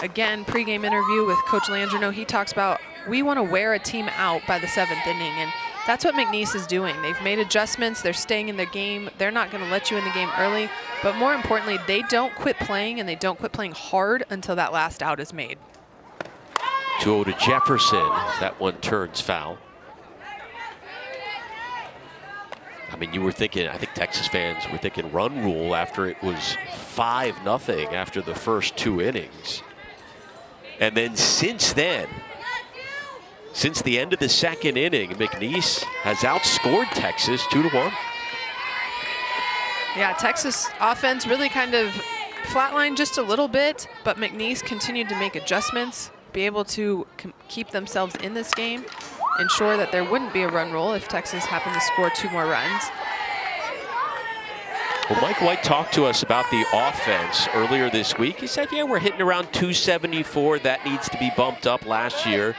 again, pregame interview with Coach Landreneau, he talks about we want to wear a team out by the 7th inning. And that's what McNeese is doing. They've made adjustments. They're staying in their game. They're not going to let you in the game early. But more importantly, they don't quit playing, and they don't quit playing hard until that last out is made. 2-0 to Jefferson. That one turns foul. I mean, you were thinking, I think Texas fans were thinking run rule after it was 5-0 after the first 2 innings. And then since then, since the end of the 2nd inning, McNeese has outscored Texas 2-1. Yeah, Texas offense really kind of flatlined just a little bit, but McNeese continued to make adjustments, be able to keep themselves in this game, ensure that there wouldn't be a run rule if Texas happened to score 2 more runs. Well, Mike White talked to us about the offense earlier this week. He said, yeah, we're hitting around 274. That needs to be bumped up last year.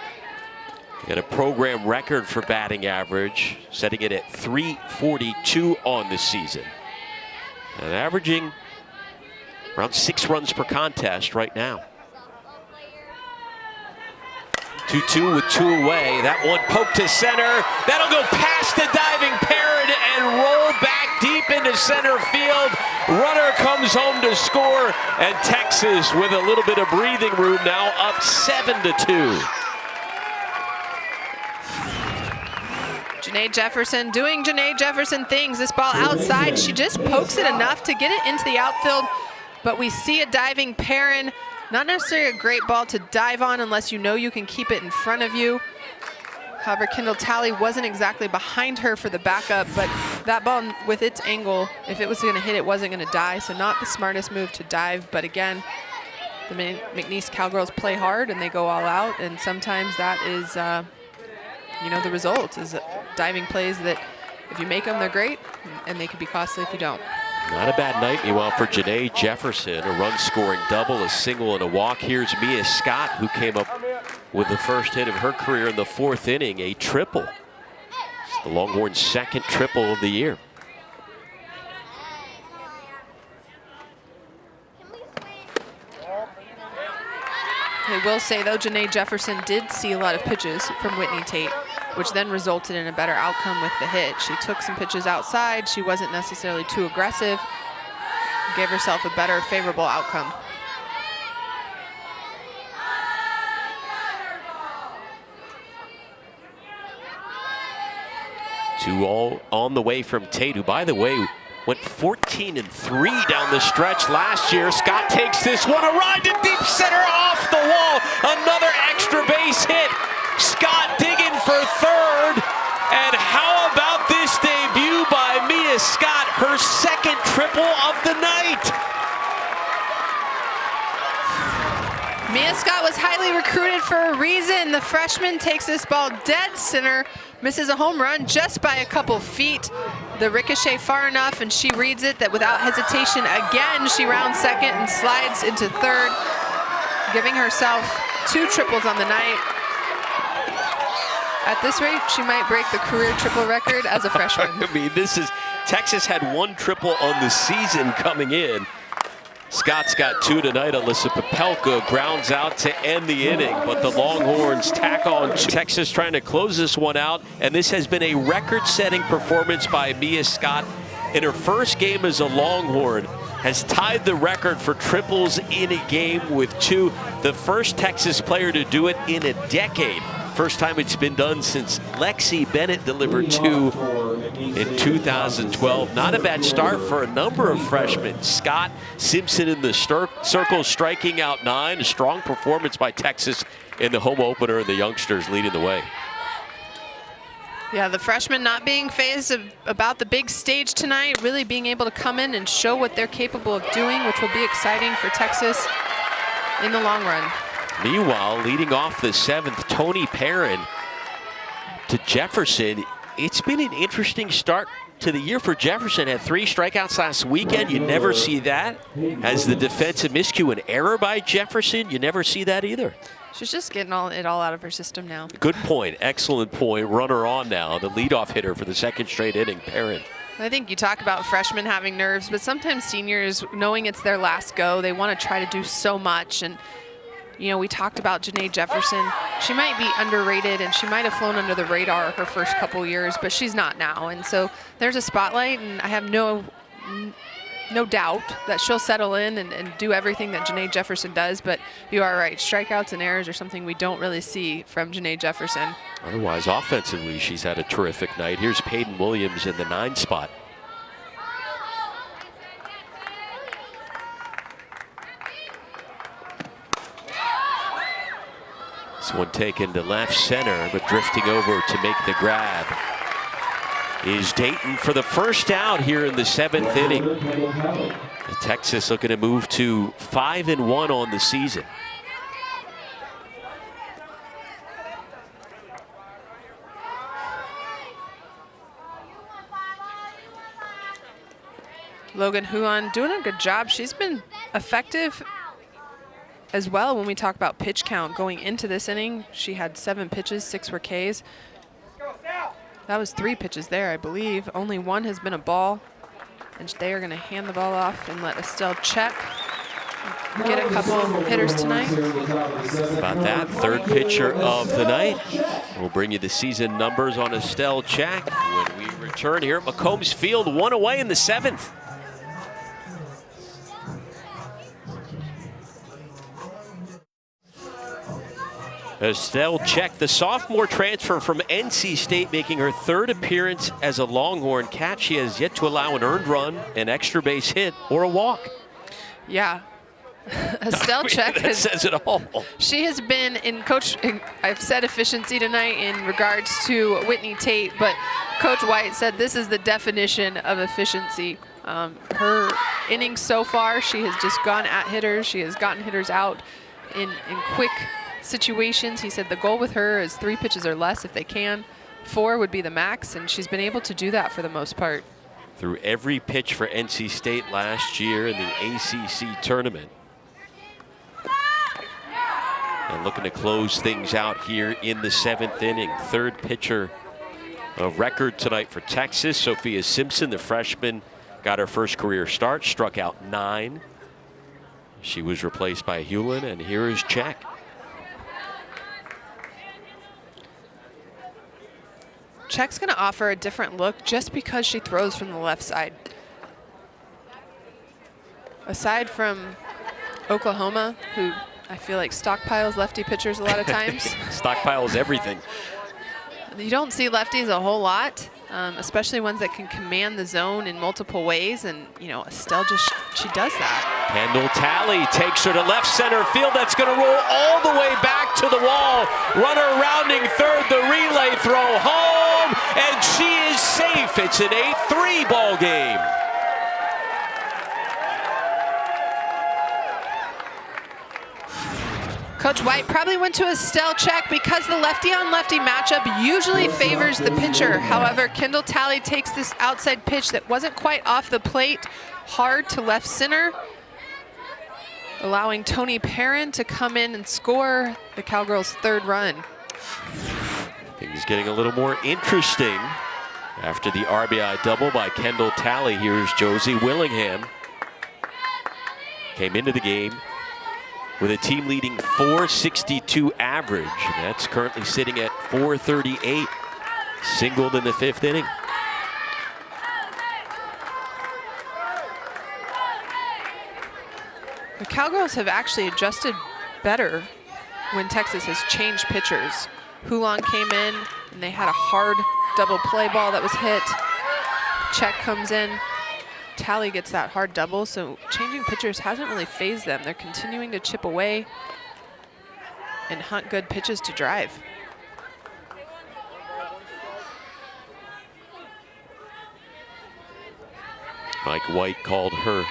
Got a program record for batting average, setting it at 342 on the season. And averaging around 6 runs per contest right now. 2-2 with 2 away. That one poked to center. That'll go past the diving Perrin and roll back deep into center field. Runner comes home to score, and Texas with a little bit of breathing room now up 7-2. Janae Jefferson doing Janae Jefferson things. This ball outside, she just pokes it enough to get it into the outfield, but we see a diving Perrin. Not necessarily a great ball to dive on unless you know you can keep it in front of you. However, Kendall Talley wasn't exactly behind her for the backup, but that ball with its angle, if it was going to hit, it wasn't going to die, so not the smartest move to dive. But again, the McNeese Cowgirls play hard and they go all out, and sometimes that is, the result is diving plays that if you make them, they're great, and they can be costly if you don't. Not a bad night, meanwhile, for Janae Jefferson. A run-scoring double, a single, and a walk. Here's Mia Scott, who came up with the first hit of her career in the 4th inning, a triple. It's the Longhorns' 2nd triple of the year. I will say, though, Janae Jefferson did see a lot of pitches from Whitney Tate, which then resulted in a better outcome with the hit. She took some pitches outside. She wasn't necessarily too aggressive. Gave herself a better, favorable outcome. Two all on the way from Tate, who, by the way, went 14-3 down the stretch last year. Scott takes this one, a ride to deep center off the wall. Another extra base hit. Scott digging for third. And how about this debut by Mia Scott, her second triple of the night? Mia Scott was highly recruited for a reason. The freshman takes this ball dead center, misses a home run just by a couple feet. The ricochet far enough, and she reads it that without hesitation again, she rounds second and slides into third, giving herself 2 triples on the night. At this rate, she might break the career triple record as a freshman. I mean, Texas had 1 triple on the season coming in. Scott's got 2 tonight. Alyssa Popelka grounds out to end the inning, but the Longhorns tack on 2. Texas trying to close this one out, and this has been a record-setting performance by Mia Scott. In her first game as a Longhorn, has tied the record for triples in a game with 2. The first Texas player to do it in a decade. First time it's been done since Lexi Bennett delivered 2 in 2012. Not a bad start for a number of freshmen. Scott, Simpson in the circle, striking out 9. A strong performance by Texas in the home opener, and the youngsters leading the way. Yeah, the freshmen not being phased about the big stage tonight, really being able to come in and show what they're capable of doing, which will be exciting for Texas in the long run. Meanwhile, leading off the 7th, Tony Perrin to Jefferson. It's been an interesting start to the year for Jefferson. Had 3 strikeouts last weekend. You never see that. As the defensive miscue, an error by Jefferson. You never see that either. She's just getting it all out of her system now. Good point. Excellent point. Runner on now. The leadoff hitter for the 2nd straight inning, Perrin. I think you talk about freshmen having nerves, but sometimes seniors, knowing it's their last go, they want to try to do so much. And you know, we talked about Janae Jefferson. She might be underrated, and she might have flown under the radar her first couple years, but she's not now. And so there's a spotlight, and I have no doubt that she'll settle in and do everything that Janae Jefferson does. But you are right, strikeouts and errors are something we don't really see from Janae Jefferson. Otherwise, offensively, she's had a terrific night. Here's Peyton Williams in the 9 spot. This one taken to left center, but drifting over to make the grab is Dayton for the first out here in the 7th inning. Texas looking to move to 5-1 on the season. Logan Huon doing a good job. She's been effective as well when we talk about pitch count. Going into this inning, she had 7 pitches, 6 were Ks. That was 3 pitches there, I believe. Only 1 has been a ball. And they are going to hand the ball off and let Estelle check. Get a couple hitters tonight. About that, 3rd pitcher of the night. We'll bring you the season numbers on Estelle Check when we return here at McCombs Field. 1 away in the 7th. Estelle Check, the sophomore transfer from NC State, making her 3rd appearance as a Longhorn Cat. She has yet to allow an earned run, an extra base hit, or a walk. Yeah. Estelle Check that says it all. She has been I've said efficiency tonight in regards to Whitney Tate, but Coach White said this is the definition of efficiency. Her innings so far, she has just gone at hitters. She has gotten hitters out in quick situations. He said the goal with her is 3 pitches or less if they can. 4 would be the max, and she's been able to do that for the most part. Through every pitch for NC State last year in the ACC tournament. And looking to close things out here in the 7th inning. 3rd pitcher of record tonight for Texas. Sophia Simpson, the freshman, got her first career start, struck out 9. She was replaced by Hewlin, and here is Check. Check's going to offer a different look just because she throws from the left side. Aside from Oklahoma, who I feel like stockpiles lefty pitchers a lot of times. Stockpiles everything. You don't see lefties a whole lot. especially ones that can command the zone in multiple ways. And, you know, Estelle she does that. Kendall Talley takes her to left center field. That's going to roll all the way back to the wall. Runner rounding third, the relay throw home, and she is safe. It's an 8-3 ball game. Coach White probably went to a Estelle check because the lefty-on-lefty matchup usually favors the pitcher. However, Kendall Talley takes this outside pitch that wasn't quite off the plate, hard to left center, allowing Tony Perrin to come in and score the Cowgirls' third run. Things getting a little more interesting after the RBI double by Kendall Talley. Here's Josie Willingham. Came into the game with a team leading .462 average. That's currently sitting at .438. Singled in the 5th inning. The Cowgirls have actually adjusted better when Texas has changed pitchers. Hulan came in and they had a hard double play ball that was hit. Check comes in. Talley gets that hard double, so changing pitchers hasn't really phased them. They're continuing to chip away and hunt good pitches to drive. Mike White called her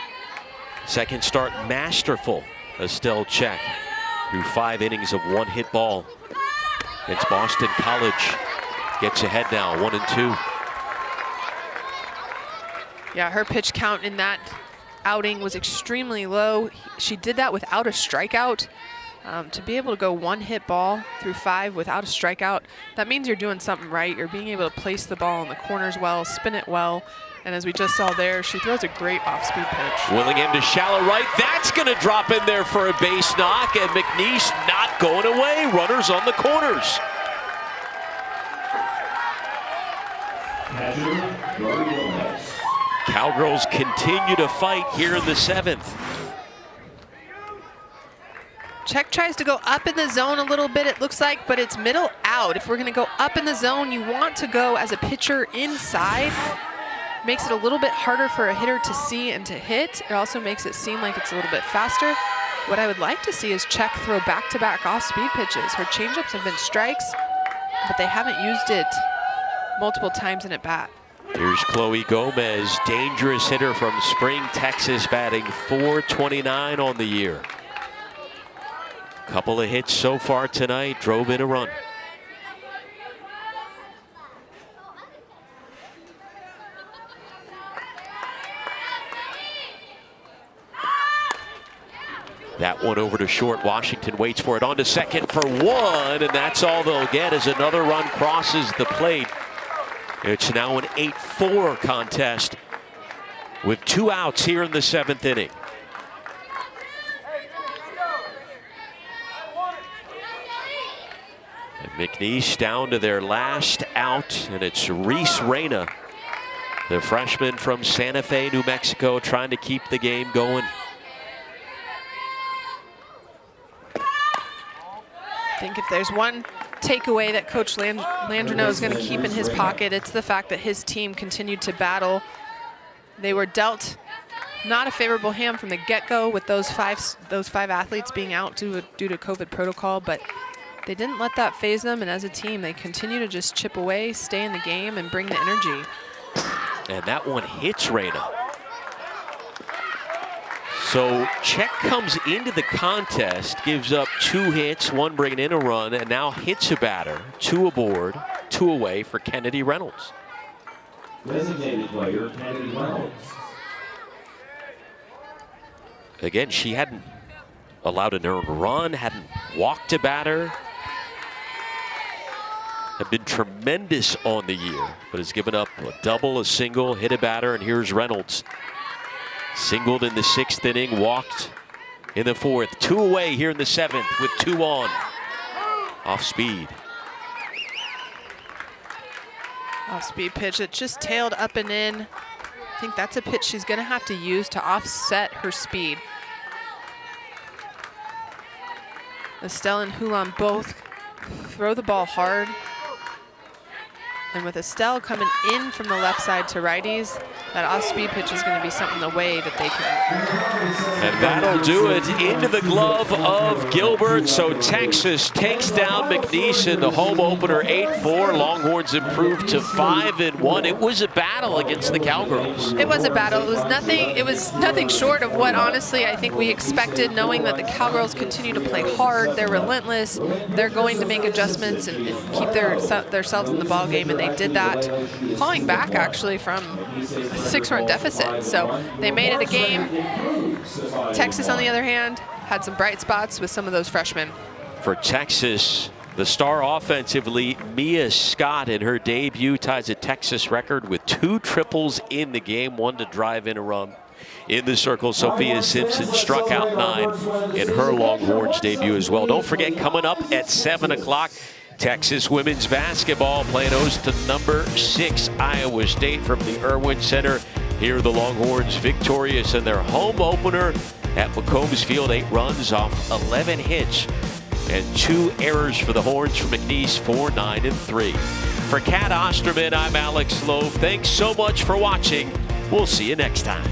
second start masterful. Estelle Check through 5 innings of 1-hit ball against Boston College. Gets ahead now, 1-2. Yeah, her pitch count in that outing was extremely low. She did that without a strikeout. To be able to go 1-hit ball through 5 without a strikeout, that means you're doing something right. You're being able to place the ball in the corners well, spin it well. And as we just saw there, she throws a great off-speed pitch. Willingham to shallow right. That's going to drop in there for a base knock, and McNeese not going away. Runners on the corners. Cowgirls continue to fight here in the 7th. Check tries to go up in the zone a little bit, it looks like, but it's middle out. If we're going to go up in the zone, you want to go as a pitcher inside. Makes it a little bit harder for a hitter to see and to hit. It also makes it seem like it's a little bit faster. What I would like to see is Check throw back-to-back off-speed pitches. Her changeups have been strikes, but they haven't used it multiple times in at bat. Here's Chloe Gomez, dangerous hitter from Spring, Texas, batting .429 on the year. Couple of hits so far tonight, drove in a run. That one over to short. Washington waits for it on to second for 1, and that's all they'll get as another run crosses the plate. It's now an 8-4 contest with 2 outs here in the 7th inning. And McNeese down to their last out, and it's Reese Reyna, the freshman from Santa Fe, New Mexico, trying to keep the game going. I think if there's one takeaway that Coach Landreneau is going to keep in his pocket, it's the fact that his team continued to battle. They were dealt not a favorable hand from the get-go with those five athletes being out due to COVID protocol, but they didn't let that phase them, and as a team, they continue to just chip away, stay in the game, and bring the energy. And that one hits Reyna. So Check comes into the contest, gives up 2 hits, 1 bringing in a run, and now hits a batter. 2 aboard, 2 away for Kennedy Reynolds. Designated player, Kennedy Reynolds. Again, she hadn't allowed an earned run, hadn't walked a batter. Have been tremendous on the year, but has given up a double, a single, hit a batter, and here's Reynolds. Singled in the 6th inning, walked in the 4th. 2 away here in the 7th with 2 on. Off speed. Off speed pitch that just tailed up and in. I think that's a pitch she's going to have to use to offset her speed. Estelle and Hulan both throw the ball hard. And with Estelle coming in from the left side to righties, that off-speed pitch is going to be something the way that they can. And that'll do it into the glove of Gilbert. So Texas takes down McNeese in the home opener 8-4. Longhorns improved to 5-1. It was a battle against the Cowgirls. It was a battle. It was nothing short of what honestly I think we expected, knowing that the Cowgirls continue to play hard. They're relentless. They're going to make adjustments and keep themselves in the ball game, and they did that, clawing back actually from a 6-run deficit. So they made it a game. Texas, on the other hand, had some bright spots with some of those freshmen. For Texas, the star offensively, Mia Scott in her debut ties a Texas record with 2 triples in the game, 1 to drive in a run. In the circle, Sophia Simpson struck out 9 in her Longhorns debut as well. Don't forget, coming up at 7 o'clock, Texas women's basketball playing host to number 6 Iowa State from the Irwin Center. Here are the Longhorns victorious in their home opener at McCombs Field. 8 runs off 11 hits and 2 errors for the Horns from McNeese, 4-9-3. For Kat Osterman, I'm Alex Loeb. Thanks so much for watching. We'll see you next time.